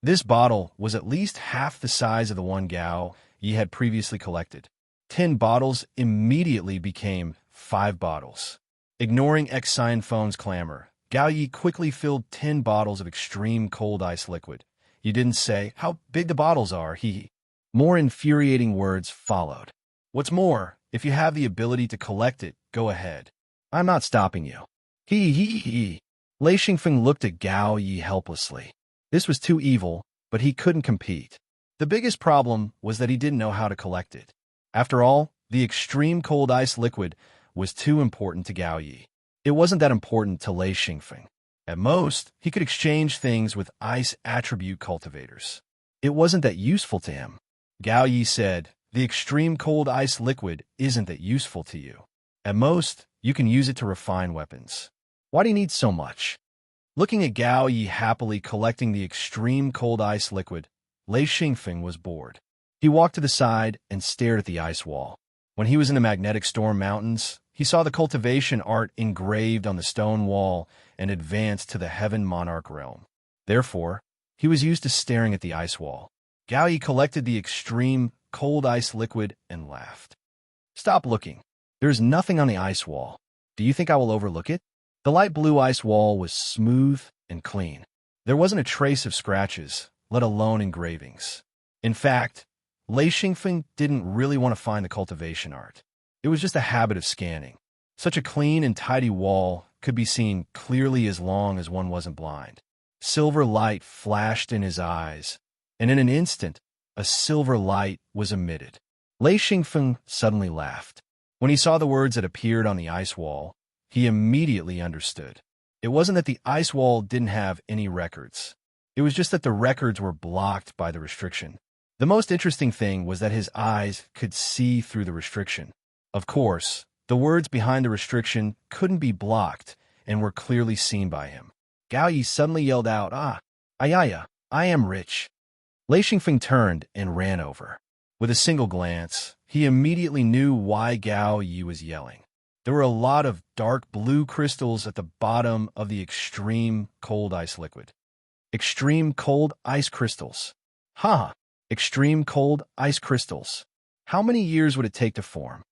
This bottle was at least half the size of the one Gao Yi had previously collected. 10 bottles immediately became 5 bottles. Ignoring Xian Feng's clamor, Gao Yi quickly filled 10 bottles of extreme cold ice liquid. "You didn't say how big the bottles are, he." More infuriating words followed. "What's more, if you have the ability to collect it, go ahead. I'm not stopping you." He. Lei Xingfeng looked at Gao Yi helplessly. This was too evil, but he couldn't compete. The biggest problem was that he didn't know how to collect it. After all, the extreme cold ice liquid was too important to Gao Yi. It wasn't that important to Lei Xingfeng. At most, he could exchange things with ice attribute cultivators. It wasn't that useful to him. Gao Yi said, "The extreme cold ice liquid isn't that useful to you. At most, you can use it to refine weapons. Why do you need so much?" Looking at Gao Yi happily collecting the extreme cold ice liquid, Lei Xingfeng was bored. He walked to the side and stared at the ice wall. When he was in the Magnetic Storm Mountains, he saw the cultivation art engraved on the stone wall and advanced to the Heaven Monarch realm. Therefore, he was used to staring at the ice wall. Gao Yi collected the extreme cold ice liquid and laughed. "Stop looking. There's nothing on the ice wall. Do you think I will overlook it?" The light blue ice wall was smooth and clean. There wasn't a trace of scratches, let alone engravings. In fact, Lei Xingfeng didn't really want to find the cultivation art. It was just a habit of scanning. Such a clean and tidy wall could be seen clearly as long as one wasn't blind. Silver light flashed in his eyes, and in an instant, a silver light was emitted. Lei Xingfeng suddenly laughed. When he saw the words that appeared on the ice wall, he immediately understood. It wasn't that the ice wall didn't have any records. It was just that the records were blocked by the restriction. The most interesting thing was that his eyes could see through the restriction. Of course, the words behind the restriction couldn't be blocked and were clearly seen by him. Gao Yi suddenly yelled out, Ayaya, I am rich." Lei Xingfeng turned and ran over. With a single glance, he immediately knew why Gao Yi was yelling. There were a lot of dark blue crystals at the bottom of the extreme cold ice liquid. Extreme cold ice crystals. Extreme cold ice crystals. How many years would it take to form?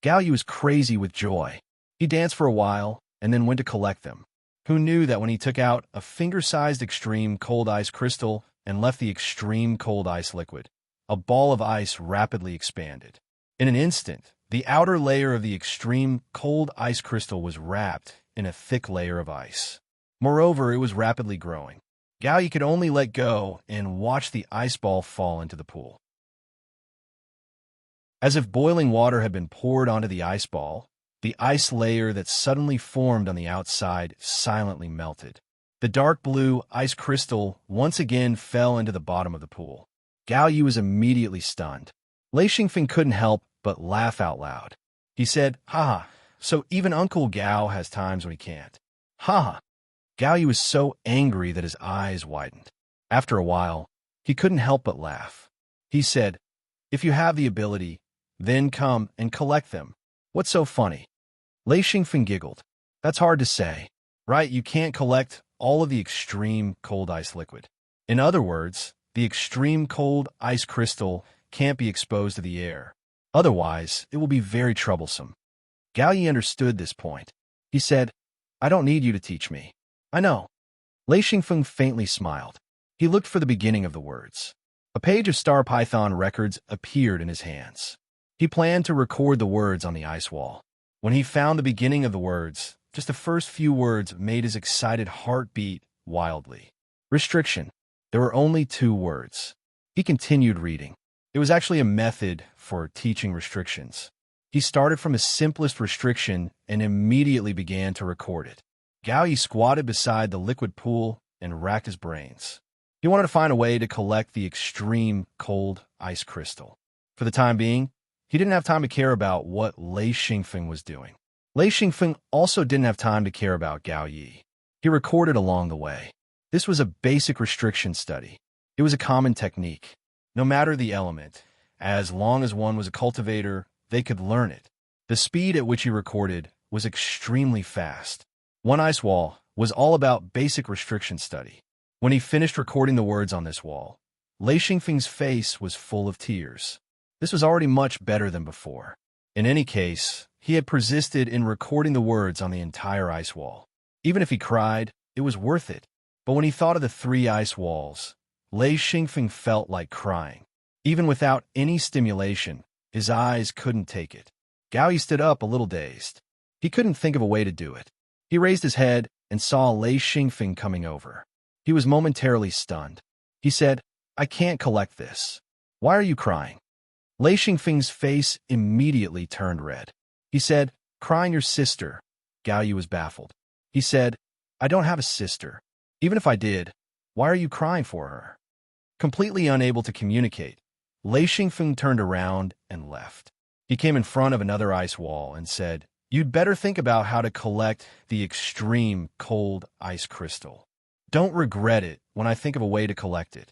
Gao Yi was crazy with joy. He danced for a while and then went to collect them. Who knew that when he took out a finger-sized extreme cold ice crystal and left the extreme cold ice liquid, a ball of ice rapidly expanded. In an instant, the outer layer of the extreme cold ice crystal was wrapped in a thick layer of ice. Moreover, it was rapidly growing. Gao Yi could only let go and watch the ice ball fall into the pool. As if boiling water had been poured onto the ice ball, the ice layer that suddenly formed on the outside silently melted. The dark blue ice crystal once again fell into the bottom of the pool. Gao Yi was immediately stunned. Lei Xingfeng couldn't help but laugh out loud. He said, so even Uncle Gao has times when he can't. Gao Yi was so angry that his eyes widened. After a while, he couldn't help but laugh. He said, "If you have the ability, then come and collect them. What's so funny?" Lei Xingfeng giggled. "That's hard to say, right? You can't collect all of the extreme cold ice liquid. In other words, the extreme cold ice crystal can't be exposed to the air. Otherwise, it will be very troublesome." Gao Yi understood this point. He said, "I don't need you to teach me. I know." Lei Xingfeng faintly smiled. He looked for the beginning of the words. A page of Star Python records appeared in his hands. He planned to record the words on the ice wall. When he found the beginning of the words, just the first few words made his excited heart beat wildly. Restriction. There were only 2 words. He continued reading. It was actually a method for teaching restrictions. He started from his simplest restriction and immediately began to record it. Gao Yi squatted beside the liquid pool and racked his brains. He wanted to find a way to collect the extreme cold ice crystal. For the time being, he didn't have time to care about what Lei Xingfeng was doing. Lei Xingfeng also didn't have time to care about Gao Yi. He recorded along the way. This was a basic restriction study. It was a common technique. No matter the element, as long as one was a cultivator, they could learn it. The speed at which he recorded was extremely fast. One ice wall was all about basic restriction study. When he finished recording the words on this wall, Lei Xingfeng's face was full of tears. This was already much better than before. In any case, he had persisted in recording the words on the entire ice wall. Even if he cried, it was worth it. But when he thought of the 3 ice walls, Lei Xingfeng felt like crying. Even without any stimulation, his eyes couldn't take it. Gao Yi stood up a little dazed. He couldn't think of a way to do it. He raised his head and saw Lei Xingfeng coming over. He was momentarily stunned. He said, "I can't collect this. Why are you crying?" Lei Xingfeng's face immediately turned red. He said, "Crying your sister." Gao Yi was baffled. He said, "I don't have a sister. Even if I did, why are you crying for her?" Completely unable to communicate, Lei Xingfeng turned around and left. He came in front of another ice wall and said, "You'd better think about how to collect the extreme cold ice crystal. Don't regret it when I think of a way to collect it."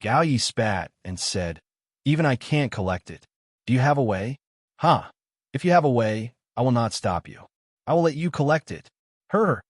Gao Yi spat and said, "Even I can't collect it. Do you have a way?" "Huh. If you have a way, I will not stop you. I will let you collect it." "Her."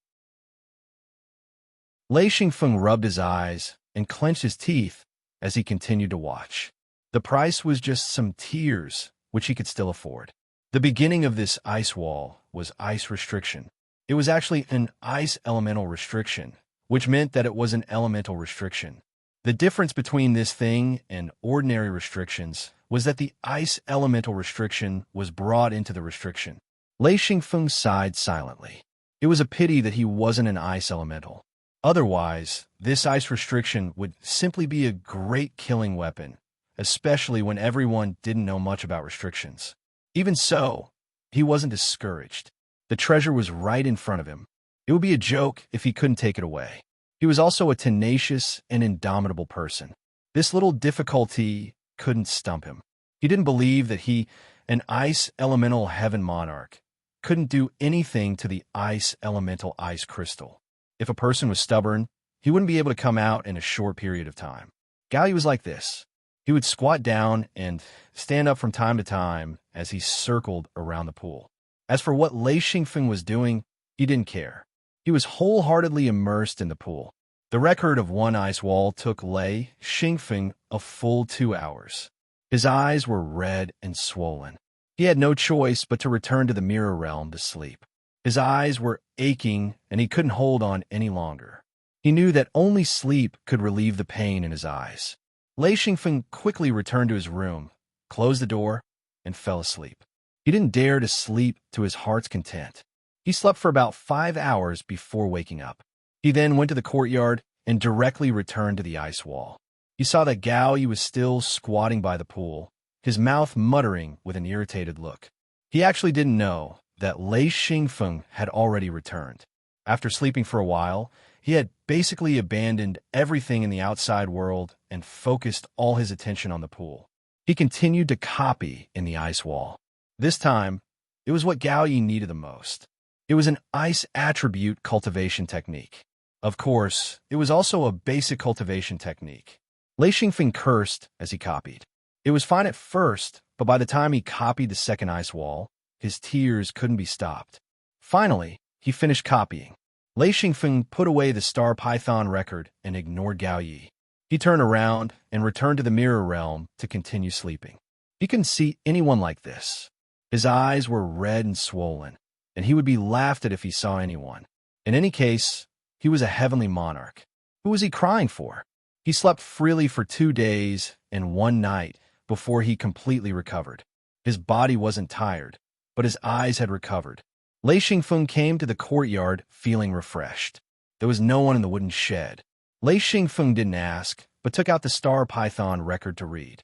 Lei Xingfeng rubbed his eyes and clenched his teeth as he continued to watch. The price was just some tears, which he could still afford. The beginning of this ice wall was ice restriction. It was actually an ice elemental restriction, which meant that it was an elemental restriction. The difference between this thing and ordinary restrictions was that the ice elemental restriction was brought into the restriction. Lei Xingfeng sighed silently. It was a pity that he wasn't an ice elemental. Otherwise, this ice restriction would simply be a great killing weapon, especially when everyone didn't know much about restrictions. Even so, he wasn't discouraged. The treasure was right in front of him. It would be a joke if he couldn't take it away. He was also a tenacious and indomitable person. This little difficulty couldn't stump him. He didn't believe that he, an ice elemental heaven monarch, couldn't do anything to the ice elemental ice crystal. If a person was stubborn, he wouldn't be able to come out in a short period of time. Gao Yi was like this. He would squat down and stand up from time to time as he circled around the pool. As for what Lei Xingfeng was doing, he didn't care. He was wholeheartedly immersed in the pool. The record of one ice wall took Lei Xingfeng a full 2 hours. His eyes were red and swollen. He had no choice but to return to the mirror realm to sleep. His eyes were aching and he couldn't hold on any longer. He knew that only sleep could relieve the pain in his eyes. Lei Xingfeng quickly returned to his room, closed the door, and fell asleep. He didn't dare to sleep to his heart's content. He slept for about 5 hours before waking up. He then went to the courtyard and directly returned to the ice wall. He saw that Gao Yi was still squatting by the pool, his mouth muttering with an irritated look. He actually didn't know that Lei Xingfeng had already returned. After sleeping for a while, he had basically abandoned everything in the outside world and focused all his attention on the pool. He continued to copy in the ice wall. This time, it was what Gao Yi needed the most. It was an ice attribute cultivation technique. Of course, it was also a basic cultivation technique. Lei Xingfeng cursed as he copied. It was fine at first, but by the time he copied the second ice wall, his tears couldn't be stopped. Finally, he finished copying. Lei Xingfeng put away the star python record and ignored Gao Yi. He turned around and returned to the mirror realm to continue sleeping. He couldn't see anyone like this. His eyes were red and swollen, and he would be laughed at if he saw anyone. In any case, he was a heavenly monarch. Who was he crying for? He slept freely for 2 days and 1 night before he completely recovered. His body wasn't tired, but his eyes had recovered. Lei Xingfeng came to the courtyard feeling refreshed. There was no one in the wooden shed. Lei Xingfeng didn't ask, but took out the star python record to read.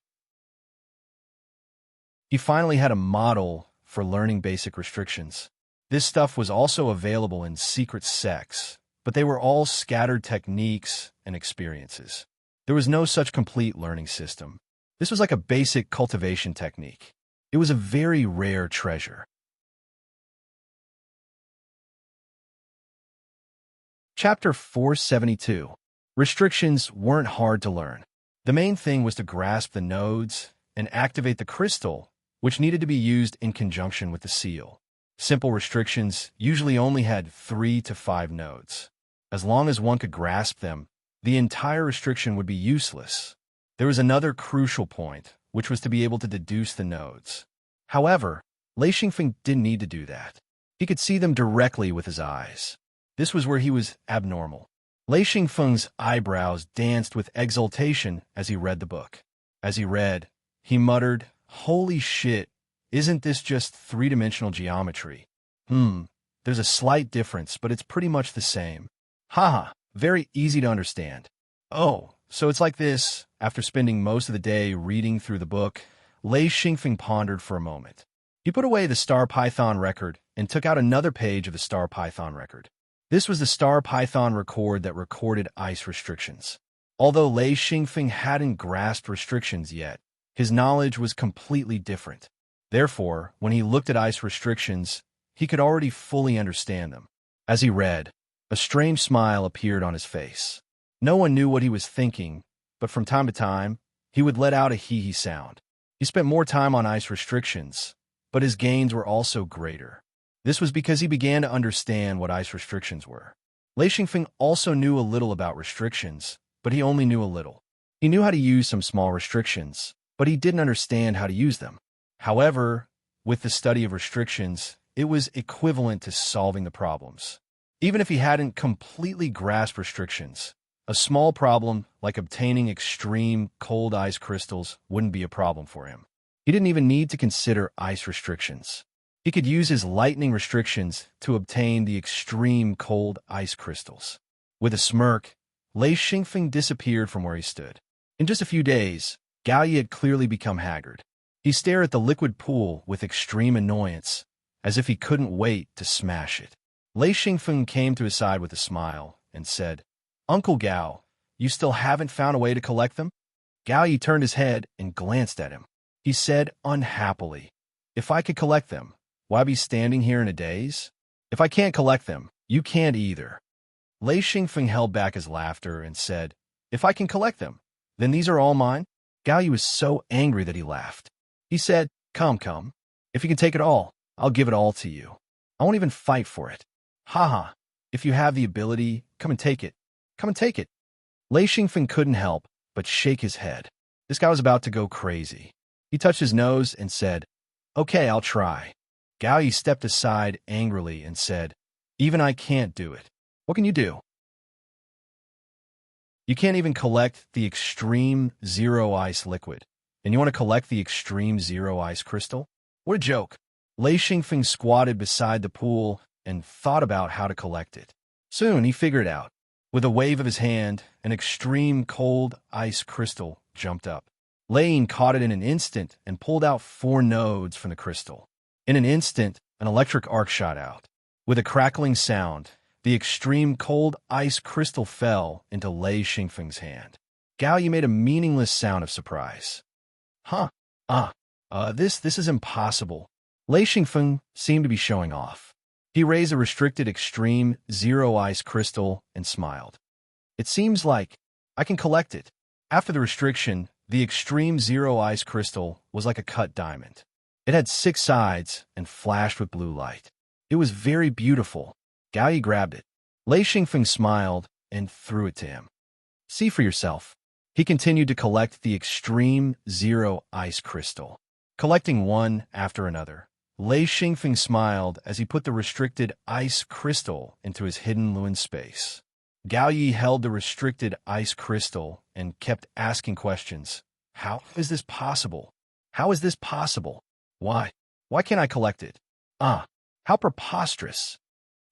He finally had a model for learning basic restrictions. This stuff was also available in secret sects, but they were all scattered techniques and experiences. There was no such complete learning system. This was like a basic cultivation technique. It was a very rare treasure. Chapter 472. Restrictions weren't hard to learn. The main thing was to grasp the nodes and activate the crystal, which needed to be used in conjunction with the seal. Simple restrictions usually only had 3 to 5 nodes. As long as one could grasp them, the entire restriction would be useless. There was another crucial point, which was to be able to deduce the nodes. However, Lei Xingfeng didn't need to do that. He could see them directly with his eyes. This was where he was abnormal. Lei Xingfeng's eyebrows danced with exultation as he read the book. As he read, he muttered, "Holy shit, isn't this just three-dimensional geometry? There's a slight difference, but it's pretty much the same. Haha, very easy to understand." Oh, so it's like this. After spending most of the day reading through the book, Lei Xingfeng pondered for a moment. He put away the Star Python record and took out another page of the Star Python record. This was the Star Python record that recorded ice restrictions. Although Lei Xingfeng hadn't grasped restrictions yet, his knowledge was completely different. Therefore, when he looked at ice restrictions, he could already fully understand them. As he read, a strange smile appeared on his face. No one knew what he was thinking, but from time to time, he would let out a hee-hee sound. He spent more time on ice restrictions, but his gains were also greater. This was because he began to understand what ice restrictions were. Lei Xingfeng also knew a little about restrictions, but he only knew a little. He knew how to use some small restrictions, but he didn't understand how to use them. However, with the study of restrictions, it was equivalent to solving the problems. Even if he hadn't completely grasped restrictions, a small problem like obtaining extreme cold ice crystals wouldn't be a problem for him. He didn't even need to consider ice restrictions. He could use his lightning restrictions to obtain the extreme cold ice crystals. With a smirk, Lei Xingfeng disappeared from where he stood. In just a few days, Gao Yi had clearly become haggard. He stared at the liquid pool with extreme annoyance, as if he couldn't wait to smash it. Lei Xingfeng came to his side with a smile and said, "Uncle Gao, you still haven't found a way to collect them?" Gao Yi turned his head and glanced at him. He said unhappily, "If I could collect them, why be standing here in a daze? If I can't collect them, you can't either." Lei Xingfeng held back his laughter and said, "If I can collect them, then these are all mine?" Gao Yi was so angry that he laughed. He said, Come. If you can take it all, I'll give it all to you. I won't even fight for it. Haha, if you have the ability, come and take it. Come and take it." Lei Xingfeng couldn't help but shake his head. This guy was about to go crazy. He touched his nose and said, "Okay, I'll try." Gao Yi stepped aside angrily and said, "Even I can't do it. What can you do? You can't even collect the extreme zero ice liquid, and you want to collect the extreme zero ice crystal? What a joke." Lei Xingfeng squatted beside the pool and thought about how to collect it. Soon he figured it out. With a wave of his hand, an extreme cold ice crystal jumped up. Lei caught it in an instant and pulled out 4 nodes from the crystal. In an instant, an electric arc shot out. With a crackling sound, the extreme cold ice crystal fell into Lei Xingfeng's hand. Gao Yi made a meaningless sound of surprise. This is impossible. Lei Xingfeng seemed to be showing off. He raised a restricted extreme zero ice crystal and smiled. "It seems like I can collect it." After the restriction, the extreme zero ice crystal was like a cut diamond. It had 6 sides and flashed with blue light. It was very beautiful. Gao Yi grabbed it. Lei Xingfeng smiled and threw it to him. "See for yourself." He continued to collect the extreme zero ice crystal. Collecting one after another, Lei Xingfeng smiled as he put the restricted ice crystal into his hidden Luin space. Gao Yi held the restricted ice crystal and kept asking questions. How is this possible? How is this possible? Why? Why can't I collect it? How preposterous.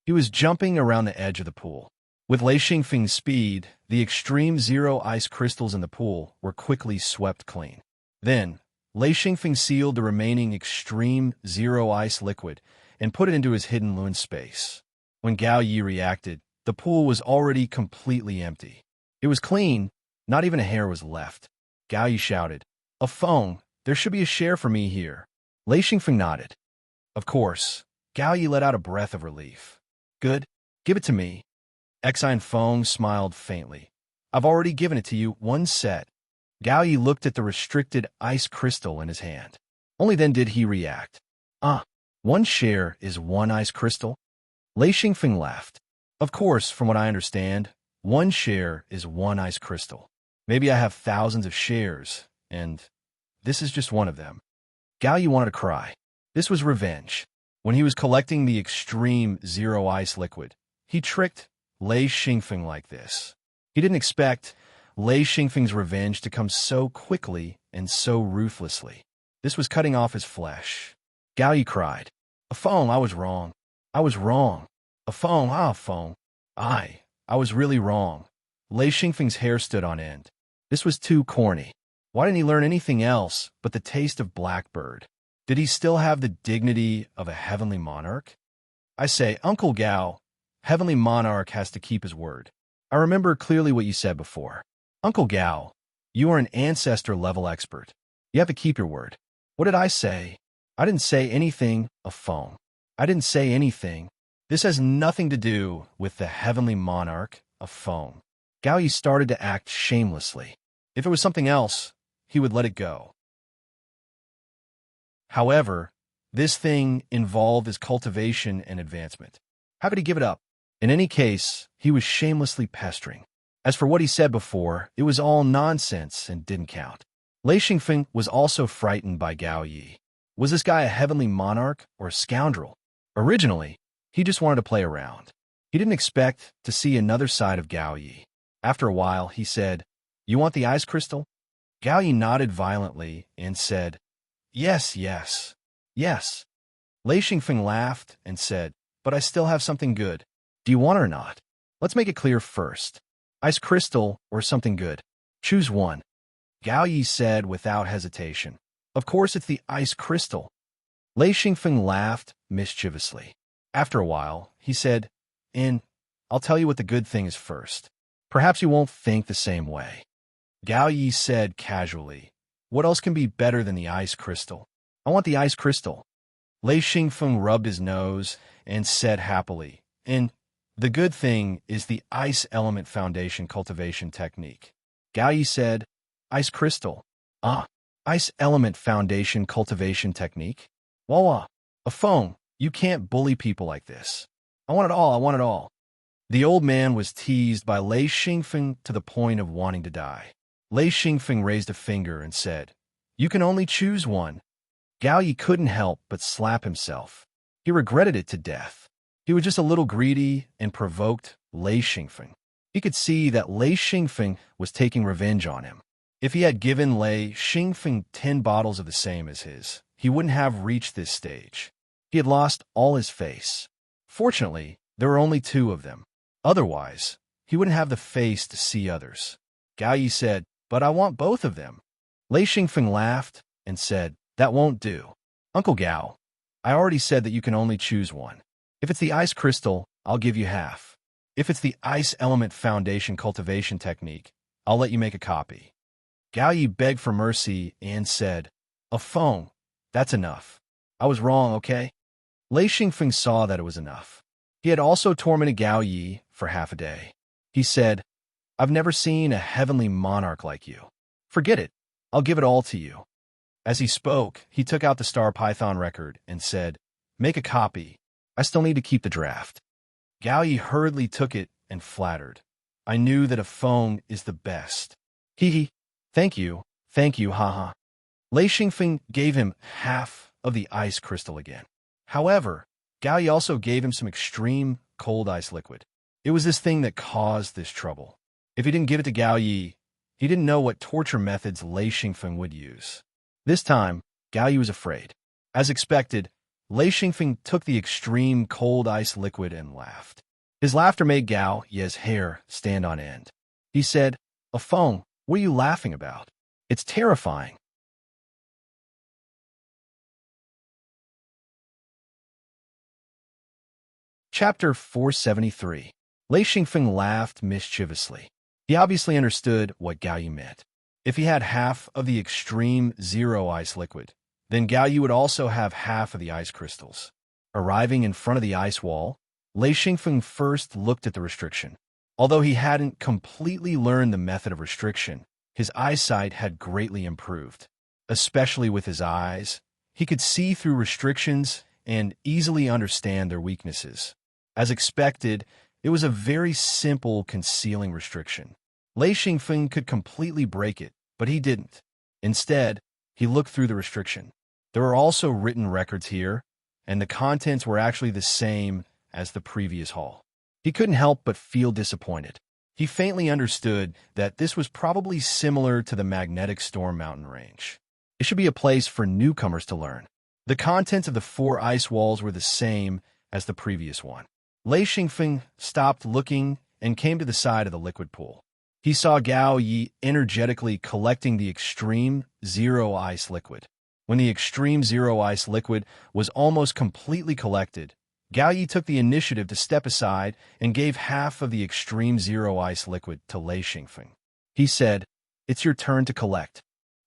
He was jumping around the edge of the pool. With Lei Xingfeng's speed, the extreme zero ice crystals in the pool were quickly swept clean. Then, Lei Xingfeng sealed the remaining extreme zero ice liquid and put it into his hidden Luin space. When Gao Yi reacted, the pool was already completely empty. It was clean, not even a hair was left. Gao Yi shouted, "A phone, there should be a share for me here." Lei Xingfeng nodded. Of course. Gao Yi let out a breath of relief. "Good, give it to me." Exine Feng smiled faintly. "I've already given it to you, 1 set." Gao Yi looked at the restricted ice crystal in his hand. Only then did he react. Ah, 1 share is 1 ice crystal? Lei Xingfeng laughed. Of course, from what I understand, 1 share is 1 ice crystal. Maybe I have thousands of shares, and this is just one of them. Gao Yi wanted to cry. This was revenge. When he was collecting the extreme zero ice liquid, he tricked Lei Xingfeng like this. He didn't expect Lei Xingfeng's revenge to come so quickly and so ruthlessly. This was cutting off his flesh. Gao Yi cried. Afeng, I was wrong. I was wrong. Afeng, Afeng. I was really wrong. Lei Xingfeng's hair stood on end. This was too corny. Why didn't he learn anything else but the taste of blackbird? Did he still have the dignity of a heavenly monarch? I say, Uncle Gao, heavenly monarch has to keep his word. I remember clearly what you said before. Uncle Gao, you are an ancestor-level expert. You have to keep your word. What did I say? I didn't say anything, Afeng. I didn't say anything. This has nothing to do with the heavenly monarch, Afeng. Gao Yi started to act shamelessly. If it was something else, he would let it go. However, this thing involved his cultivation and advancement. How could he give it up? In any case, he was shamelessly pestering. As for what he said before, it was all nonsense and didn't count. Lei Xingfeng was also frightened by Gao Yi. Was this guy a heavenly monarch or a scoundrel? Originally, he just wanted to play around. He didn't expect to see another side of Gao Yi. After a while, he said, You want the ice crystal? Gao Yi nodded violently and said, Yes, yes, yes. Lei Xingfeng laughed and said, But I still have something good. Do you want it or not? Let's make it clear first. Ice crystal or something good. Choose one. Gao Yi said without hesitation. Of course it's the ice crystal. Lei Xingfeng laughed mischievously. After a while, he said, I'll tell you what the good thing is first. Perhaps you won't think the same way. Gao Yi said casually, What else can be better than the ice crystal? I want the ice crystal. Lei Xingfeng rubbed his nose and said happily, The good thing is the ice element foundation cultivation technique. Gao Yi said, Ice crystal. Ice element foundation cultivation technique? Voila. Afeng, you can't bully people like this. I want it all, I want it all. The old man was teased by Lei Xingfeng to the point of wanting to die. Lei Xingfeng raised a finger and said, You can only choose one. Gao Yi couldn't help but slap himself. He regretted it to death. He was just a little greedy and provoked Lei Xingfeng. He could see that Lei Xingfeng was taking revenge on him. If he had given Lei Xingfeng 10 bottles of the same as his, he wouldn't have reached this stage. He had lost all his face. Fortunately, there were only 2 of them. Otherwise, he wouldn't have the face to see others. Gao Yi said, But I want both of them. Lei Xingfeng laughed and said, That won't do. Uncle Gao, I already said that you can only choose one. If it's the ice crystal, I'll give you half. If it's the ice element foundation cultivation technique, I'll let you make a copy. Gao Yi begged for mercy and said, Afeng, that's enough. I was wrong, okay? Lei Xingfeng saw that it was enough. He had also tormented Gao Yi for half a day. He said, I've never seen a heavenly monarch like you. Forget it. I'll give it all to you. As he spoke, he took out the Star Python record and said, Make a copy. I still need to keep the draft. Gao Yi hurriedly took it and flattered. I knew that Afeng is the best. Hee. Thank you, haha. Lei Xingfeng gave him half of the ice crystal again. However, Gao Yi also gave him some extreme cold ice liquid. It was this thing that caused this trouble. If he didn't give it to Gao Yi, he didn't know what torture methods Lei Xingfeng would use. This time, Gao Yi was afraid. As expected, Lei Xingfeng took the extreme cold ice liquid and laughed. His laughter made Gao Yi's hair stand on end. He said, Afeng, what are you laughing about? It's terrifying. Chapter 473. Lei Xingfeng laughed mischievously. He obviously understood what Gao Yi meant. If he had half of the extreme zero ice liquid, then Gao Yi would also have half of the ice crystals. Arriving in front of the ice wall, Lei Xingfeng first looked at the restriction. Although he hadn't completely learned the method of restriction, His eyesight had greatly improved, especially with his eyes. He could see through restrictions and easily understand their weaknesses. As expected, it was a very simple concealing restriction. Lei Xingfeng could completely break it, but he didn't. Instead, he looked through the restriction. There were also written records here, and the contents were actually the same as the previous hall. He couldn't help but feel disappointed. He faintly understood that this was probably similar to the magnetic storm mountain range. It should be a place for newcomers to learn. The contents of the 4 ice walls were the same as the previous one. Lei Xingfeng stopped looking and came to the side of the liquid pool. He saw Gao Yi energetically collecting the extreme zero ice liquid. When the extreme zero ice liquid was almost completely collected, Gao Yi took the initiative to step aside and gave half of the extreme zero ice liquid to Lei Xingfeng. He said, "It's your turn to collect."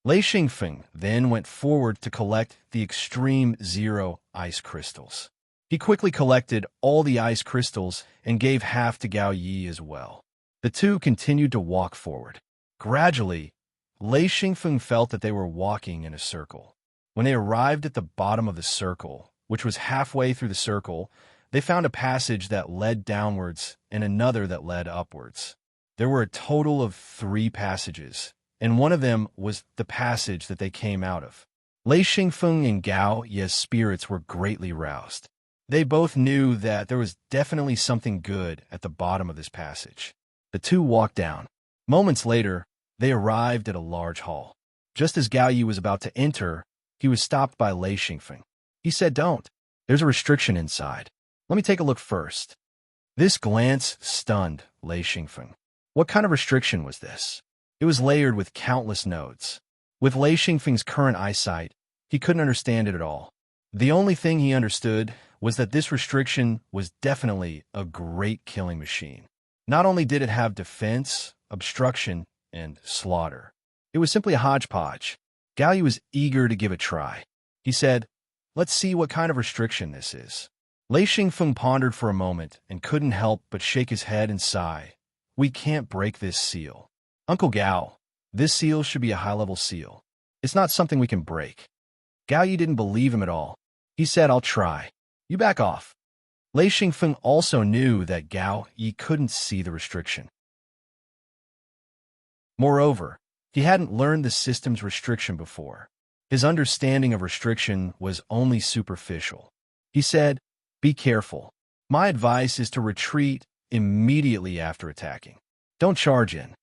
Lei Xingfeng then went forward to collect the extreme zero ice crystals. He quickly collected all the ice crystals and gave half to Gao Yi as well. The two continued to walk forward. Gradually, Lei Xingfeng felt that they were walking in a circle. When they arrived at the bottom of the circle, which was halfway through the circle, they found a passage that led downwards and another that led upwards. There were a total of 3 passages, and one of them was the passage that they came out of. Lei Xingfeng and Gao Yi's spirits were greatly roused. They both knew that there was definitely something good at the bottom of this passage. The two walked down. Moments later, they arrived at a large hall. Just as Gao Yi was about to enter, he was stopped by Lei Xingfeng. He said, "Don't. There's a restriction inside. Let me take a look first." This glance stunned Lei Xingfeng. What kind of restriction was this? It was layered with countless nodes. With Lei Xingfeng's current eyesight, he couldn't understand it at all. The only thing he understood was that this restriction was definitely a great killing machine. Not only did it have defense, obstruction, and slaughter, it was simply a hodgepodge. Gao Yi was eager to give it a try. He said, "Let's see what kind of restriction this is." Lei Xingfeng pondered for a moment and couldn't help but shake his head and sigh. "We can't break this seal. Uncle Gao, this seal should be a high-level seal. It's not something we can break." Gao Yi didn't believe him at all. He said, "I'll try. You back off." Lei Xingfeng also knew that Gao Yi couldn't see the restriction. Moreover, he hadn't learned the system's restriction before. His understanding of restriction was only superficial. He said, "Be careful. My advice is to retreat immediately after attacking. Don't charge in."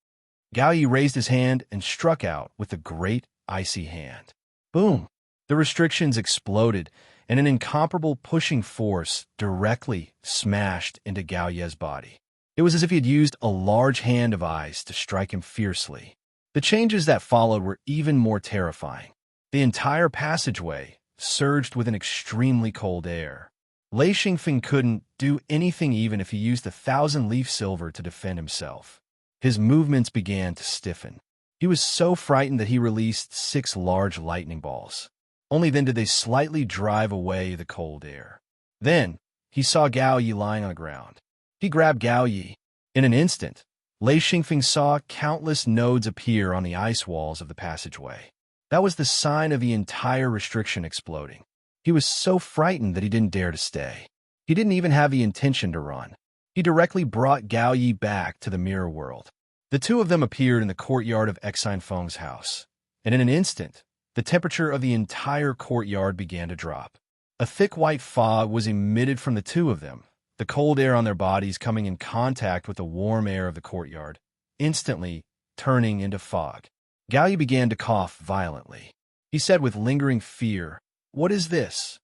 Gao Yi raised his hand and struck out with a great icy hand. Boom! The restrictions exploded, and an incomparable pushing force directly smashed into Gao Yi's body. It was as if he had used a large hand of ice to strike him fiercely. The changes that followed were even more terrifying. The entire passageway surged with an extremely cold air. Lei Xingfeng couldn't do anything even if he used 1,000-leaf silver to defend himself. His movements began to stiffen. He was so frightened that he released 6 large lightning balls. Only then did they slightly drive away the cold air. Then, he saw Gao Yi lying on the ground. He grabbed Gao Yi. In an instant, Lei Xingfeng saw countless nodes appear on the ice walls of the passageway. That was the sign of the entire restriction exploding. He was so frightened that he didn't dare to stay. He didn't even have the intention to run. He directly brought Gao Yi back to the mirror world. The two of them appeared in the courtyard of Exine Feng's house, and in an instant, the temperature of the entire courtyard began to drop. A thick white fog was emitted from the two of them, the cold air on their bodies coming in contact with the warm air of the courtyard, instantly turning into fog. Gao Yi began to cough violently. He said with lingering fear, "What is this?"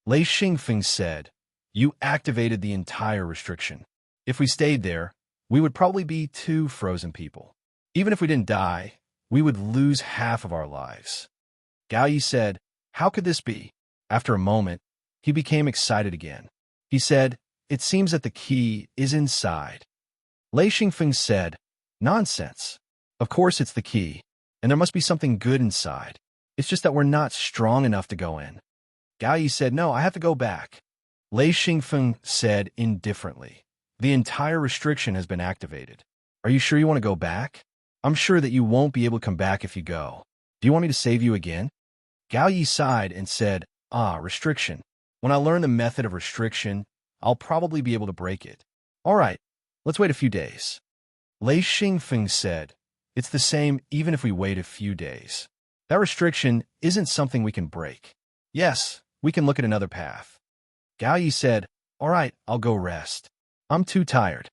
Lei Xingfeng said, "You activated the entire restriction. If we stayed there, we would probably be 2 frozen people. Even if we didn't die, we would lose half of our lives." Gao Yi said, "How could this be?" After a moment, he became excited again. He said, "It seems that the key is inside." Lei Xingfeng said, "Nonsense. Of course it's the key, and there must be something good inside. It's just that we're not strong enough to go in." Gao Yi said, "No, I have to go back." Lei Xingfeng said indifferently, "The entire restriction has been activated. Are you sure you want to go back?" I'm sure that you won't be able to come back if you go. Do you want me to save you again? Gao Yi sighed and said, restriction. When I learn the method of restriction, I'll probably be able to break it. All right, let's wait a few days. Lei Xingfeng said, it's the same even if we wait a few days. That restriction isn't something we can break. Yes, we can look at another path. Gao Yi said, all right, I'll go rest. I'm too tired.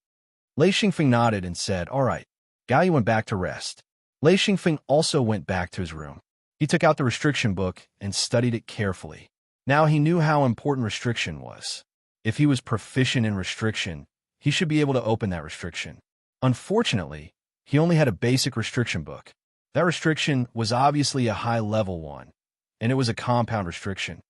Lei Xingfeng nodded and said, all right. Gao Yi went back to rest. Lei Xingfeng also went back to his room. He took out the restriction book and studied it carefully. Now he knew how important restriction was. If he was proficient in restriction, he should be able to open that restriction. Unfortunately, he only had a basic restriction book. That restriction was obviously a high-level one, and it was a compound restriction.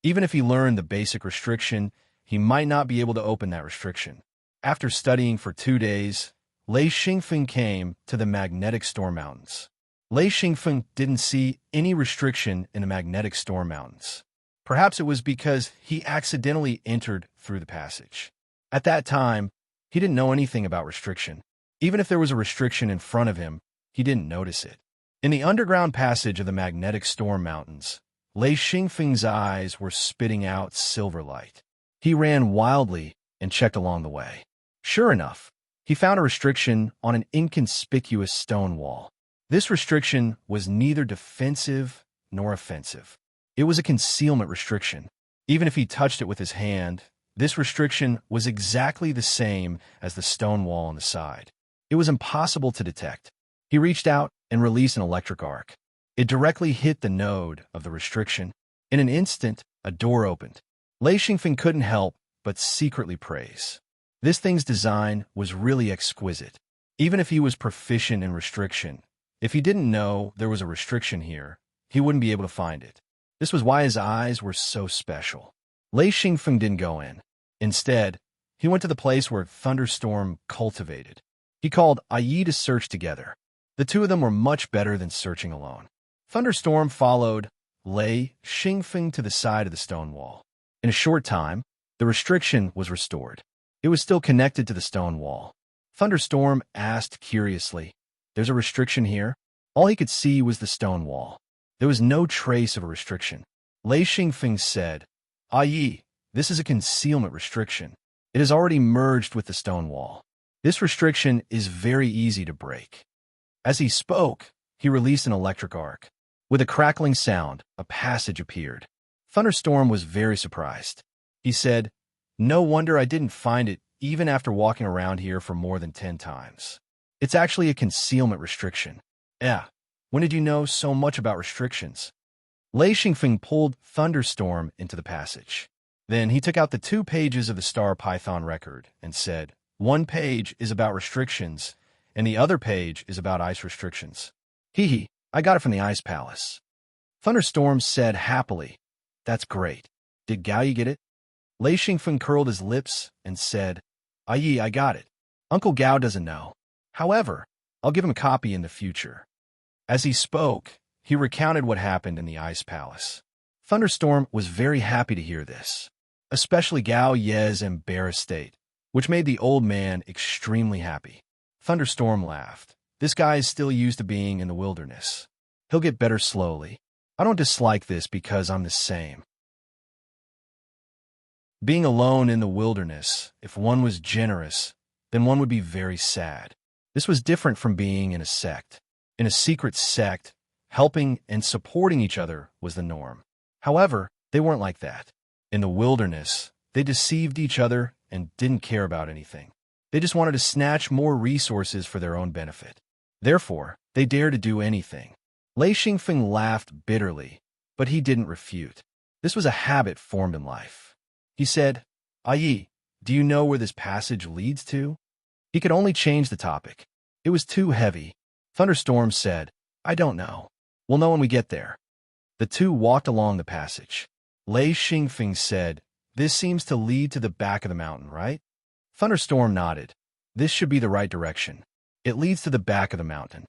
Even if he learned the basic restriction, he might not be able to open that restriction. After studying for 2 days, Lei Xingfeng came to the magnetic storm mountains. Lei Xingfeng didn't see any restriction in the magnetic storm mountains. Perhaps it was because he accidentally entered through the passage. At that time, he didn't know anything about restriction. Even if there was a restriction in front of him, he didn't notice it. In the underground passage of the magnetic storm mountains, Lei Xingfeng's eyes were spitting out silver light. He ran wildly and checked along the way. Sure enough, he found a restriction on an inconspicuous stone wall. This restriction was neither defensive nor offensive. It was a concealment restriction. Even if he touched it with his hand, this restriction was exactly the same as the stone wall on the side. It was impossible to detect. He reached out and released an electric arc. It directly hit the node of the restriction. In an instant, a door opened. Lei Xingfeng couldn't help but secretly praise. This thing's design was really exquisite. Even if he was proficient in restriction, if he didn't know there was a restriction here, he wouldn't be able to find it. This was why his eyes were so special. Lei Xingfeng didn't go in. Instead, he went to the place where Thunderstorm cultivated. He called Yi to search together. The two of them were much better than searching alone. Thunderstorm followed Lei Xingfeng to the side of the stone wall. In a short time, the restriction was restored. It was still connected to the stone wall. Thunderstorm asked curiously, "There's a restriction here?" All he could see was the stone wall. There was no trace of a restriction. Lei Xingfeng said, Yi, this is a concealment restriction. It has already merged with the stone wall. This restriction is very easy to break. As he spoke, he released an electric arc. With a crackling sound, a passage appeared. Thunderstorm was very surprised. He said, "No wonder I didn't find it even after walking around here for more than 10 times. It's actually a concealment restriction." Yeah, when did you know so much about restrictions? Lei Xingfeng pulled Thunderstorm into the passage. Then he took out the 2 pages of the Star Python record and said, "One page is about restrictions, and the other page is about ice restrictions." Hee, I got it from the Ice Palace. Thunderstorm said happily, "That's great. Did Gao Yi get it?" Lei Xingfeng curled his lips and said, Yi, I got it. Uncle Gao doesn't know. However, I'll give him a copy in the future." As he spoke, he recounted what happened in the Ice Palace. Thunderstorm was very happy to hear this, especially Gao Ye's embarrassed state, which made the old man extremely happy. Thunderstorm laughed. This guy is still used to being in the wilderness. He'll get better slowly. I don't dislike this because I'm the same. Being alone in the wilderness, if one was generous, then one would be very sad. This was different from being in a sect. In a secret sect, helping and supporting each other was the norm. However, they weren't like that. In the wilderness, they deceived each other and didn't care about anything. They just wanted to snatch more resources for their own benefit. Therefore, they dared to do anything. Lei Xingfeng laughed bitterly, but he didn't refute. This was a habit formed in life. He said, Yi, do you know where this passage leads to? He could only change the topic. It was too heavy. Thunderstorm said, I don't know. We'll know when we get there. The two walked along the passage. Lei Xingfeng said, This seems to lead to the back of the mountain, right? Thunderstorm nodded. This should be the right direction. It leads to the back of the mountain.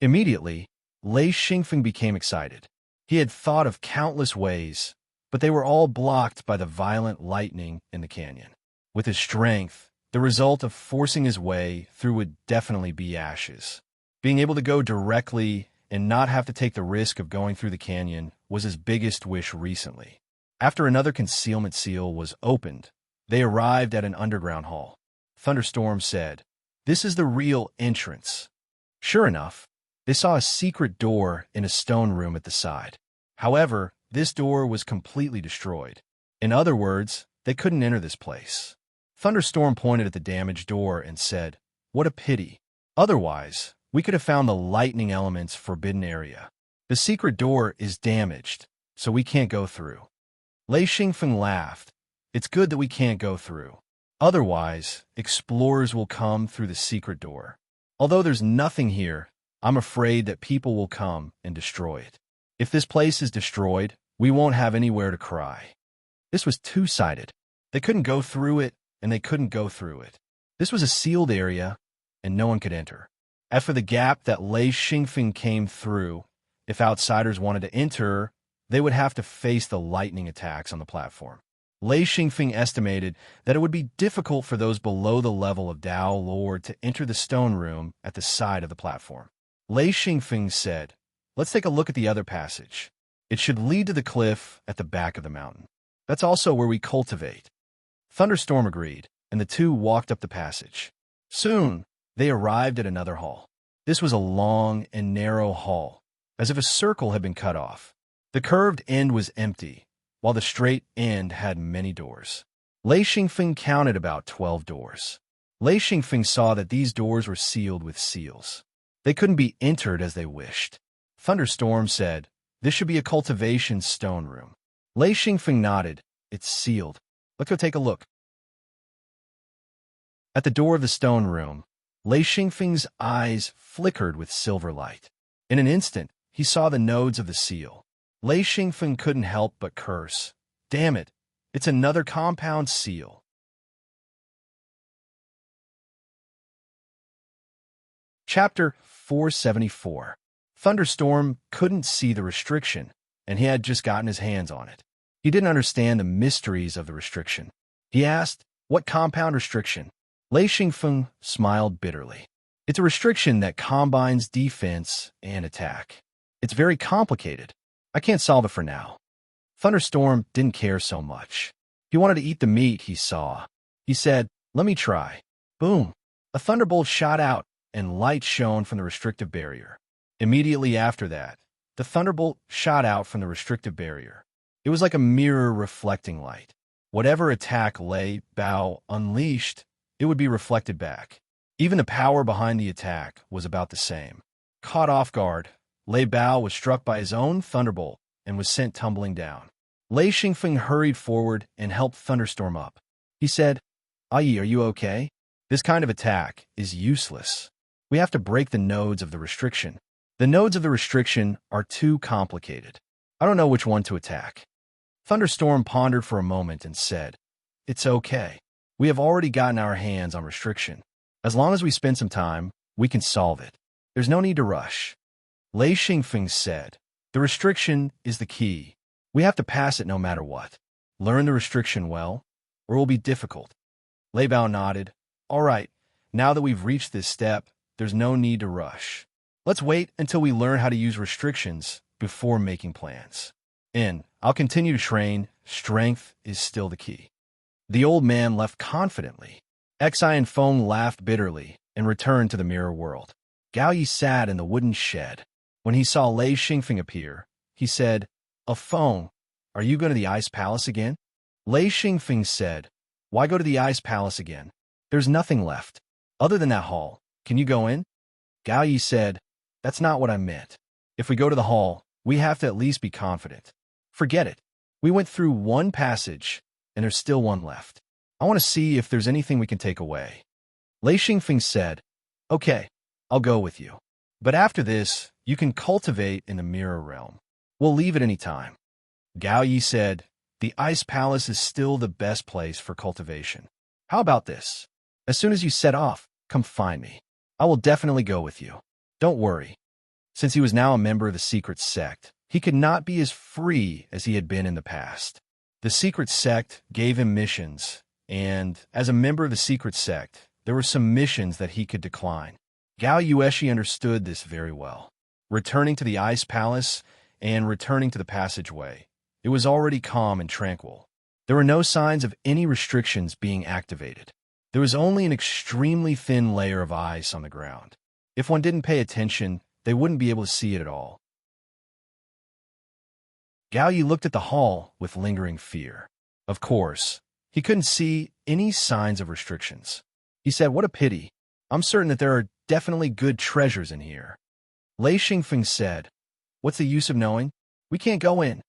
Immediately, Lei Xingfeng became excited. He had thought of countless ways, but they were all blocked by the violent lightning in the canyon. With his strength, The result of forcing his way through would definitely be ashes. Being able to go directly and not have to take the risk of going through the canyon was his biggest wish recently. After another concealment seal was opened, they arrived at an underground hall. Thunderstorm said, "This is the real entrance." Sure enough, they saw a secret door in a stone room at the side. However, this door was completely destroyed. In other words, they couldn't enter this place. Thunderstorm pointed at the damaged door and said, "What a pity. Otherwise, we could have found the lightning element's forbidden area. The secret door is damaged, so we can't go through." Lei Xingfeng laughed. "It's good that we can't go through. Otherwise, explorers will come through the secret door. Although there's nothing here, I'm afraid that people will come and destroy it. If this place is destroyed, we won't have anywhere to cry." This was two-sided. They couldn't go through it, and they couldn't go through it. This was a sealed area, and no one could enter. As for the gap that Lei Xingfeng came through, if outsiders wanted to enter, they would have to face the lightning attacks on the platform. Lei Xingfeng estimated that it would be difficult for those below the level of Dao Lord to enter the stone room at the side of the platform. Lei Xingfeng said, "Let's take a look at the other passage. It should lead to the cliff at the back of the mountain. That's also where we cultivate." Thunderstorm agreed, and the two walked up the passage. Soon, they arrived at another hall. This was a long and narrow hall, as if a circle had been cut off. The curved end was empty, while the straight end had many doors. Lei Xingfeng counted about 12 doors. Lei Xingfeng saw that these doors were sealed with seals. They couldn't be entered as they wished. Thunderstorm said, "This should be a cultivation stone room." Lei Xingfeng nodded. "It's sealed. Let's go take a look." At the door of the stone room, Lei Xingfeng's eyes flickered with silver light. In an instant, he saw the nodes of the seal. Lei Xingfeng couldn't help but curse. "Damn it, it's another compound seal." Chapter 474. Thunderstorm couldn't see the restriction, and he had just gotten his hands on it. He didn't understand the mysteries of the restriction. He asked, "What compound restriction?" Lei Xingfeng smiled bitterly. "It's a restriction that combines defense and attack. It's very complicated. I can't solve it for now." Thunderstorm didn't care so much. He wanted to eat the meat he saw. He said, "Let me try." Boom! A thunderbolt shot out, and light shone from the restrictive barrier. Immediately after that, the thunderbolt shot out from the restrictive barrier. It was like a mirror reflecting light. Whatever attack Lei Bao unleashed, it would be reflected back. Even the power behind the attack was about the same. Caught off guard, Lei Bao was struck by his own thunderbolt and was sent tumbling down. Lei Xingfeng hurried forward and helped Thunderstorm up. He said, "Ai, are you okay? This kind of attack is useless. We have to break the nodes of the restriction. The nodes of the restriction are too complicated. I don't know which one to attack." Thunderstorm pondered for a moment and said, "It's okay. We have already gotten our hands on restriction. As long as we spend some time, we can solve it. There's no need to rush." Lei Xingfeng said, "The restriction is the key. We have to pass it no matter what. Learn the restriction well, or it will be difficult." Lei Bao nodded. "All right, now that we've reached this step, there's no need to rush. Let's wait until we learn how to use restrictions before making plans. And I'll continue to train. Strength is still the key." The old man left confidently. Xi and Feng laughed bitterly and returned to the mirror world. Gao Yi sat in the wooden shed. When he saw Lei Xingfeng appear, he said, Feng, are you going to the Ice Palace again?" Lei Xingfeng said, "Why go to the Ice Palace again? There's nothing left. Other than that hall, can you go in?" Gao Yi said, "That's not what I meant. If we go to the hall, we have to at least be confident. Forget it. We went through one passage, and there's still one left. I want to see if there's anything we can take away." Lei Xingfeng said, "Okay, I'll go with you. But after this, you can cultivate in the mirror realm. We'll leave at any time." Gao Yi said, "The Ice Palace is still the best place for cultivation. How about this? As soon as you set off, come find me. I will definitely go with you. Don't worry." Since he was now a member of the secret sect, he could not be as free as he had been in the past. The secret sect gave him missions, and as a member of the secret sect, there were some missions that he could decline. Gao Yueshi understood this very well. Returning to the ice palace and returning to the passageway, it was already calm and tranquil. There were no signs of any restrictions being activated. There was only an extremely thin layer of ice on the ground. If one didn't pay attention, they wouldn't be able to see it at all. Gao Yi looked at the hall with lingering fear. Of course, he couldn't see any signs of restrictions. He said, "What a pity. I'm certain that there are definitely good treasures in here." Lei Xingfeng said, "What's the use of knowing? We can't go in."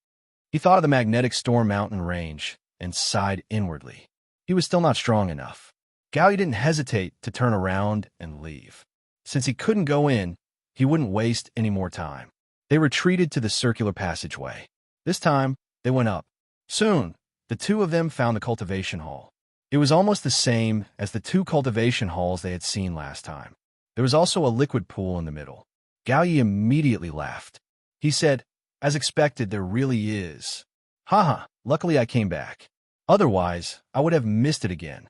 He thought of the magnetic storm mountain range and sighed inwardly. He was still not strong enough. Gao Yi didn't hesitate to turn around and leave. Since he couldn't go in, he wouldn't waste any more time. They retreated to the circular passageway. This time, they went up. Soon, the two of them found the cultivation hall. It was almost the same as the two cultivation halls they had seen last time. There was also a liquid pool in the middle. Gao Yi immediately laughed. He said, "As expected, there really is. Haha, luckily I came back. Otherwise, I would have missed it again."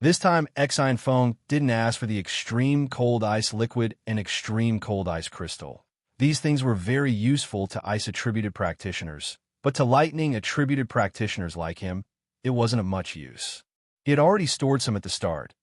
This time, Exine Feng didn't ask for the extreme cold ice liquid and extreme cold ice crystal. These things were very useful to ice-attributed practitioners, but to lightning-attributed practitioners like him, it wasn't of much use. He had already stored some at the start.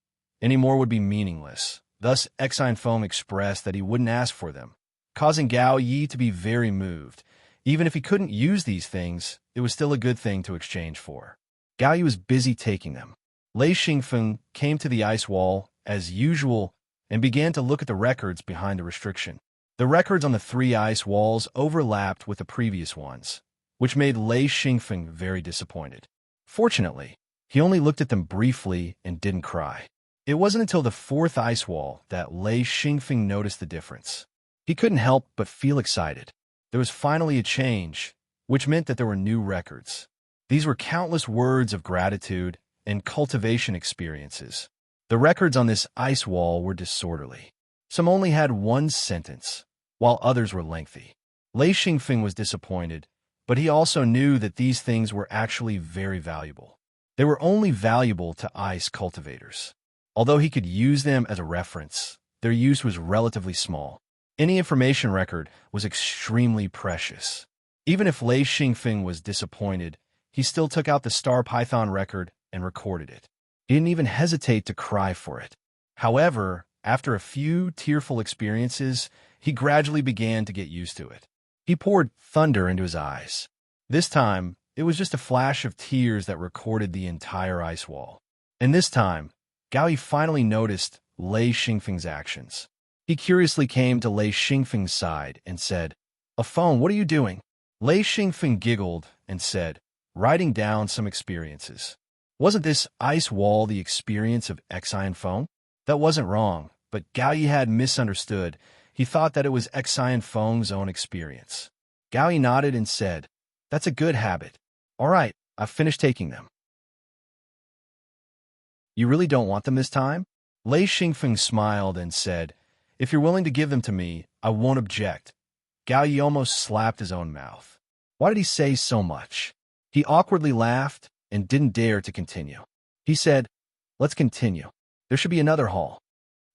Any more would be meaningless. Thus, Exine Feng expressed that he wouldn't ask for them, causing Gao Yi to be very moved. Even if he couldn't use these things, it was still a good thing to exchange for. Gao Yi was busy taking them. Lei Xingfeng came to the ice wall, as usual, and began to look at the records behind the restriction. The records on the three ice walls overlapped with the previous ones, which made Lei Xingfeng very disappointed. Fortunately, he only looked at them briefly and didn't cry. It wasn't until the fourth ice wall that Lei Xingfeng noticed the difference. He couldn't help but feel excited. There was finally a change, which meant that there were new records. These were countless words of gratitude and cultivation experiences. The records on this ice wall were disorderly. Some only had one sentence, while others were lengthy. Lei Xingfeng was disappointed, but he also knew that these things were actually very valuable. They were only valuable to ice cultivators. Although he could use them as a reference, their use was relatively small. Any information record was extremely precious. Even if Lei Xingfeng was disappointed, he still took out the Star Python record and recorded it. He didn't even hesitate to cry for it. However, after a few tearful experiences, he gradually began to get used to it. He poured thunder into his eyes. This time, it was just a flash of tears that recorded the entire ice wall. And this time, Gao Yi finally noticed Lei Xingfeng's actions. He curiously came to Lei Xingfeng's side and said, "A phone, what are you doing?" Lei Xingfeng giggled and said, "Writing down some experiences." Wasn't this ice wall the experience of Exine Feng? That wasn't wrong, but Gao Yi had misunderstood. He thought that it was Exine Feng's own experience. Gao Yi nodded and said, "That's a good habit. All right, I've finished taking them." "You really don't want them this time?" Lei Xingfeng smiled and said, "If you're willing to give them to me, I won't object." Gao Yi almost slapped his own mouth. Why did he say so much? He awkwardly laughed and didn't dare to continue. He said, "Let's continue. There should be another hall."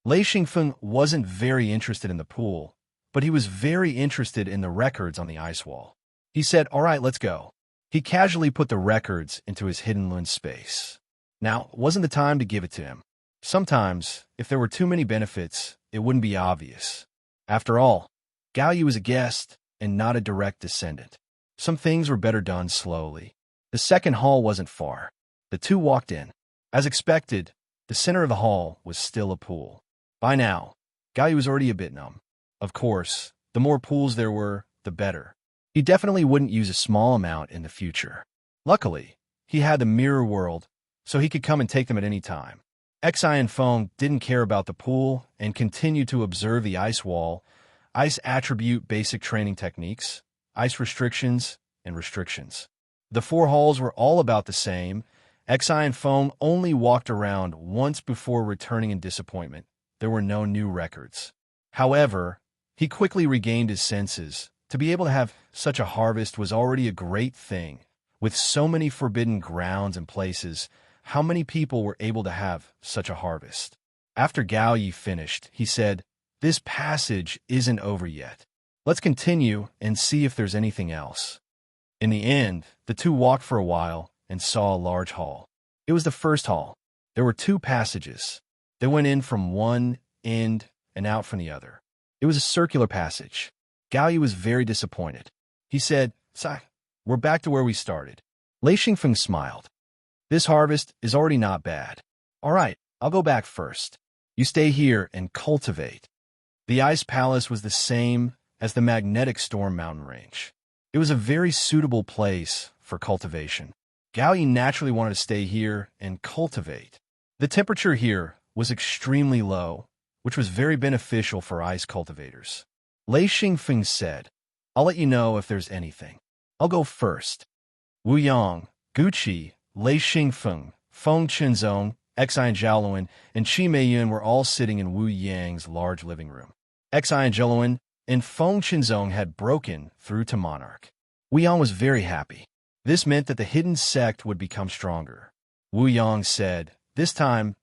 Lei Xingfeng wasn't very interested in the pool, but he was very interested in the records on the ice wall. He said, "All right, let's go." He casually put the records into his hidden lens space. Now, wasn't the time to give it to him. Sometimes, if there were too many benefits, it wouldn't be obvious. After all, Gao Yi was a guest and not a direct descendant. Some things were better done slowly. The second hall wasn't far. The two walked in. As expected, the center of the hall was still a pool. By now, Gao Yi was already a bit numb. Of course, the more pools there were, the better. He definitely wouldn't use a small amount in the future. Luckily, he had the mirror world, so he could come and take them at any time. Exine Feng didn't care about the pool and continued to observe the ice wall, ice attribute basic training techniques, ice restrictions, and restrictions. The four halls were all about the same. Exine Feng only walked around once before returning in disappointment. There were no new records. However, he quickly regained his senses. To be able to have such a harvest was already a great thing. With so many forbidden grounds and places, how many people were able to have such a harvest. After Gao Yi finished, he said, "This passage isn't over yet. Let's continue and see if there's anything else." In the end, the two walked for a while and saw a large hall. It was the first hall. There were two passages. They went in from one end and out from the other. It was a circular passage. Gao Yi was very disappointed. He said, "Sai, we're back to where we started." Lei Xingfeng smiled. "This harvest is already not bad. All right, I'll go back first. You stay here and cultivate." The ice palace was the same as the magnetic storm mountain range. It was a very suitable place for cultivation. Gao Yi naturally wanted to stay here and cultivate. The temperature here was extremely low, which was very beneficial for ice cultivators. Lei Xingfeng said, "I'll let you know if there's anything. I'll go first." Wu Yang, Guqi, Lei Xingfeng, Feng Qinzong, Xi and Zhaoluan, and Qi Meiyun were all sitting in Wu Yang's large living room. Xi and Zhaoluan and Feng Qinzong had broken through to Monarch. Wu Yang was very happy. This meant that the hidden sect would become stronger. Wu Yang said, "This time,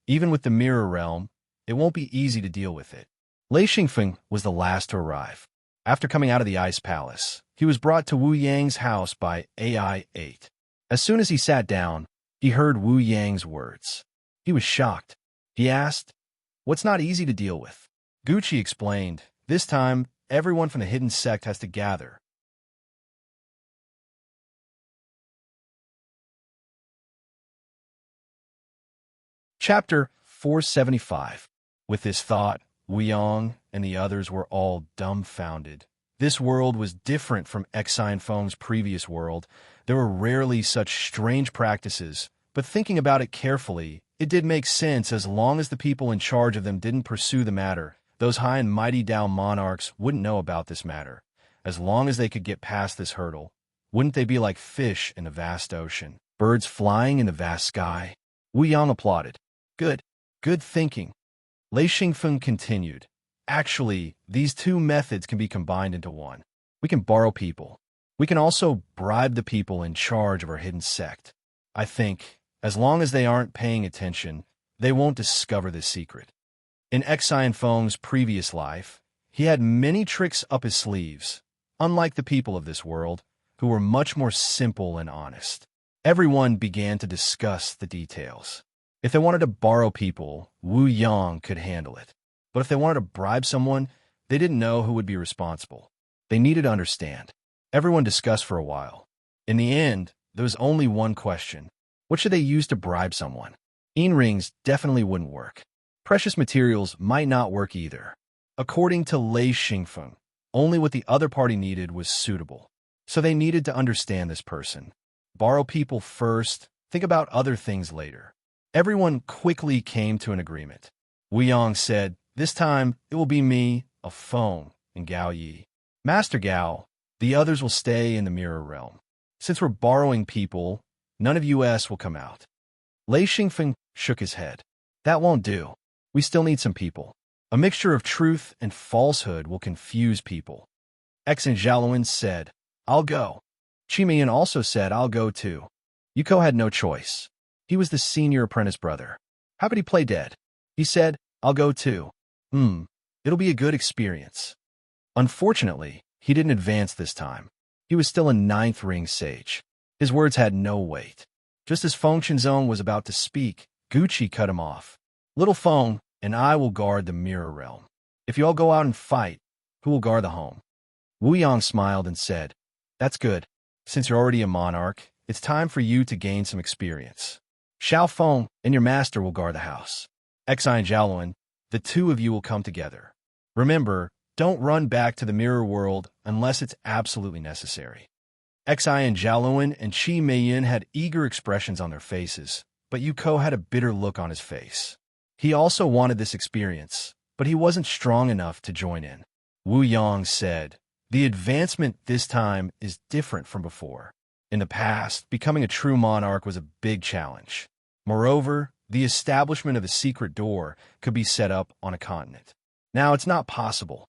even with the mirror realm, it won't be easy to deal with it." Lei Xingfeng was the last to arrive. After coming out of the ice palace, he was brought to Wu Yang's house by AI-8. As soon as he sat down, he heard Wu Yang's words. He was shocked. He asked, "What's not easy to deal with?" Guqi explained, "This time, everyone from the hidden sect has to gather." Chapter 475. With this thought, Wu Yang and the others were all dumbfounded. This world was different from Xi and Feng's previous world. There were rarely such strange practices, but thinking about it carefully, it did make sense as long as the people in charge of them didn't pursue the matter. Those high and mighty Dao monarchs wouldn't know about this matter. As long as they could get past this hurdle, wouldn't they be like fish in the vast ocean, birds flying in the vast sky? Wu Yang applauded. Good thinking. Lei Xingfeng continued. Actually, these two methods can be combined into one. We can borrow people. We can also bribe the people in charge of our hidden sect. I think, as long as they aren't paying attention, they won't discover this secret. In Xi and Feng's previous life, he had many tricks up his sleeves, unlike the people of this world, who were much more simple and honest. Everyone began to discuss the details. If they wanted to borrow people, Wu Yang could handle it. But if they wanted to bribe someone, they didn't know who would be responsible. They needed to understand. Everyone discussed for a while. In the end, there was only one question. What should they use to bribe someone? Rings definitely wouldn't work. Precious materials might not work either. According to Lei Xingfeng, only what the other party needed was suitable. So they needed to understand this person. Borrow people first, think about other things later. Everyone quickly came to an agreement. Wu Yang said, "This time, it will be me, a Feng, and Gao Yi. Master Gao, the others will stay in the mirror realm. Since we're borrowing people, none of us will come out." Lei Xingfeng shook his head. "That won't do. We still need some people. A mixture of truth and falsehood will confuse people." X and Zhaoluan said, "I'll go." Qi Meiyan also said, "I'll go too." Yuko had no choice. He was the senior apprentice brother. How could he play dead? He said, "I'll go too. It'll be a good experience." Unfortunately, he didn't advance this time. He was still a 9th ring sage. His words had no weight. Just as Feng Qinzong was about to speak, Guqi cut him off. "Little Feng and I will guard the mirror realm. If you all go out and fight, who will guard the home?" Wu Yang smiled and said, "That's good. Since you're already a monarch, it's time for you to gain some experience. Xiao Feng and your master will guard the house. Xi and Zhaoluan, the two of you will come together. Remember, don't run back to the mirror world unless it's absolutely necessary." Xi and Zhaoluan and Qi Meiyun had eager expressions on their faces, but Yuko had a bitter look on his face. He also wanted this experience, but he wasn't strong enough to join in. Wu Yang said, "The advancement this time is different from before. In the past, becoming a true monarch was a big challenge. Moreover, the establishment of a secret door could be set up on a continent. Now it's not possible.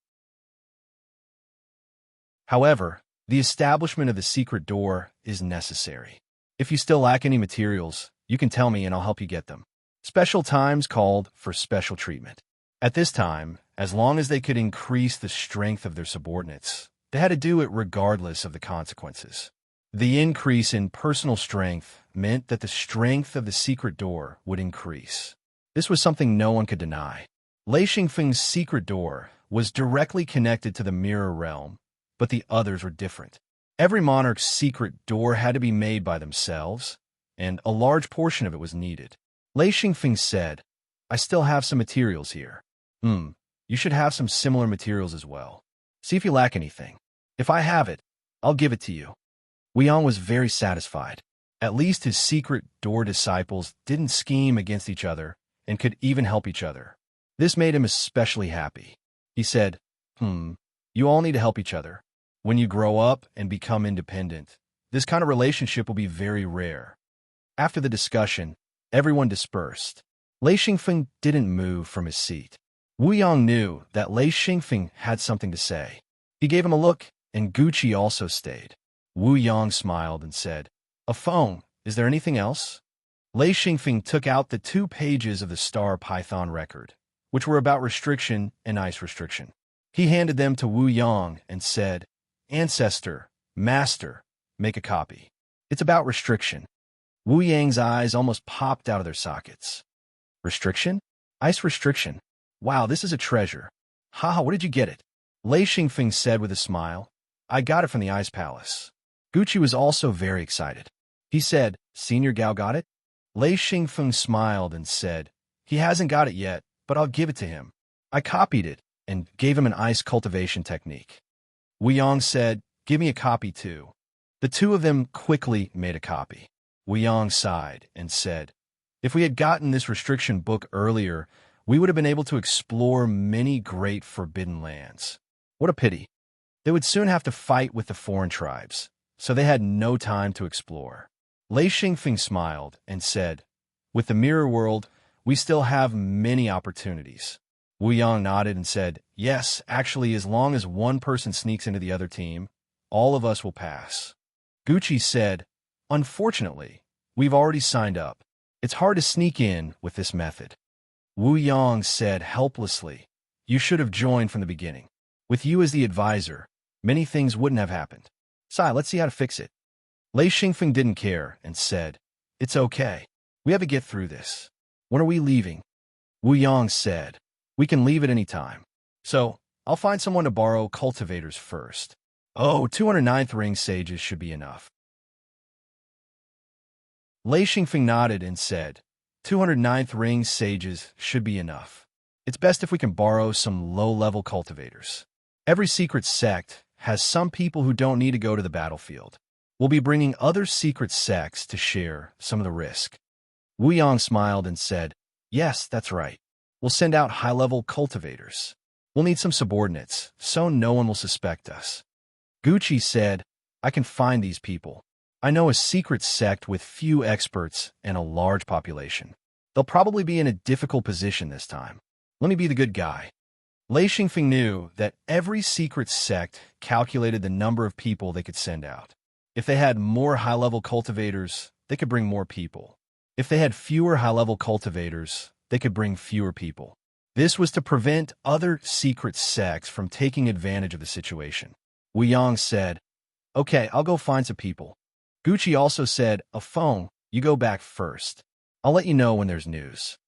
However, the establishment of the secret door is necessary. If you still lack any materials, You can tell me and I'll help you get them. Special times called for special treatment. At this time, as long as they could increase the strength of their subordinates, they had to do it regardless of the consequences. The increase in personal strength meant that the strength of the secret door would increase. This was something no one could deny. Lei Xingfeng's secret door was directly connected to the mirror realm, but the others were different. Every monarch's secret door had to be made by themselves, and a large portion of it was needed. Lei Xingfeng said, I still have some materials here. You should have some similar materials as well. See if you lack anything. If I have it, I'll give it to you. Wu Yang was very satisfied. At least his secret door disciples didn't scheme against each other and could even help each other. This made him especially happy. He said, you all need to help each other. When you grow up and become independent, this kind of relationship will be very rare. After the discussion, everyone dispersed. Lei Xingfeng didn't move from his seat. Wu Yang knew that Lei Xingfeng had something to say. He gave him a look, and Gucci also stayed. Wu Yang smiled and said, A phone, is there anything else? Lei Xingfeng took out the 2 pages of the Star Python record, which were about restriction and ice restriction. He handed them to Wu Yang and said, Ancestor, Master, make a copy. It's about restriction. Wu Yang's eyes almost popped out of their sockets. Restriction? Ice restriction. Wow, this is a treasure. Haha, where did you get it? Lei Xingfeng said with a smile, I got it from the Ice Palace. Gucci was also very excited. He said, Senior Gao got it? Lei Xingfeng smiled and said, He hasn't got it yet, but I'll give it to him. I copied it and gave him an ice cultivation technique. Wu Yang said, Give me a copy too. The 2 of them quickly made a copy. Wu Yang sighed and said, If we had gotten this restriction book earlier, we would have been able to explore many great forbidden lands. What a pity. They would soon have to fight with the foreign tribes, so they had no time to explore. Lei Xingfeng smiled and said, With the mirror world, we still have many opportunities. Wu Yang nodded and said, Yes, actually, as long as one person sneaks into the other team, all of us will pass. Gucci said, Unfortunately, we've already signed up. It's hard to sneak in with this method. Wu Yang said helplessly, You should have joined from the beginning. With you as the advisor, many things wouldn't have happened. Sai, let's see how to fix it. Lei Xingfeng didn't care and said, It's okay. We have to get through this. When are we leaving? Wu Yang said, We can leave at any time. So, I'll find someone to borrow cultivators first. Oh, 209th ring sages should be enough. Lei Xingfeng nodded and said, 209th ring sages should be enough. It's best if we can borrow some low-level cultivators. Every secret sect has some people who don't need to go to the battlefield. We'll be bringing other secret sects to share some of the risk. Wu Yang smiled and said, Yes, that's right. We'll send out high-level cultivators. We'll need some subordinates, so no one will suspect us. Gucci said, I can find these people. I know a secret sect with few experts and a large population. They'll probably be in a difficult position this time. Let me be the good guy. Lei Xingfeng knew that every secret sect calculated the number of people they could send out. If they had more high-level cultivators, they could bring more people. If they had fewer high-level cultivators, they could bring fewer people. This was to prevent other secret sects from taking advantage of the situation. Wu Yang said, Okay, I'll go find some people. Gucci also said, A phone, you go back first. I'll let you know when there's news.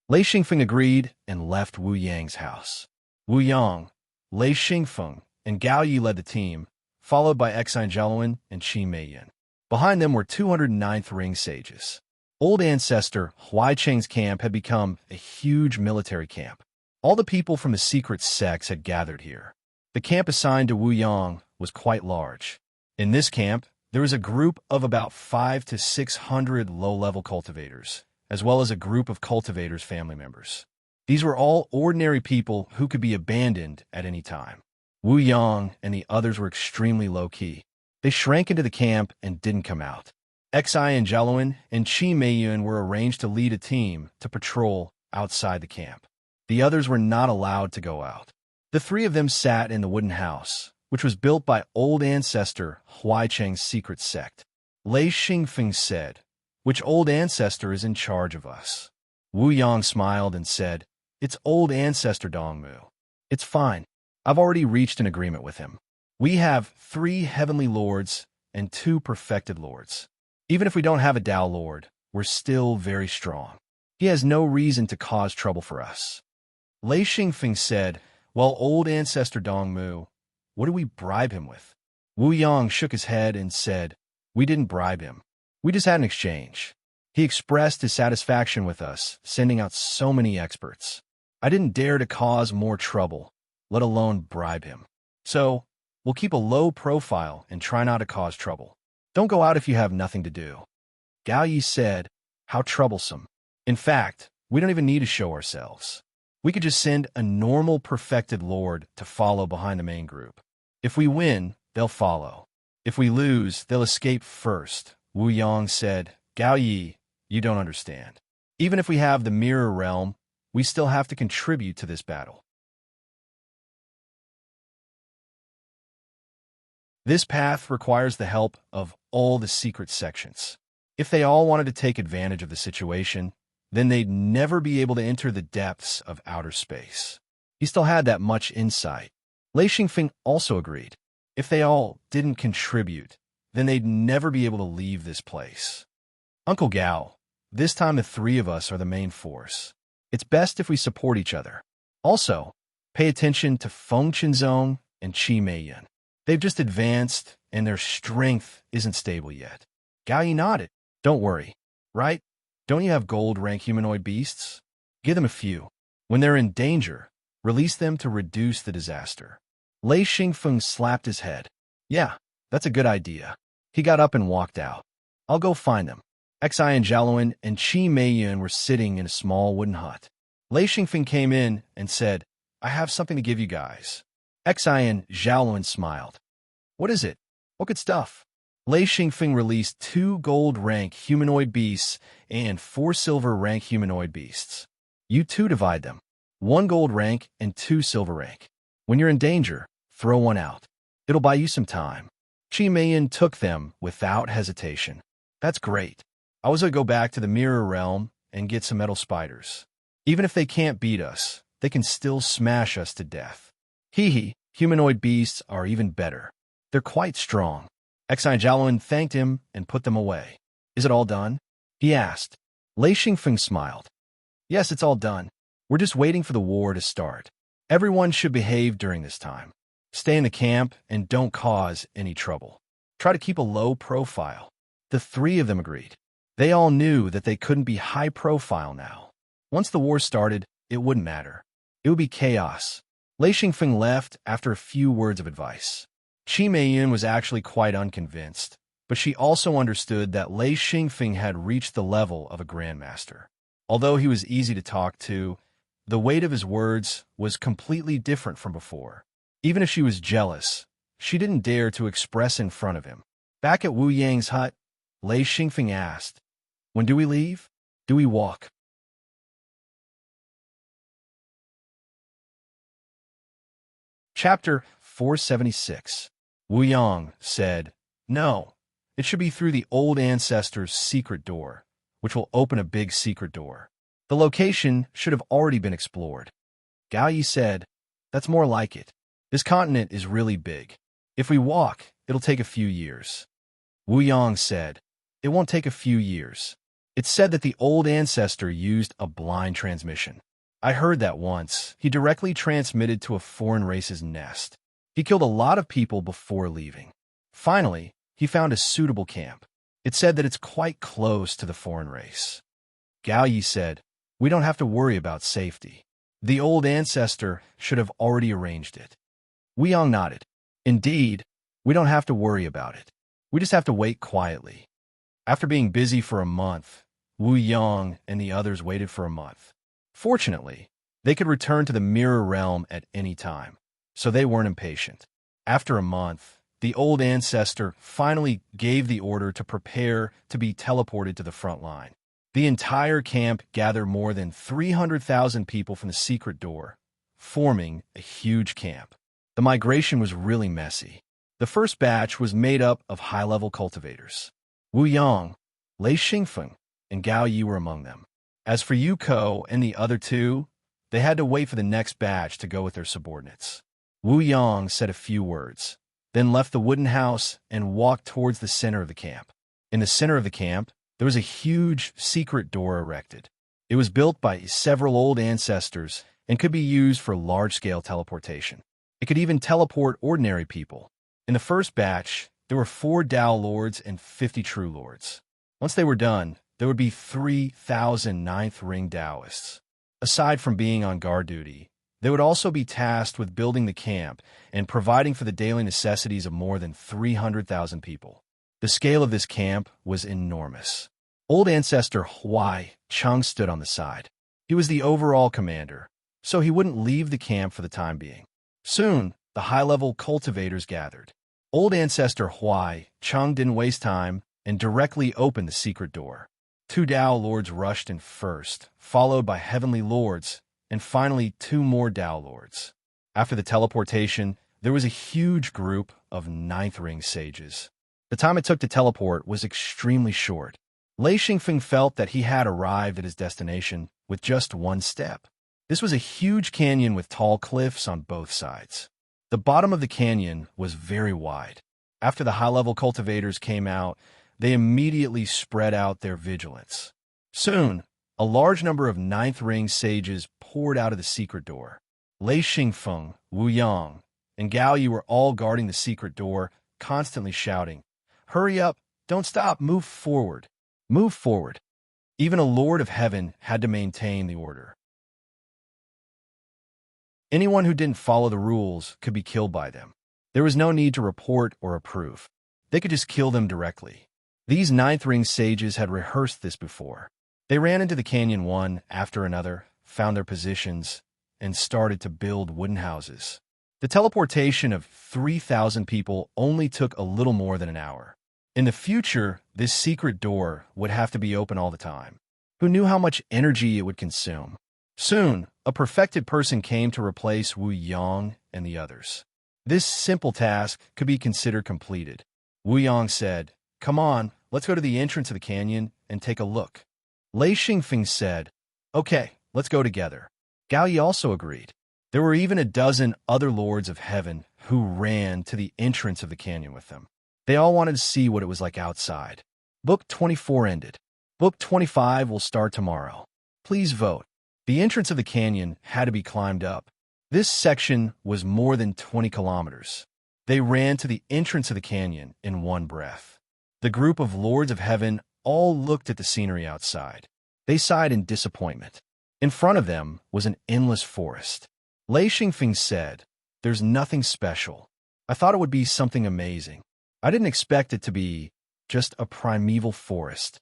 Lei Xingfeng agreed and left Wu Yang's house. Wu Yang, Lei Xingfeng, and Gao Yi led the team, followed by Xi Jialuan and Qi Meiyan. Behind them were 209th ring sages. Old ancestor Huai Cheng's camp had become a huge military camp. All the people from the secret sects had gathered here. The camp assigned to Wu Yang was quite large. In this camp, there was a group of about 500 to 600 low-level cultivators, as well as a group of cultivators' family members. These were all ordinary people who could be abandoned at any time. Wu Yang and the others were extremely low-key. They shrank into the camp and didn't come out. Xi Jialuan and Qi Meiyan were arranged to lead a team to patrol outside the camp. The others were not allowed to go out. The 3 of them sat in the wooden house, which was built by old ancestor Huai Cheng's secret sect. Lei Xingfeng said, Which old ancestor is in charge of us? Wu Yang smiled and said, It's old ancestor Dongmu. It's fine. I've already reached an agreement with him. We have 3 heavenly lords and 2 perfected lords. Even if we don't have a Tao lord, we're still very strong. He has no reason to cause trouble for us. Lei Xingfeng said, Well, old ancestor Dongmu, what do we bribe him with? Wu Yang shook his head and said, We didn't bribe him. We just had an exchange. He expressed his satisfaction with us, sending out so many experts. I didn't dare to cause more trouble, let alone bribe him. So, we'll keep a low profile and try not to cause trouble. Don't go out if you have nothing to do. Gao Yi said, How troublesome. In fact, we don't even need to show ourselves. We could just send a normal perfected lord to follow behind the main group. If we win, they'll follow. If we lose, they'll escape first. Wu Yang said, Gao Yi, you don't understand. Even if we have the mirror realm, we still have to contribute to this battle. This path requires the help of all the secret sections. If they all wanted to take advantage of the situation, then they'd never be able to enter the depths of outer space. He still had that much insight. Lei Xingfeng also agreed. If they all didn't contribute, then they'd never be able to leave this place. Uncle Gao, this time the 3 of us are the main force. It's best if we support each other. Also, pay attention to Feng Qinzong and Qi Meiyan. They've just advanced, and their strength isn't stable yet. Gao Yi nodded. Don't worry, right? Don't you have gold-rank humanoid beasts? Give them a few. When they're in danger, release them to reduce the disaster. Lei Xingfeng slapped his head. Yeah, that's a good idea. He got up and walked out. I'll go find them. Xian Jialuan and Qi Meiyun were sitting in a small wooden hut. Lei Xingfeng came in and said, I have something to give you guys. Xian Jialuan smiled. What is it? What good stuff? Lei Xingfeng released 2 gold-rank humanoid beasts and 4 silver-rank humanoid beasts. You 2 divide them. 1 gold rank and 2 silver rank. When you're in danger, throw one out. It'll buy you some time. Qi Meiyan took them without hesitation. That's great. I was going to go back to the mirror realm and get some metal spiders. Even if they can't beat us, they can still smash us to death. Hee, humanoid beasts are even better. They're quite strong. Xian Jialuan thanked him and put them away. Is it all done? He asked. Lei Xingfeng smiled. Yes, it's all done. We're just waiting for the war to start. Everyone should behave during this time. Stay in the camp and don't cause any trouble. Try to keep a low profile. The 3 of them agreed. They all knew that they couldn't be high profile now. Once the war started, it wouldn't matter. It would be chaos. Lei Xingfeng left after a few words of advice. Qi Meiyan was actually quite unconvinced, but she also understood that Lei Xingfeng had reached the level of a grandmaster. Although he was easy to talk to, the weight of his words was completely different from before. Even if she was jealous, she didn't dare to express in front of him. Back at Wu Yang's hut, Lei Xingfeng asked, When do we leave? Do we walk? Chapter 476. Wu Yang said, No, it should be through the old ancestor's secret door, which will open a big secret door. The location should have already been explored. Gao Yi said, That's more like it. This continent is really big. If we walk, it'll take a few years. Wu Yang said, It won't take a few years. It's said that the old ancestor used a blind transmission. I heard that once. He directly transmitted to a foreign race's nest. He killed a lot of people before leaving. Finally, he found a suitable camp. It said that it's quite close to the foreign race. Gao Yi said, We don't have to worry about safety. The old ancestor should have already arranged it. Wu Yang nodded. Indeed, we don't have to worry about it. We just have to wait quietly. After being busy for a month, Wu Yang and the others waited for a month. Fortunately, they could return to the mirror realm at any time, so they weren't impatient. After a month, the old ancestor finally gave the order to prepare to be teleported to the front line. The entire camp gathered more than 300,000 people from the secret door, forming a huge camp. The migration was really messy. The first batch was made up of high-level cultivators. Wu Yang, Lei Xingfeng and Gao Yi were among them. As for Yu Ko and the other two, they had to wait for the next batch to go with their subordinates. Wu Yang said a few words, then left the wooden house and walked towards the center of the camp. In the center of the camp, there was a huge secret door erected. It was built by several old ancestors and could be used for large-scale teleportation. It could even teleport ordinary people. In the first batch, there were 4 Dao Lords and 50 True Lords. Once they were done, there would be 3,000 ninth ring Daoists. Aside from being on guard duty, they would also be tasked with building the camp and providing for the daily necessities of more than 300,000 people. The scale of this camp was enormous. Old ancestor Huai Cheng stood on the side. He was the overall commander, so he wouldn't leave the camp for the time being. Soon, the high-level cultivators gathered. Old ancestor Huai Cheng didn't waste time and directly opened the secret door. 2 Dao Lords rushed in first, followed by Heavenly Lords, and finally 2 more Dao Lords. After the teleportation, there was a huge group of ninth ring sages. The time it took to teleport was extremely short. Lei Xingfeng felt that he had arrived at his destination with just one step. This was a huge canyon with tall cliffs on both sides. The bottom of the canyon was very wide. After the high-level cultivators came out, they immediately spread out their vigilance. Soon, a large number of ninth ring sages poured out of the secret door. Lei Xingfeng, Wu Yang, and Gao Yi were all guarding the secret door, constantly shouting, "Hurry up! Don't stop! Move forward! Move forward!" Even a Lord of Heaven had to maintain the order. Anyone who didn't follow the rules could be killed by them. There was no need to report or approve. They could just kill them directly. These ninth ring sages had rehearsed this before. They ran into the canyon one after another, found their positions, and started to build wooden houses. The teleportation of 3,000 people only took a little more than an hour. In the future, this secret door would have to be open all the time. Who knew how much energy it would consume? Soon, a perfected person came to replace Wu Yang and the others. This simple task could be considered completed. Wu Yang said, "Come on, let's go to the entrance of the canyon and take a look." Lei Xingfeng said, "Okay, let's go together." Gao Yi also agreed. There were even a dozen other Lords of Heaven who ran to the entrance of the canyon with them. They all wanted to see what it was like outside. Book 24 ended. Book 25 will start tomorrow. Please vote. The entrance of the canyon had to be climbed up. This section was more than 20 kilometers. They ran to the entrance of the canyon in one breath. The group of Lords of Heaven all looked at the scenery outside. They sighed in disappointment. In front of them was an endless forest. Lei Xingfeng said, "There's nothing special. I thought it would be something amazing. I didn't expect it to be just a primeval forest."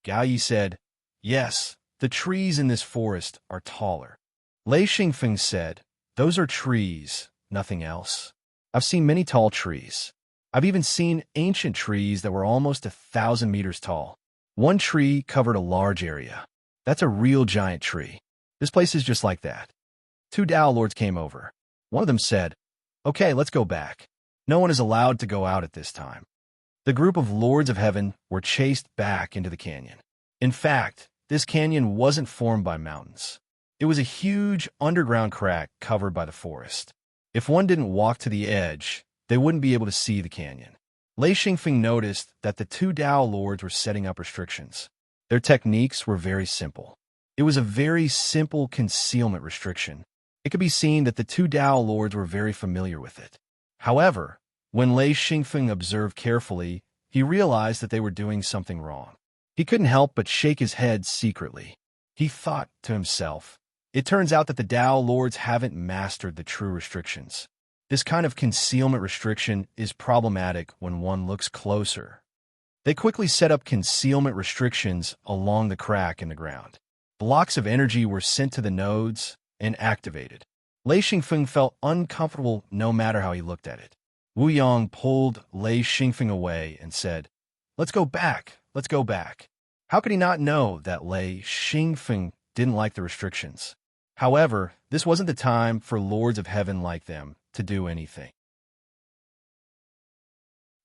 Gao Yi said, "Yes, the trees in this forest are taller." Lei Xingfeng said, "Those are trees, nothing else. I've seen many tall trees. I've even seen ancient trees that were almost 1,000 meters tall. One tree covered a large area. That's a real giant tree. This place is just like that." 2 Dao Lords came over. One of them said, "Okay, let's go back. No one is allowed to go out at this time." The group of Lords of Heaven were chased back into the canyon. In fact, this canyon wasn't formed by mountains. It was a huge underground crack covered by the forest. If one didn't walk to the edge, they wouldn't be able to see the canyon. Lei Xingfeng noticed that the 2 Dao Lords were setting up restrictions. Their techniques were very simple. It was a very simple concealment restriction. It could be seen that the 2 Dao Lords were very familiar with it. However, when Lei Xingfeng observed carefully, he realized that they were doing something wrong. He couldn't help but shake his head secretly. He thought to himself, "It turns out that the Dao Lords haven't mastered the true restrictions. This kind of concealment restriction is problematic when one looks closer." They quickly set up concealment restrictions along the crack in the ground. Blocks of energy were sent to the nodes and activated. Lei Xingfeng felt uncomfortable no matter how he looked at it. Wu Yang pulled Lei Xingfeng away and said, "Let's go back, let's go back." How could he not know that Lei Xingfeng didn't like the restrictions? However, this wasn't the time for Lords of Heaven like them to do anything.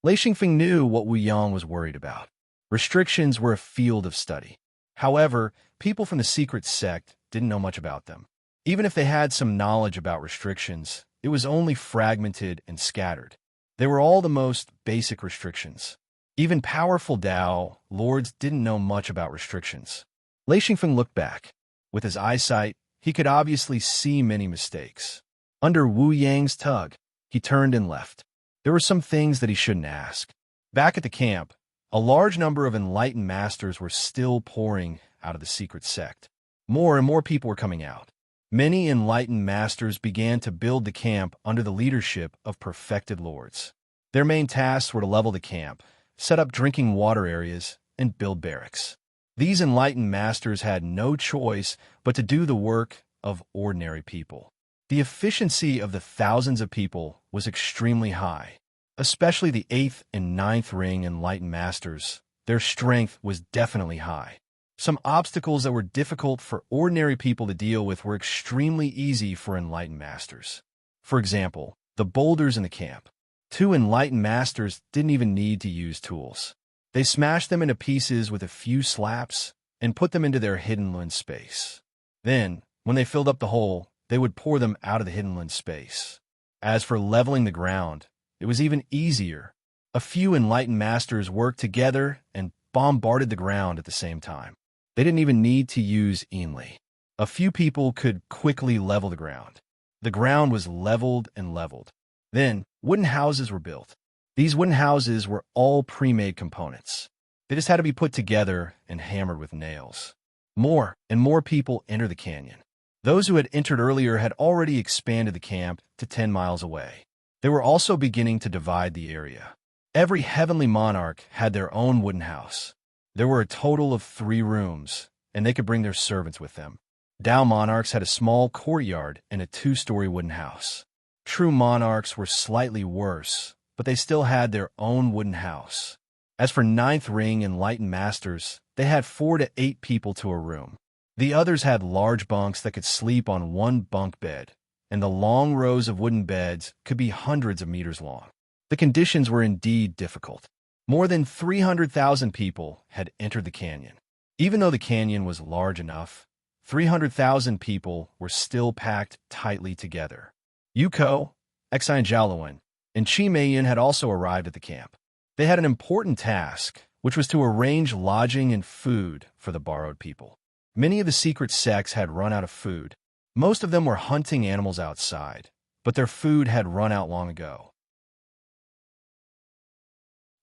Lei Xingfeng knew what Wu Yang was worried about. Restrictions were a field of study. However, people from the secret sect didn't know much about them. Even if they had some knowledge about restrictions, it was only fragmented and scattered. They were all the most basic restrictions. Even powerful Dao lords didn't know much about restrictions. Lei Xingfeng looked back. With his eyesight, he could obviously see many mistakes. Under Wu Yang's tug, he turned and left. There were some things that he shouldn't ask. Back at the camp, a large number of enlightened masters were still pouring out of the secret sect. More and more people were coming out. Many enlightened masters began to build the camp under the leadership of perfected lords. Their main tasks were to level the camp, set up drinking water areas, and build barracks. These enlightened masters had no choice but to do the work of ordinary people. The efficiency of the thousands of people was extremely high, especially the 8th and 9th ring enlightened masters. Their strength was definitely high. Some obstacles that were difficult for ordinary people to deal with were extremely easy for enlightened masters. For example, the boulders in the camp. 2 enlightened masters didn't even need to use tools. They smashed them into pieces with a few slaps and put them into their hidden land space. Then, when they filled up the hole, they would pour them out of the hidden land space. As for leveling the ground, it was even easier. A few enlightened masters worked together and bombarded the ground at the same time. They didn't even need to use Enli. A few people could quickly level the ground. The ground was leveled and leveled. Then, wooden houses were built. These wooden houses were all pre-made components. They just had to be put together and hammered with nails. More and more people entered the canyon. Those who had entered earlier had already expanded the camp to 10 miles away. They were also beginning to divide the area. Every heavenly monarch had their own wooden house. There were a total of 3 rooms, and they could bring their servants with them. Dao monarchs had a small courtyard and a 2-story wooden house. True monarchs were slightly worse, but they still had their own wooden house. As for 9th ring enlightened masters, they had 4 to 8 people to a room. The others had large bunks that could sleep on one bunk bed, and the long rows of wooden beds could be hundreds of meters long. The conditions were indeed difficult. More than 300,000 people had entered the canyon. Even though the canyon was large enough, 300,000 people were still packed tightly together. Yuko, Xi Jialuan, and Qi Meiyin had also arrived at the camp. They had an important task, which was to arrange lodging and food for the borrowed people. Many of the secret sects had run out of food. Most of them were hunting animals outside, but their food had run out long ago.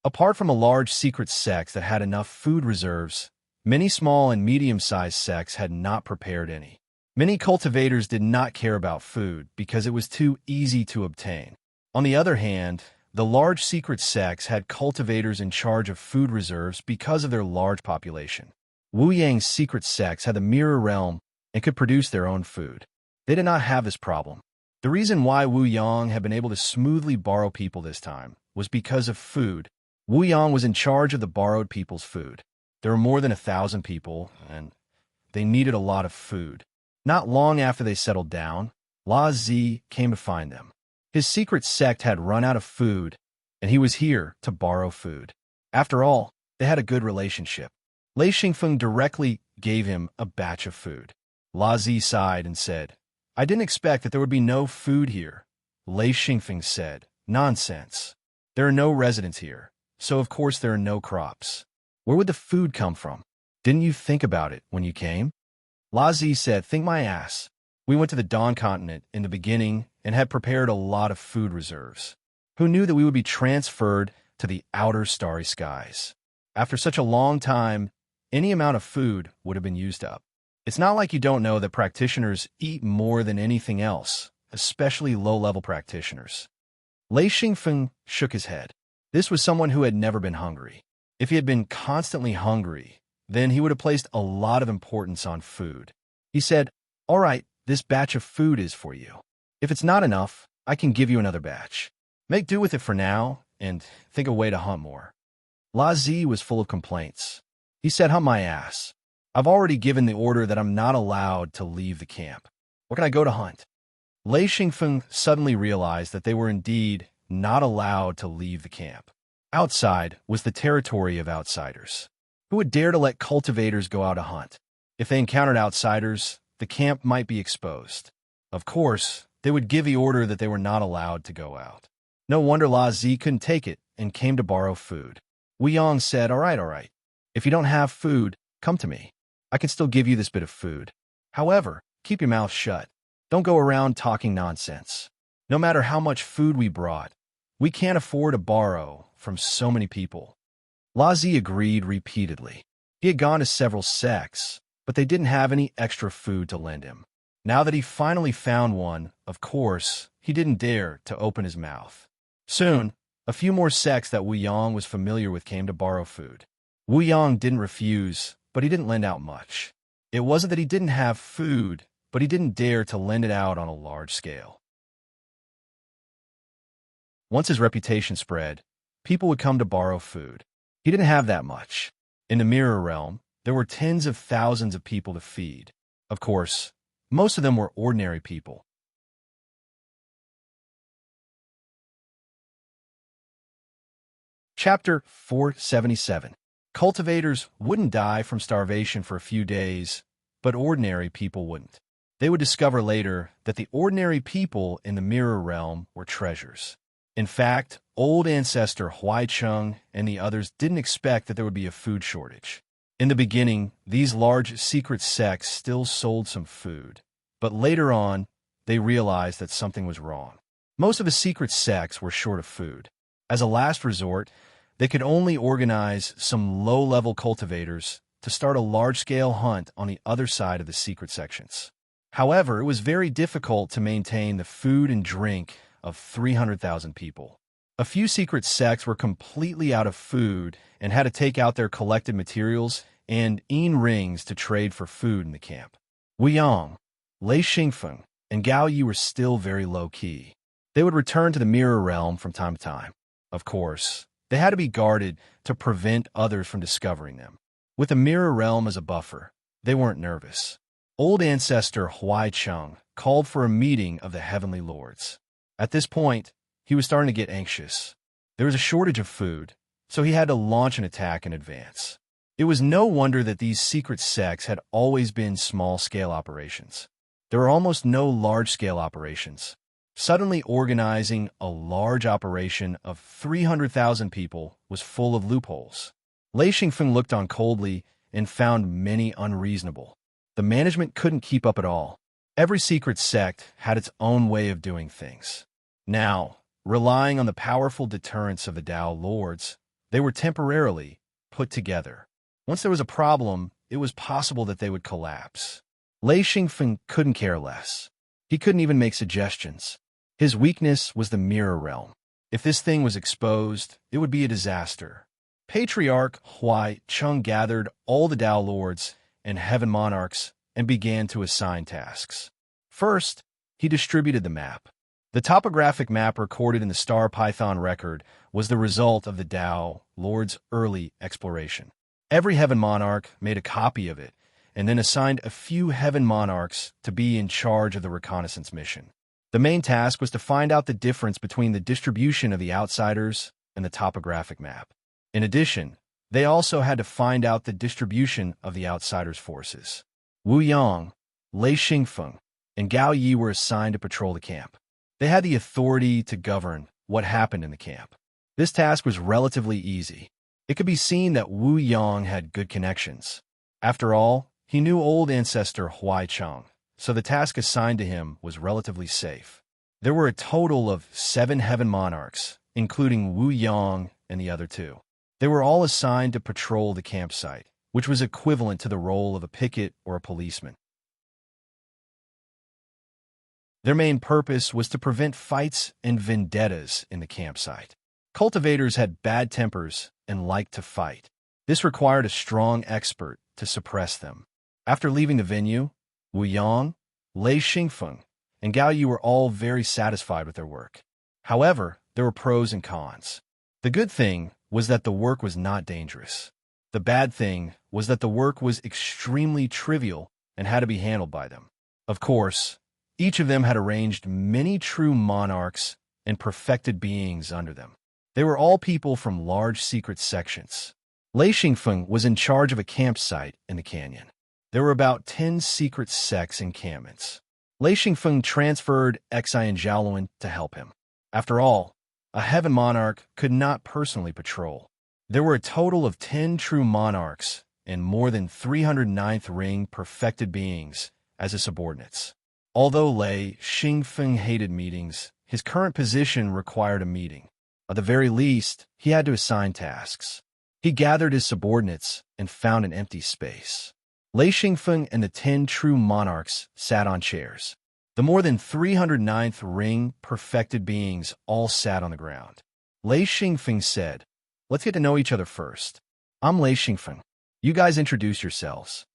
Apart from a large secret sect that had enough food reserves, many small and medium-sized sects had not prepared any. Many cultivators did not care about food because it was too easy to obtain. On the other hand, the large secret sects had cultivators in charge of food reserves because of their large population. Wu Yang's secret sects had the mirror realm and could produce their own food. They did not have this problem. The reason why Wu Yang had been able to smoothly borrow people this time was because of food. Wu Yang was in charge of the borrowed people's food. There were more than 1,000 people, and they needed a lot of food. Not long after they settled down, La Zi came to find them. His secret sect had run out of food, and he was here to borrow food. After all, they had a good relationship. Lei Xingfeng directly gave him a batch of food. La Zi sighed and said, "I didn't expect that there would be no food here." Lei Xingfeng said, "Nonsense. There are no residents here, so of course there are no crops. Where would the food come from? Didn't you think about it when you came?" La Zi said, "Think my ass. We went to the Dawn continent in the beginning and had prepared a lot of food reserves. Who knew that we would be transferred to the outer starry skies? After such a long time, any amount of food would have been used up. It's not like you don't know that practitioners eat more than anything else, especially low-level practitioners." Lei Xingfeng shook his head. This was someone who had never been hungry. If he had been constantly hungry, then he would have placed a lot of importance on food. He said, "All right, this batch of food is for you. If it's not enough, I can give you another batch. Make do with it for now, and think a way to hunt more." La Zi was full of complaints. He said, "Hunt my ass. I've already given the order that I'm not allowed to leave the camp. Where can I go to hunt?" Lei Xingfeng suddenly realized that they were indeed not allowed to leave the camp. Outside was the territory of outsiders. Who would dare to let cultivators go out to hunt? If they encountered outsiders, the camp might be exposed. Of course, they would give the order that they were not allowed to go out. No wonder La Zi couldn't take it and came to borrow food. Wu Yang said, all right. If you don't have food, come to me. I can still give you this bit of food. However, keep your mouth shut. Don't go around talking nonsense. No matter how much food we brought, we can't afford to borrow from so many people. La Zi agreed repeatedly. He had gone to several sects, but they didn't have any extra food to lend him. Now that he finally found one, of course, he didn't dare to open his mouth. Soon, a few more sects that Wu Yang was familiar with came to borrow food. Wu Yang didn't refuse, but he didn't lend out much. It wasn't that he didn't have food, but he didn't dare to lend it out on a large scale. Once his reputation spread, people would come to borrow food. He didn't have that much. In the mirror realm, there were tens of thousands of people to feed. Of course, most of them were ordinary people. Chapter 477. Cultivators wouldn't die from starvation for a few days, but ordinary people wouldn't. They would discover later that the ordinary people in the mirror realm were treasures. In fact, old ancestor Huai Cheng and the others didn't expect that there would be a food shortage. In the beginning, these large secret sects still sold some food, but later on, they realized that something was wrong. Most of the secret sects were short of food. As a last resort, they could only organize some low-level cultivators to start a large-scale hunt on the other side of the secret sections. However, it was very difficult to maintain the food and drink of 300,000 people. A few secret sects were completely out of food and had to take out their collected materials and rings to trade for food in the camp. Wu Yang, Lei Xingfeng, and Gao Yi were still very low-key. They would return to the mirror realm from time to time. Of course, they had to be guarded to prevent others from discovering them. With the mirror realm as a buffer, they weren't nervous. Old ancestor Huai Cheng called for a meeting of the heavenly lords. At this point, he was starting to get anxious. There was a shortage of food, so he had to launch an attack in advance. It was no wonder that these secret sects had always been small-scale operations. There were almost no large-scale operations. Suddenly organizing a large operation of 300,000 people was full of loopholes. Lei Xingfeng looked on coldly and found many unreasonable. The management couldn't keep up at all. Every secret sect had its own way of doing things. Now, relying on the powerful deterrence of the Dao Lords, they were temporarily put together. Once there was a problem, it was possible that they would collapse. Lei Xingfeng couldn't care less. He couldn't even make suggestions. His weakness was the mirror realm. If this thing was exposed, it would be a disaster. Patriarch Huai Cheng gathered all the Dao Lords and Heaven Monarchs and began to assign tasks. First, he distributed the map. The topographic map recorded in the Star Python record was the result of the Dao Lord's early exploration. Every Heaven Monarch made a copy of it and then assigned a few Heaven Monarchs to be in charge of the reconnaissance mission. The main task was to find out the difference between the distribution of the outsiders and the topographic map. In addition, they also had to find out the distribution of the outsiders' forces. Wu Yang, Lei Xingfeng, and Gao Yi were assigned to patrol the camp. They had the authority to govern what happened in the camp. This task was relatively easy. It could be seen that Wu Yang had good connections. After all, he knew old ancestor Huai Cheng, so the task assigned to him was relatively safe. There were a total of 7 Heaven Monarchs, including Wu Yang and the other 2. They were all assigned to patrol the campsite, which was equivalent to the role of a picket or a policeman. Their main purpose was to prevent fights and vendettas in the campsite. Cultivators had bad tempers and liked to fight. This required a strong expert to suppress them. After leaving the venue, Wu Yang, Lei Xingfeng, and Gao Yi were all very satisfied with their work. However, there were pros and cons. The good thing was that the work was not dangerous. The bad thing was that the work was extremely trivial and had to be handled by them. Of course, each of them had arranged many true monarchs and perfected beings under them. They were all people from large secret sections. Lei Xingfeng was in charge of a campsite in the canyon. There were about 10 secret sects encampments. Lei Xingfeng transferred Xi and Zhaoluan to help him. After all, a heaven monarch could not personally patrol. There were a total of 10 true monarchs and more than 309th ring perfected beings as his subordinates. Although Lei Xingfeng hated meetings, his current position required a meeting. At the very least, he had to assign tasks. He gathered his subordinates and found an empty space. Lei Xingfeng and the 10 true monarchs sat on chairs. The more than 309th ring perfected beings all sat on the ground. Lei Xingfeng said, "Let's get to know each other first. I'm Lei Xingfeng. You guys introduce yourselves."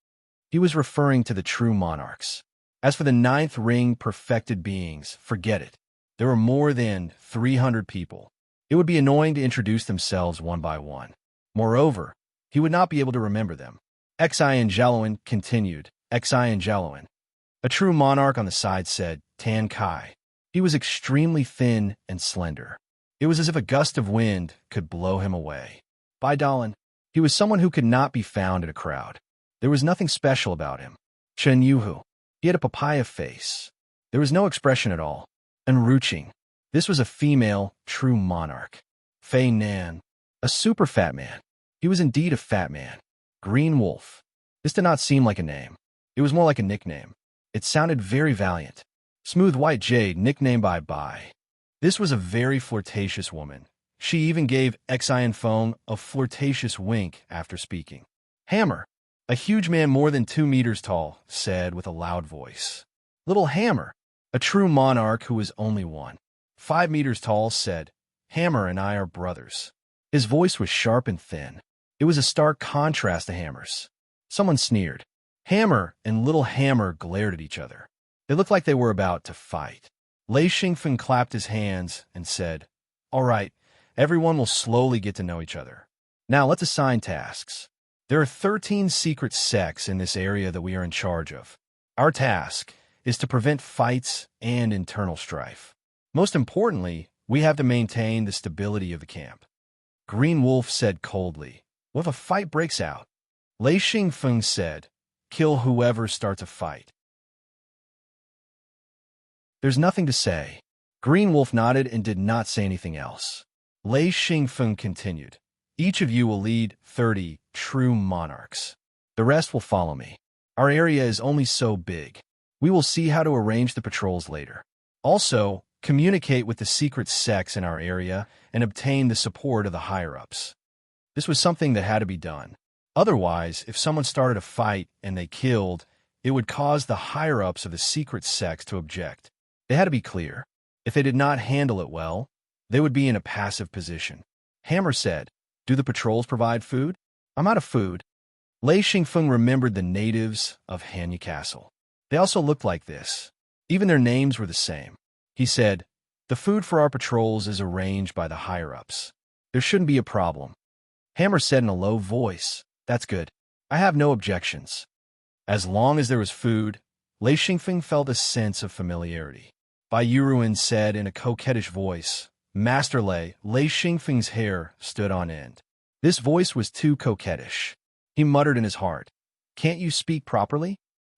He was referring to the true monarchs. As for the 9th ring perfected beings, forget it. There were more than 300 people. It would be annoying to introduce themselves one by one. Moreover, he would not be able to remember them. Xi and Zhaoluan continued. Xi and Zhaoluan. A true monarch on the side said, Tan Kai. He was extremely thin and slender. It was as if a gust of wind could blow him away. Bai Dalan. He was someone who could not be found in a crowd. There was nothing special about him. Chen Yuhu. He had a papaya face. There was no expression at all. Enruching. This was a female, true monarch. Fei Nan. A super fat man. He was indeed a fat man. Green Wolf. This did not seem like a name. It was more like a nickname. It sounded very valiant. Smooth White Jade, nicknamed by Bai. This was a very flirtatious woman. She even gave Xian Feng a flirtatious wink after speaking. Hammer. A huge man more than 2 meters tall, said with a loud voice. Little Hammer. A true monarch who was only 5 meters tall, said, Hammer and I are brothers. His voice was sharp and thin. It was a stark contrast to Hammer's. Someone sneered. Hammer and Little Hammer glared at each other. They looked like they were about to fight. Lei Xingfeng clapped his hands and said, All right, everyone will slowly get to know each other. Now let's assign tasks. There are 13 secret sects in this area that we are in charge of. Our task is to prevent fights and internal strife. Most importantly, we have to maintain the stability of the camp. Green Wolf said coldly, What if a fight breaks out? Lei Xingfeng said, Kill whoever starts a fight. There's nothing to say. Green Wolf nodded and did not say anything else. Lei Xingfeng continued, Each of you will lead 30 true monarchs. The rest will follow me. Our area is only so big. We will see how to arrange the patrols later. Also, communicate with the secret sects in our area and obtain the support of the higher-ups. This was something that had to be done. Otherwise, if someone started a fight and they killed, it would cause the higher-ups of the secret sects to object. They had to be clear. If they did not handle it well, they would be in a passive position. Hammer said, Do the patrols provide food? I'm out of food. Lei Xingfeng remembered the natives of Hanyu Castle. They also looked like this. Even their names were the same. He said, The food for our patrols is arranged by the higher-ups. There shouldn't be a problem. Hammer said in a low voice, That's good. I have no objections. As long as there was food, Lei Xingfeng felt a sense of familiarity. Bai Yuruan said in a coquettish voice, Master Lei Xingfeng's hair stood on end. This voice was too coquettish. He muttered in his heart, Can't you speak properly?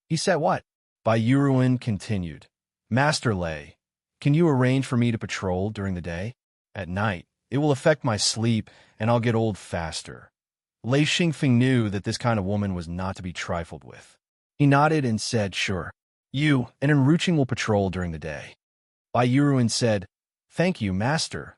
He said what? Bai Yuruan continued, Master Lei, can you arrange for me to patrol during the day? At night, it will affect my sleep and I'll get old faster. Lei Xingfeng knew that this kind of woman was not to be trifled with. He nodded and said, Sure. You and Enruching will patrol during the day. Bai Yuruan said, Thank you, Master.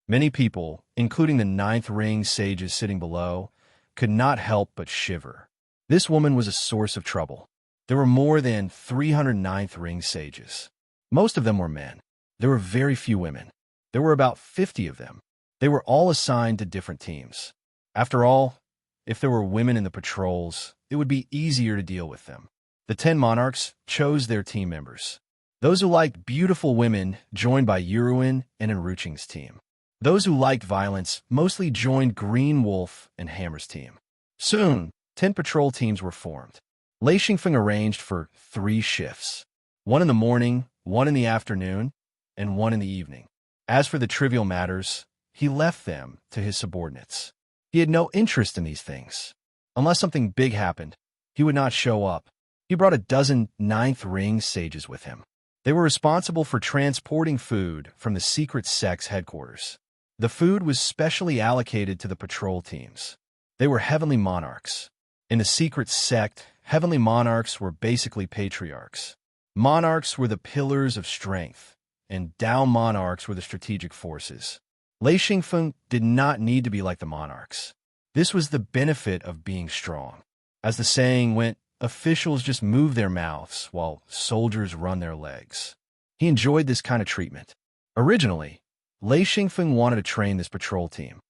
Many people, including the 9th ring sages sitting below, could not help but shiver. This woman was a source of trouble. There were more than 309th ring sages. Most of them were men. There were very few women. There were about 50 of them. They were all assigned to different teams. After all, if there were women in the patrols, it would be easier to deal with them. The 10 monarchs chose their team members. Those who liked beautiful women joined by Yuruin and Enruching's team. Those who liked violence mostly joined Green Wolf and Hammer's team. Soon, 10 patrol teams were formed. Lei Xingfeng arranged for 3 shifts. 1 in the morning, 1 in the afternoon, and 1 in the evening. As for the trivial matters, he left them to his subordinates. He had no interest in these things. Unless something big happened, he would not show up. He brought a dozen ninth ring sages with him. They were responsible for transporting food from the secret sect's headquarters. The food was specially allocated to the patrol teams. They were heavenly monarchs. In the secret sect, heavenly monarchs were basically patriarchs. Monarchs were the pillars of strength, and Tao monarchs were the strategic forces. Lei Xingfeng did not need to be like the monarchs. This was the benefit of being strong. As the saying went, officials just move their mouths while soldiers run their legs. He enjoyed this kind of treatment. Originally, Lei Xingfeng wanted to train this patrol team.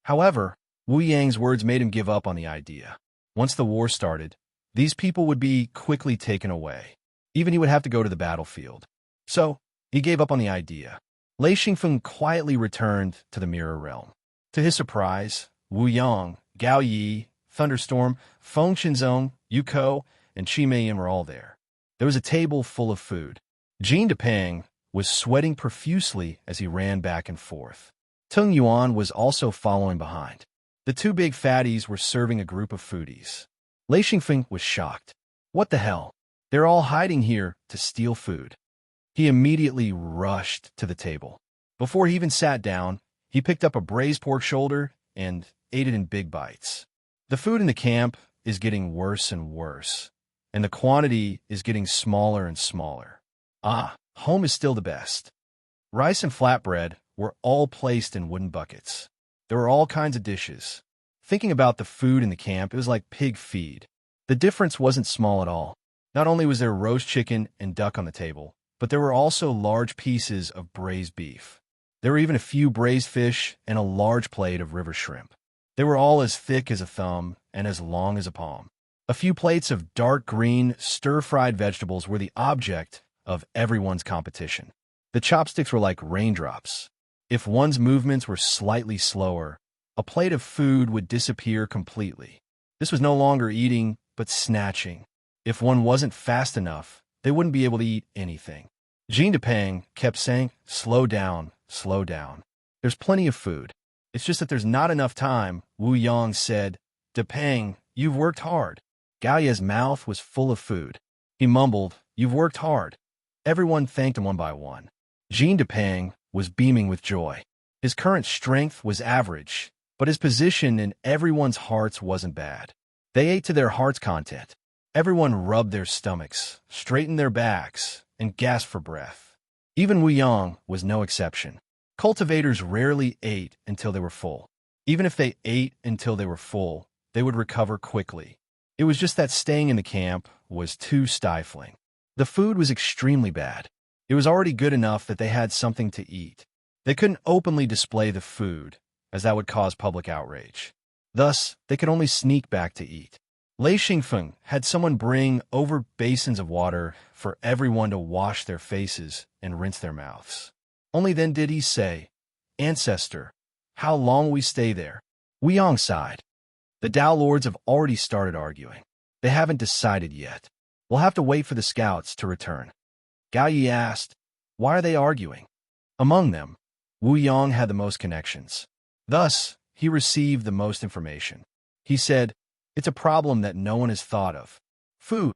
However, Wu Yang's words made him give up on the idea. Once the war started, these people would be quickly taken away. Even he would have to go to the battlefield. So, he gave up on the idea. Lei Xingfeng quietly returned to the Mirror Realm. To his surprise, Wu Yang, Gao Yi, Thunderstorm, Feng Qinzong, Yuko, and Qi Meiyan were all there. There was a table full of food. Jin Depeng was sweating profusely as he ran back and forth. Tung Yuan was also following behind. The two big fatties were serving a group of foodies. Lei Xingfeng was shocked. What the hell? They're all hiding here to steal food. He immediately rushed to the table. Before he even sat down, he picked up a braised pork shoulder and ate it in big bites. The food in the camp is getting worse and worse, and the quantity is getting smaller and smaller. Home is still the best. Rice and flatbread were all placed in wooden buckets. There were all kinds of dishes. Thinking about the food in the camp, it was like pig feed. The difference wasn't small at all. Not only was there roast chicken and duck on the table, but there were also large pieces of braised beef. There were even a few braised fish and a large plate of river shrimp. They were all as thick as a thumb and as long as a palm. A few plates of dark green, stir-fried vegetables were the object of everyone's competition. The chopsticks were like raindrops. If one's movements were slightly slower, a plate of food would disappear completely. This was no longer eating, but snatching. If one wasn't fast enough, they wouldn't be able to eat anything. Jin Depeng kept saying, slow down, slow down. There's plenty of food. It's just that there's not enough time. Wu Yang said, Depeng, you've worked hard. Gao Ye's mouth was full of food. He mumbled, you've worked hard. Everyone thanked him one by one. Jin Depeng was beaming with joy. His current strength was average, but his position in everyone's hearts wasn't bad. They ate to their heart's content. Everyone rubbed their stomachs, straightened their backs, and gasped for breath. Even Wu Yang was no exception. Cultivators rarely ate until they were full. Even if they ate until they were full, they would recover quickly. It was just that staying in the camp was too stifling. The food was extremely bad. It was already good enough that they had something to eat. They couldn't openly display the food, as that would cause public outrage. Thus, they could only sneak back to eat. Lei Xingfeng had someone bring over basins of water for everyone to wash their faces and rinse their mouths. Only then did he say, Ancestor, how long will we stay there? Wu Yang sighed. The Tao Lords have already started arguing. They haven't decided yet. We'll have to wait for the scouts to return. Gao Yi asked, why are they arguing? Among them, Wu Yang had the most connections. Thus, he received the most information. He said, it's a problem that no one has thought of. Food.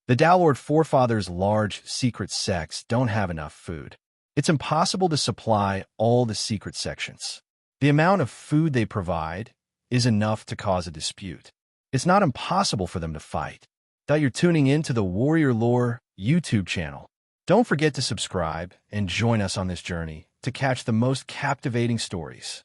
The Tao Lord forefathers' large secret sects don't have enough food. It's impossible to supply all the secret sections. The amount of food they provide is enough to cause a dispute. It's not impossible for them to fight. That you're tuning in to the Warrior Lore YouTube channel. Don't forget to subscribe and join us on this journey to catch the most captivating stories.